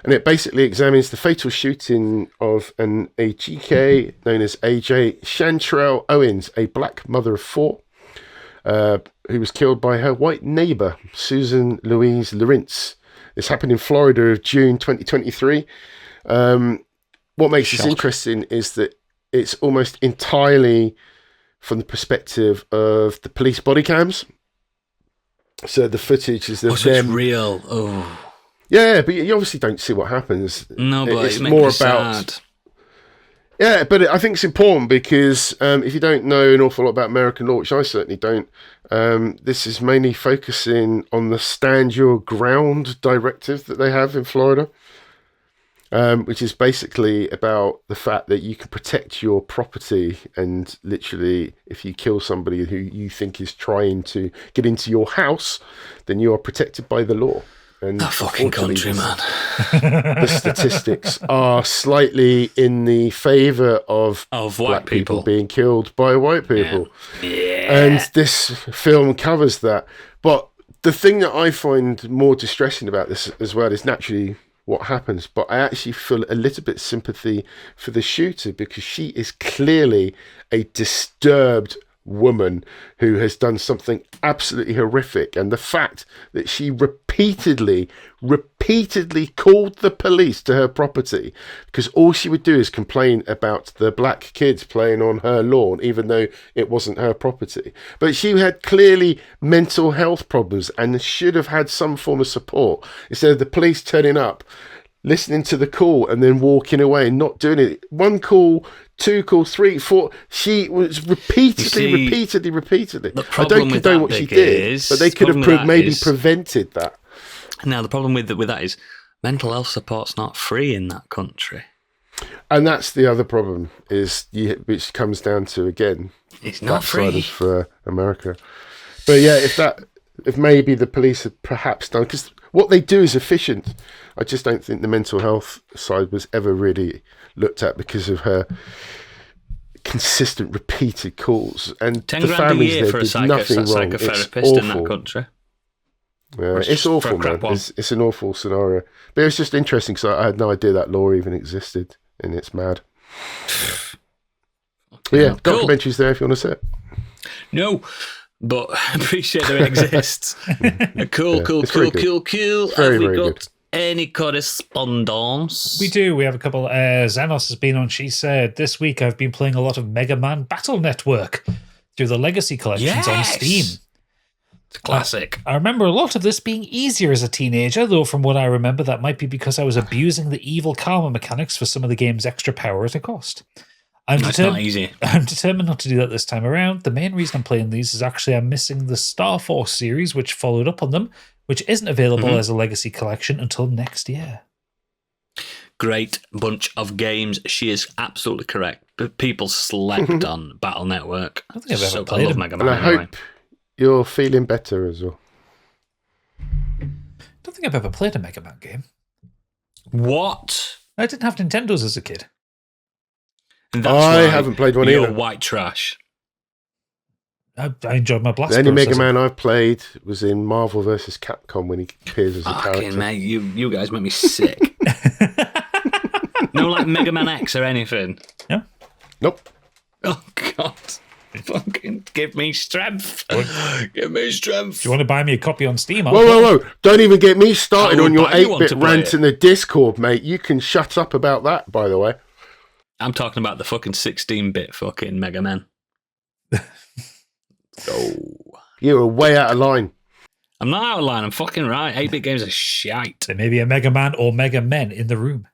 And it basically examines the fatal shooting of a GK known as AJ Chantrell Owens, a black mother of 4, who was killed by her white neighbour, Susan Louise Lawrence. This happened in Florida of June 2023. What makes this interesting is that it's almost entirely from the perspective of the police body cams. So the footage is of them. It's real. Oh. Yeah, but you obviously don't see what happens. No, but it's it more makes me about. sad. Yeah, but I think it's important because if you don't know an awful lot about American law, which I certainly don't, this is mainly focusing on the Stand Your Ground directive that they have in Florida, which is basically about the fact that you can protect your property, and literally if you kill somebody who you think is trying to get into your house, then you are protected by the law. And that fucking country, man. The statistics are slightly in the favour of white people being killed by white people. Yeah. And this film covers that. But the thing that I find more distressing about this as well is naturally what happens. But I actually feel a little bit sympathy for the shooter because she is clearly a disturbed woman who has done something absolutely horrific, and the fact that she repeatedly called the police to her property because all she would do is complain about the black kids playing on her lawn, even though it wasn't her property. But she had clearly mental health problems and should have had some form of support, instead of the police turning up, listening to the call and then walking away and not doing it. 1 call, 2 calls, 3, 4. She was repeatedly. I don't condone what she did, but they could have maybe prevented that. Now, the problem with that is mental health support's not free in that country. And that's the other problem, which comes down to, again, it's not free for America. But yeah, if maybe the police had perhaps done, because what they do is efficient. I just don't think the mental health side was ever really looked at because of her consistent, repeated calls. And $10 the grand families a year there for a did nothing wrong. psychotherapist in that country. Yeah, it's awful, man. It's an awful scenario. But it was just interesting because I had no idea that law even existed, and it's mad. But yeah, cool. Documentaries there if you want to see it. No, but I appreciate that it exists. Cool. Very, very good. Any correspondence? We do. We have a couple. Xanos has been on. She said, this week I've been playing a lot of Mega Man Battle Network through the Legacy collections on Steam. It's a classic. I remember a lot of this being easier as a teenager, though from what I remember, that might be because I was abusing the evil karma mechanics for some of the game's extra power at a cost. That's not easy. I'm determined not to do that this time around. The main reason I'm playing these is actually I'm missing the Star Force series, which followed up on them, which isn't available as a Legacy collection until next year. Great bunch of games. She is absolutely correct. But people slept on Battle Network. I don't think I've ever played it. Mega Man. And I hope you're feeling better as well. I don't think I've ever played a Mega Man game. What? I didn't have Nintendos as a kid. I haven't played one either. You're white trash. I enjoyed my Blast. The only Mega Man I've played was in Marvel vs. Capcom when he appears as a character. Mate, you guys make me sick. No, like Mega Man X or anything. Yeah. Nope. Oh God. Fucking give me strength. Give me strength. Do you want to buy me a copy on Steam? Whoa. Don't even get me started on your 8-bit rant in the Discord, mate. You can shut up about that, by the way. I'm talking about the fucking 16-bit fucking Mega Man. You're way out of line. I'm not out of line. I'm fucking right. 8-bit games are shite. There may be a Mega Man or Mega Men in the room.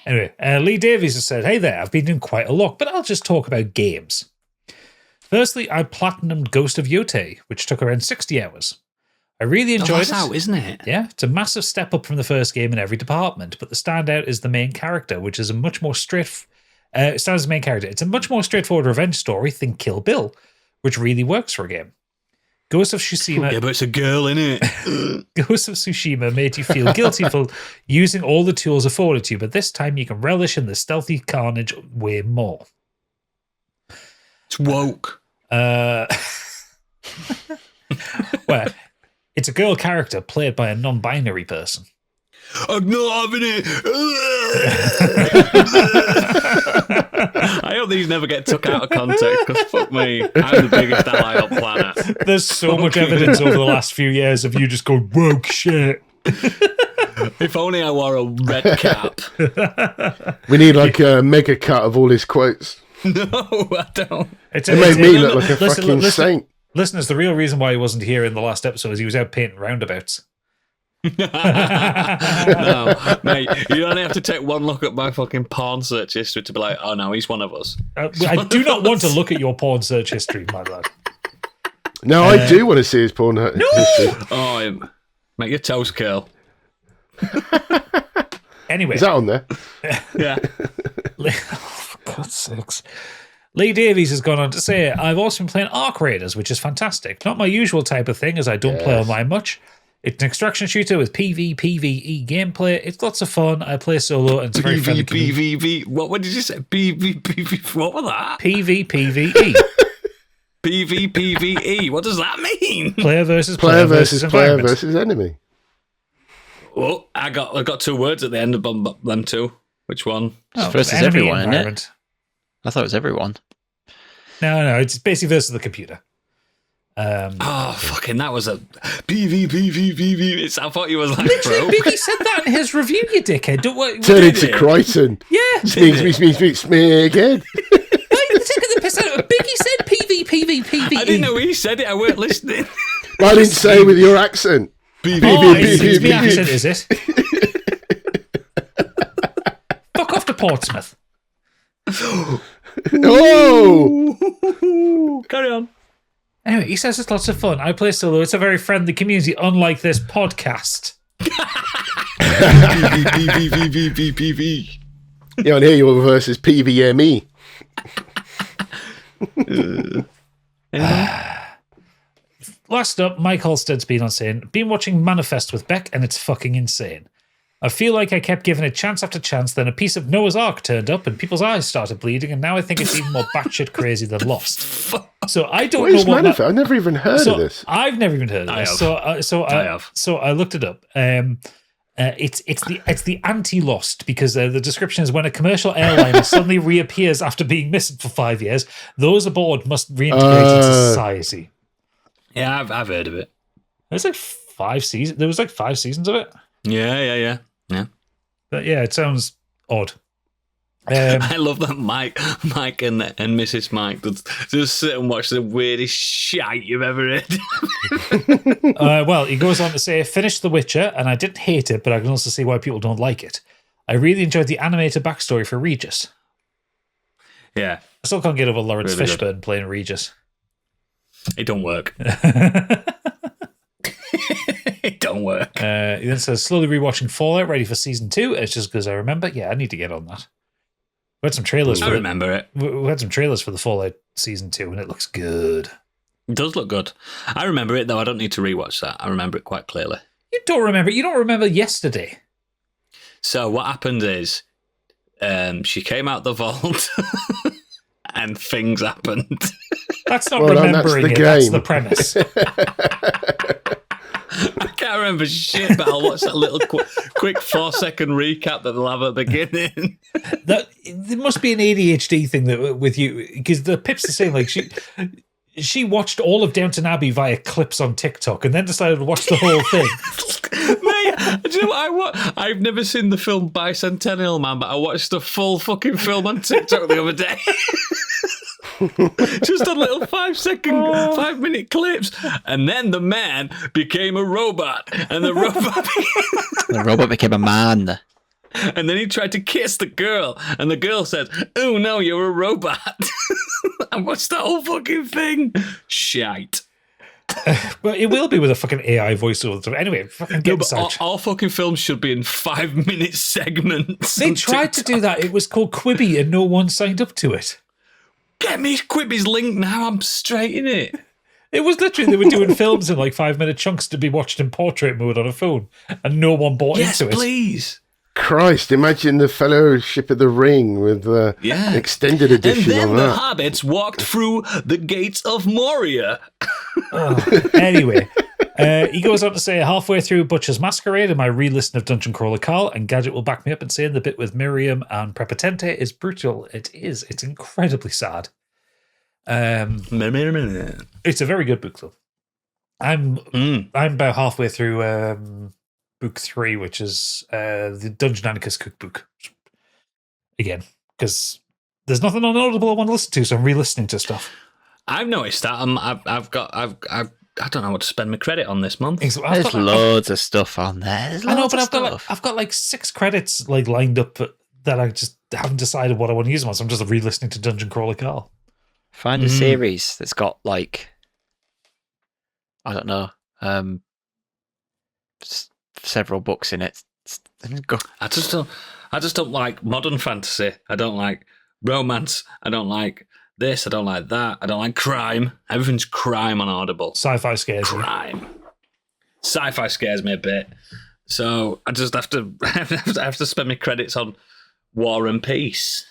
Anyway, Lee Davies has said, hey there, I've been doing quite a lot, but I'll just talk about games. Firstly, I platinumed Ghost of Yotei, which took around 60 hours. I really enjoyed it. That's out, isn't it? Yeah, it's a massive step up from the first game in every department, but the standout is the main character, which is a much more It's a much more straightforward revenge story, think Kill Bill, which really works for a game. Ghost of Tsushima... Yeah, but it's a girl, innit? Ghost of Tsushima made you feel guilty for using all the tools afforded to you, but this time you can relish in the stealthy carnage way more. It's woke. Well, it's a girl character played by a non-binary person. I'm not having it. I hope these never get took out of context, because fuck me, I'm the biggest ally on planet. There's so much evidence over the last few years of you just going woke shit. If only I wore a red cap. We need like a mega cut of all his quotes. No, I don't. It made me look like a fucking saint. Listeners, the real reason why he wasn't here in the last episode is he was out painting roundabouts. No, mate, you only have to take one look at my fucking porn search history to be like, oh no, he's one of us. I do not want to look at your porn search history, my lad. No, I do want to see his porn history. Oh, make your toes curl. Anyway. Is that on there? Yeah. For God's sakes. Lee Davies has gone on to say, I've also been playing Arc Raiders, which is fantastic. Not my usual type of thing, as I don't play online much. It's an extraction shooter with PvPvE gameplay. It's lots of fun. I play solo and it's very friendly. PvPvE. What did you say? PvPvE. What was that? PvPvE. PvPvE. What does that mean? Player versus player versus enemy. Oh, I got 2 words at the end of them two. Which one? Versus everyone, isn't it? I thought it was everyone. No, it's basically versus the computer. Fucking, that was a PV. I thought you was like, literally, broke. Biggie said that in his review, you dickhead. Don't what Turn did into it? Crichton. Yeah. Smear again. Why are you taking the piss out of it? Biggie said PV. I didn't know he said it. I weren't listening. I didn't say it with your accent. It's the accent, is it? Fuck off to Portsmouth. Oh! Carry on. Anyway, he says it's lots of fun. I play solo. It's a very friendly community, unlike this podcast. PV. Yeah, and here your versus PVME. Last up, Mike Halstead's been on saying, been watching Manifest with Beck and it's fucking insane. I feel like I kept giving it chance after chance, then a piece of Noah's Ark turned up and people's eyes started bleeding, and now I think it's even more batshit crazy than Lost. So I don't What know is what Manifest? I've never even heard of this. I've never even heard of this. I have. So I looked it up. It's the anti-Lost, because the description is when a commercial airliner suddenly reappears after being missing for 5 years, those aboard must reintegrate into society. Yeah, I've heard of it. There's like 5 seasons. There was like 5 seasons of it. Yeah. But yeah, it sounds odd. I love that Mike and Mrs. Mike just sit and watch the weirdest shite you've ever heard. Well, he goes on to say, finished The Witcher, and I didn't hate it, but I can also see why people don't like it. I really enjoyed the animated backstory for Regis. Yeah. I still can't get over Lawrence Really Fishburne playing Regis. It don't work. It don't work. He then says, slowly rewatching Fallout, ready for season 2. It's just because I remember. Yeah, I need to get on that. We had some trailers. I remember it. We had some trailers for the Fallout season 2, and it looks good. It does look good. I remember it, though. I don't need to rewatch that. I remember it quite clearly. You don't remember? You don't remember yesterday? So what happened is she came out the vault and things happened. That's not Well, remembering it. That's the premise. I can't remember shit, but I'll watch that little quick 4-second recap that they'll have at the beginning. There must be an ADHD thing that with you, because the Pip's the same. Like she watched all of Downton Abbey via clips on TikTok and then decided to watch the whole thing. Mate, do you know what I've never seen the film Bicentennial Man, but I watched the full fucking film on TikTok the other day. Just a little 5-minute clips, and then the man became a robot, and the robot became a man. And then he tried to kiss the girl, and the girl said, "Oh no, you're a robot." I watched that whole fucking thing. Shite. Well, it will be with a fucking AI voiceover. Anyway, fucking get inside. All fucking films should be in 5-minute segments. They tried to do that. It was called Quibi, and no one signed up to it. Get me Quibi's link now. I'm straight in it. It was literally, they were doing films in like 5-minute chunks to be watched in portrait mode on a phone, and no one bought into it. Yes, please. Christ, imagine the Fellowship of the Ring with the extended edition and then on the that. hobbits walked through the gates of Moria. Anyway, he goes on to say, halfway through Butcher's Masquerade and my re-listen of Dungeon Crawler Carl, and Gadget will back me up in saying the bit with Miriam and Prepotente is brutal. It is. It's incredibly sad. It's a very good book, though. I'm about halfway through book 3, which is the Dungeon Anarchist cookbook. Again, because there's nothing on Audible I want to listen to, so I'm re-listening to stuff. I've noticed that I don't know what to spend my credit on this month. There's loads of stuff on there. I know, but I've got like 6 credits like lined up that I just haven't decided what I want to use them on. So I'm just re-listening to Dungeon Crawler Carl. Find a series that's got like, I don't know, several books in it. I just don't like modern fantasy. I don't like romance. I don't like this. I don't like that. I don't like crime. Everything's crime on Audible. Sci-fi scares crime. Sci-fi scares me a bit. So I just have to spend my credits on War and Peace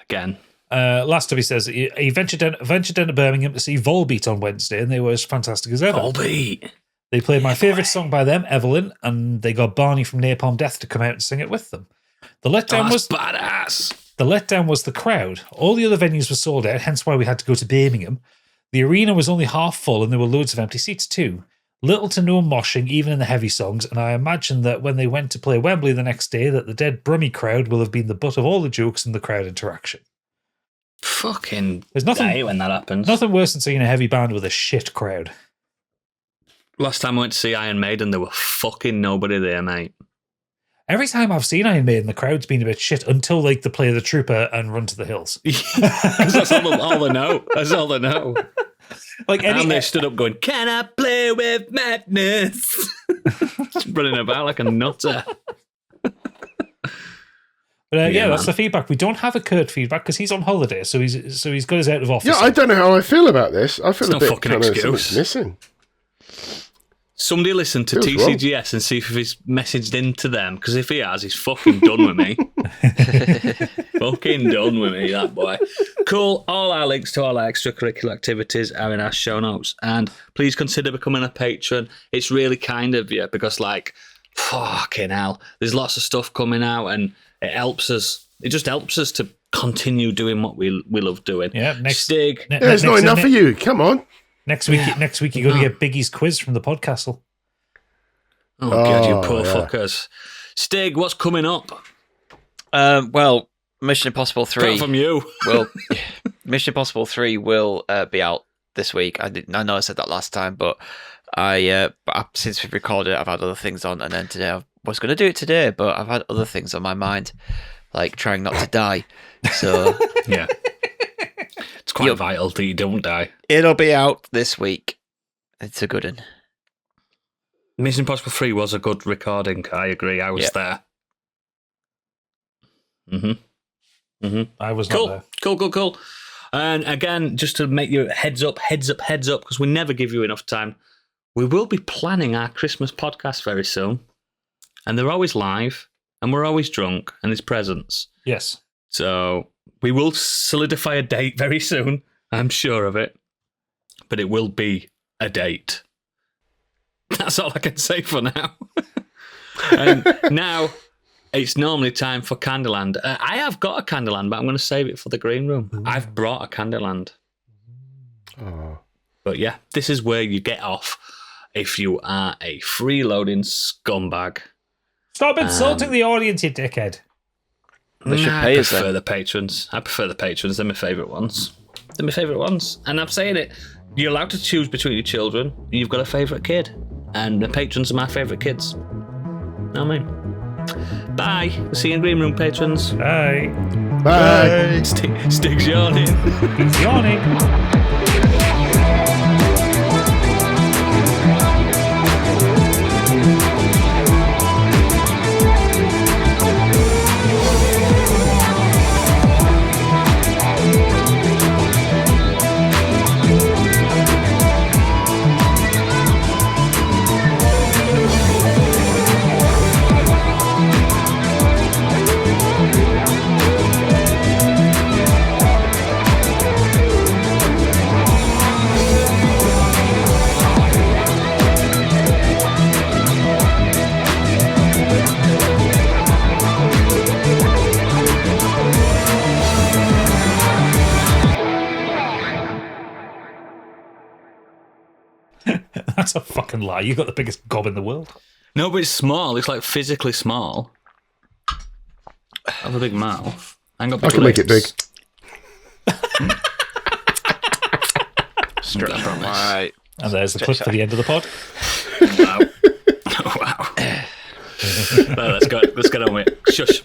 again. Last time he says he ventured down to Birmingham to see Volbeat on Wednesday, and they were as fantastic as ever. Volbeat. They played my favourite song by them, Evelyn, and they got Barney from Napalm Death to come out and sing it with them. The letdown was badass. The letdown was the crowd. All the other venues were sold out, hence why we had to go to Birmingham. The arena was only half full and there were loads of empty seats too. Little to no moshing, even in the heavy songs, and I imagine that when they went to play Wembley the next day, that the dead Brummy crowd will have been the butt of all the jokes and the crowd interaction. Fucking There's nothing, day when that happens. nothing worse than seeing a heavy band with a shit crowd. Last time I went to see Iron Maiden, there were fucking nobody there, mate. Every time I've seen Iron Maiden, the crowd's been a bit shit until like they play the Trooper and Run to the Hills. That's all they know. That's all they know. Like And they stood up going, "Can I play with madness?" Running about like a nutter. But yeah, that's man. the feedback. We don't have a Kurt feedback because he's on holiday, so he's got his out of office. Yeah, I don't know how I feel about this. I feel It's a no bit fucking kind of excuse. something's missing. Somebody listen to Feels wrong. TCGS and see if he's messaged into them, because if he has, he's fucking done with me. Fucking done with me, that boy. Cool. All our links to all our extracurricular activities are in our show notes, and please consider becoming a patron. It's really kind of you, because like, fucking hell, there's lots of stuff coming out, and it helps us. It just helps us to continue doing what we love doing. Yeah, next Stig. Yeah, it's not enough for you. Come on. Next week, you're going to get Biggie's quiz from the Podcastle. Oh, God, you Oh, poor yeah. fuckers. Stig, what's coming up? Well, Mission Impossible 3 Apart from you. will Mission Impossible 3 will be out this week. I know I said that last time, but since we've recorded it, I've had other things on, and then today I was going to do it today, but I've had other things on my mind, like trying not to die. So Yeah. It's quite vital that you don't die. it'll be out this week. It's a good one. Mission Impossible 3 was a good recording. I agree. I was there. I was not there. Cool. And again, just to make you heads up, because we never give you enough time, we will be planning our Christmas podcast very soon. And they're always live, and we're always drunk, and there's presents. Yes. So we will solidify a date very soon. I'm sure of it. But it will be a date. That's all I can say for now. And now it's normally time for Candyland. I have got a Candyland, but I'm going to save it for the green room. Ooh. I've brought a Candyland. Oh. But yeah, this is where you get off if you are a freeloading scumbag. Stop insulting the audience, you dickhead. They should I pay us prefer then. the patrons. They're my favourite ones. And I'm saying it. You're allowed to choose between your children. You've got a favourite kid. And the patrons are my favourite kids. Know what I mean? Bye. We'll see you in green room, patrons. Bye. Bye. Stig's yawning. He's yawning. That's a fucking lie. You got the biggest gob in the world. No, but it's small. It's like physically small. I have a big mouth. I got big I can make it big. lips. I promise. Right. And there's the clip for the end of the pod. Wow. Wow. Well, let's get on with it. Shush.